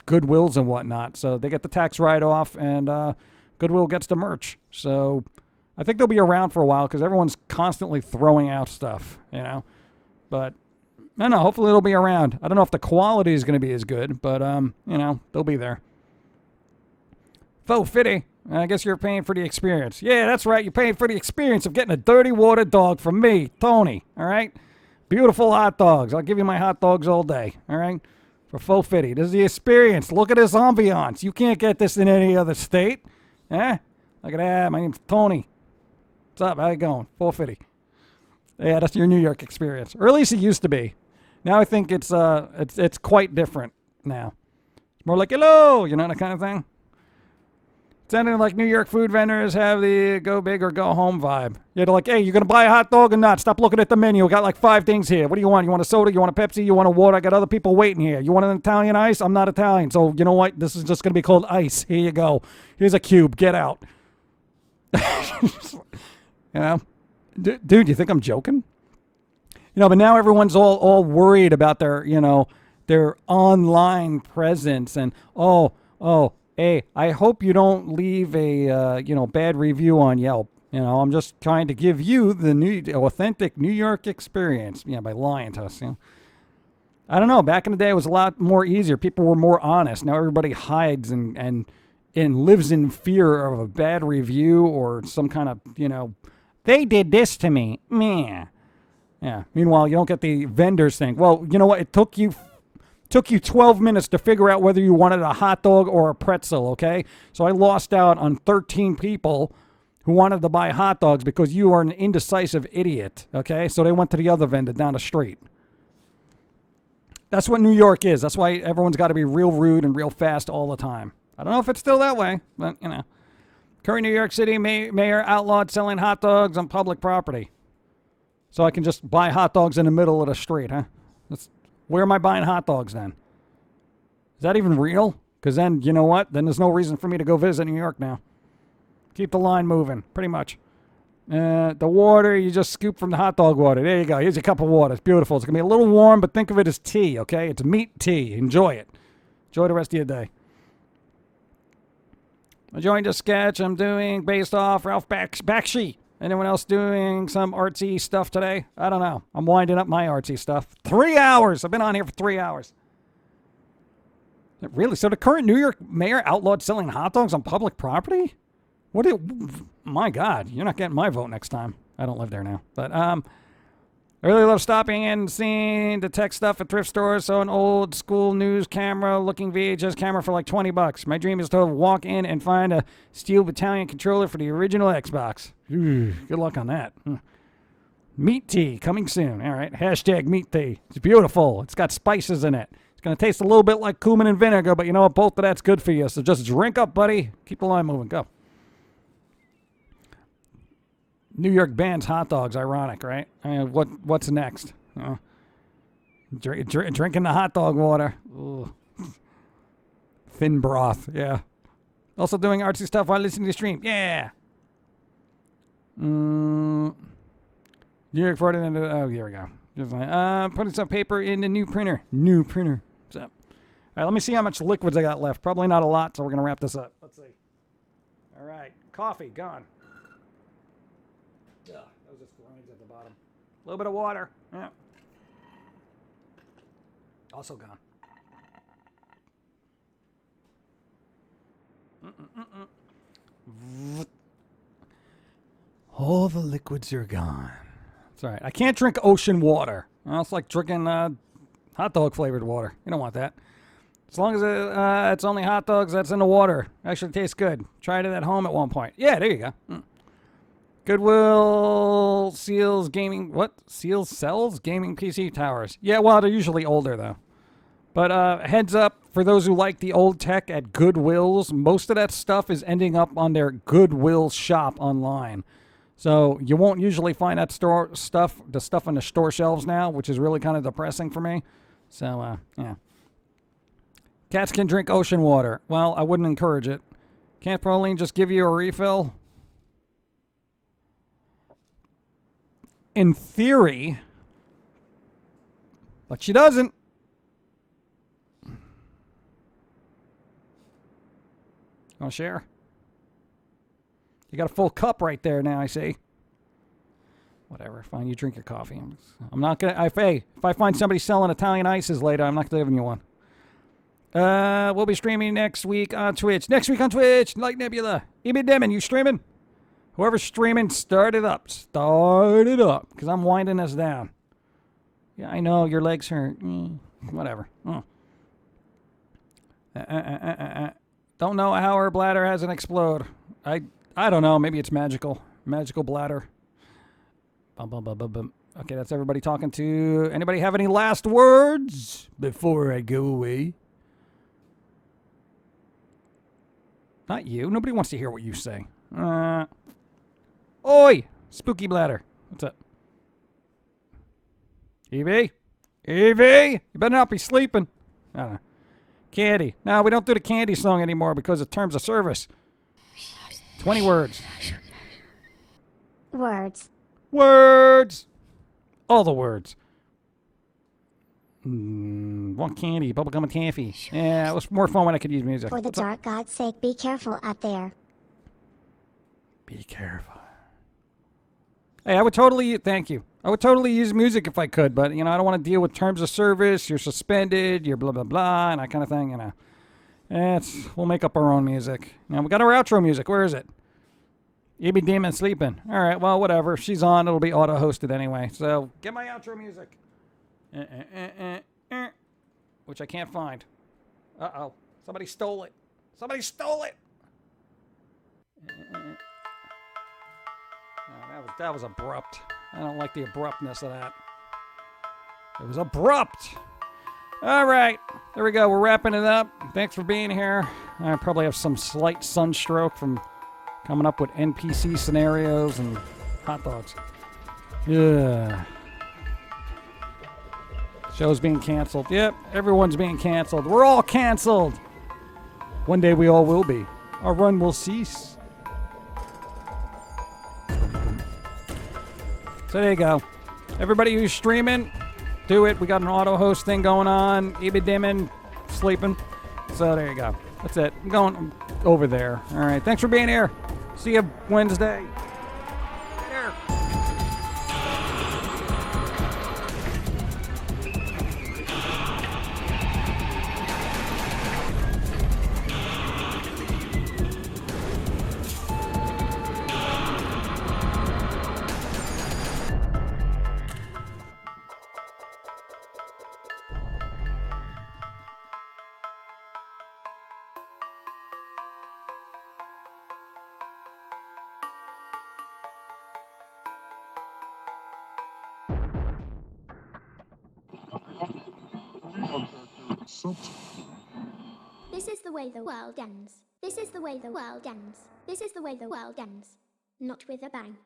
Goodwills and whatnot. So they get the tax write-off and Goodwill gets the merch. So I think they'll be around for a while because everyone's constantly throwing out stuff, you know. But I don't know. Hopefully it'll be around. I don't know if the quality is going to be as good, but, you know, they'll be there. Faux fitty. I guess you're paying for the experience. Yeah, that's right. You're paying for the experience of getting a dirty water dog from me, Tony. All right? Beautiful hot dogs. I'll give you my hot dogs all day. All right? For faux fitty. This is the experience. Look at this ambiance. You can't get this in any other state. Eh? Look at that. My name's Tony. What's up? How you going? Faux fitty. Yeah, that's your New York experience. Or at least it used to be. Now I think it's quite different now. It's more like, hello, you know, that kind of thing. It's sounding like New York food vendors have the go big or go home vibe. Yeah, they're like, hey, you going to buy a hot dog or not? Stop looking at the menu. We got like 5 things here. What do you want? You want a soda? You want a Pepsi? You want a water? I got other people waiting here. You want an Italian ice? I'm not Italian. So you know what? This is just going to be called ice. Here you go. Here's a cube. Get out. You know? Dude, you think I'm joking? You know, but now everyone's all worried about their, you know, their online presence and, hey, I hope you don't leave a, you know, bad review on Yelp. You know, I'm just trying to give you the authentic New York experience, you know, by lying to us, you know. I don't know. Back in the day, it was a lot more easier. People were more honest. Now everybody hides and lives in fear of a bad review or some kind of, you know, they did this to me. Meh. Yeah. Meanwhile, you don't get the vendors thing. Well, you know what? It took you 12 minutes to figure out whether you wanted a hot dog or a pretzel, okay? So I lost out on 13 people who wanted to buy hot dogs because you are an indecisive idiot, okay? So they went to the other vendor down the street. That's what New York is. That's why everyone's got to be real rude and real fast all the time. I don't know if it's still that way, but, you know. Current New York City mayor outlawed selling hot dogs on public property. So I can just buy hot dogs in the middle of the street, huh? Where am I buying hot dogs then? Is that even real? Because then, you know what? Then there's no reason for me to go visit New York now. Keep the line moving, pretty much. The water, you just scoop from the hot dog water. There you go. Here's your cup of water. It's beautiful. It's going to be a little warm, but think of it as tea, okay? It's meat tea. Enjoy it. Enjoy the rest of your day. I joined a sketch I'm doing based off Ralph Bakshi. Anyone else doing some artsy stuff today? I don't know. I'm winding up my artsy stuff. 3 hours. I've been on here for 3 hours. Really? So the current New York mayor outlawed selling hot dogs on public property? My God, you're not getting my vote next time. I don't live there now. But I really love stopping in and seeing the tech stuff at thrift stores. So an old school news camera looking VHS camera for like $20. My dream is to walk in and find a Steel Battalion controller for the original Xbox. Good luck on that. Meat tea coming soon. All right. Hashtag meat tea. It's beautiful. It's got spices in it. It's going to taste a little bit like cumin and vinegar, but you know what? Both of that's good for you. So just drink up, buddy. Keep the line moving. Go. New York bans hot dogs. Ironic, right? I mean, what's next? Drinking the hot dog water. Ugh. Fin broth. Yeah. Also doing artsy stuff while listening to the stream. Yeah. New York 40. Oh, here we go. Just like, putting some paper in the new printer. New printer. So, all right, let me see how much liquids I got left. Probably not a lot, so we're going to wrap this up. Let's see. All right. Coffee, gone. Ugh, that was just grinds at the bottom. A little bit of water. Yeah. Also gone. All the liquids are gone. It's all right. I can't drink ocean water. It's like drinking hot dog flavored water. You don't want that. As long as it's only hot dogs that's in the water. Actually tastes good. Tried it at home at one point. Yeah, there you go. Goodwill Seals Gaming. What? Seals sells gaming PC towers. Yeah, well, they're usually older, though. But heads up, for those who like the old tech at Goodwills, most of that stuff is ending up on their Goodwill shop online. So you won't usually find that the stuff on the store shelves now, which is really kind of depressing for me. So, yeah. Cats can drink ocean water. Well, I wouldn't encourage it. Can't Pauline just give you a refill? In theory, but she doesn't. Want to share? You got a full cup right there now, I see. Whatever, fine, you drink your coffee. I'm not going to, if I find somebody selling Italian ices later, I'm not giving you one. We'll be streaming next week on Twitch. Next week on Twitch, like Nebula. Ebe Demon, you streaming? Whoever's streaming, start it up. Start it up, because I'm winding us down. Yeah, I know, your legs hurt. Whatever. Don't know how her bladder hasn't exploded. I don't know. Maybe it's magical. Magical bladder. Okay, that's everybody talking to. Anybody have any last words before I go away? Not you. Nobody wants to hear what you say. Oi! Spooky bladder. What's up? Evie? Evie? You better not be sleeping. I don't know. Candy. No, we don't do the candy song anymore because of terms of service. 20 words. Words. Words! All the words. Want candy, bubblegum and taffy. Yeah, it was more fun when I could use music. For the dark God's sake, be careful out there. Be careful. Hey, I would totally, thank you. I would totally use music if I could, but, you know, I don't want to deal with terms of service, you're suspended, you're blah, blah, blah, and that kind of thing, you know. We'll make up our own music. Now, we got our outro music. Where is it? You be demon sleeping. All right, well, whatever. If she's on, it'll be auto-hosted anyway. So, get my outro music. Which I can't find. Uh-oh. Somebody stole it. Somebody stole it! Oh, that was abrupt. I don't like the abruptness of that. It was abrupt! All right. There we go. We're wrapping it up. Thanks for being here. I probably have some slight sunstroke from coming up with NPC scenarios and hot dogs. Yeah. Show's being canceled. Yep, everyone's being canceled. We're all canceled. One day we all will be. Our run will cease. So there you go. Everybody who's streaming, do it. We got an auto host thing going on. Ebe Demon sleeping. So there you go. That's it. I'm going over there. All right. Thanks for being here. See you Wednesday. Later. This is the way the world ends. This is the way the world ends. This is the way the world ends. Not with a bang.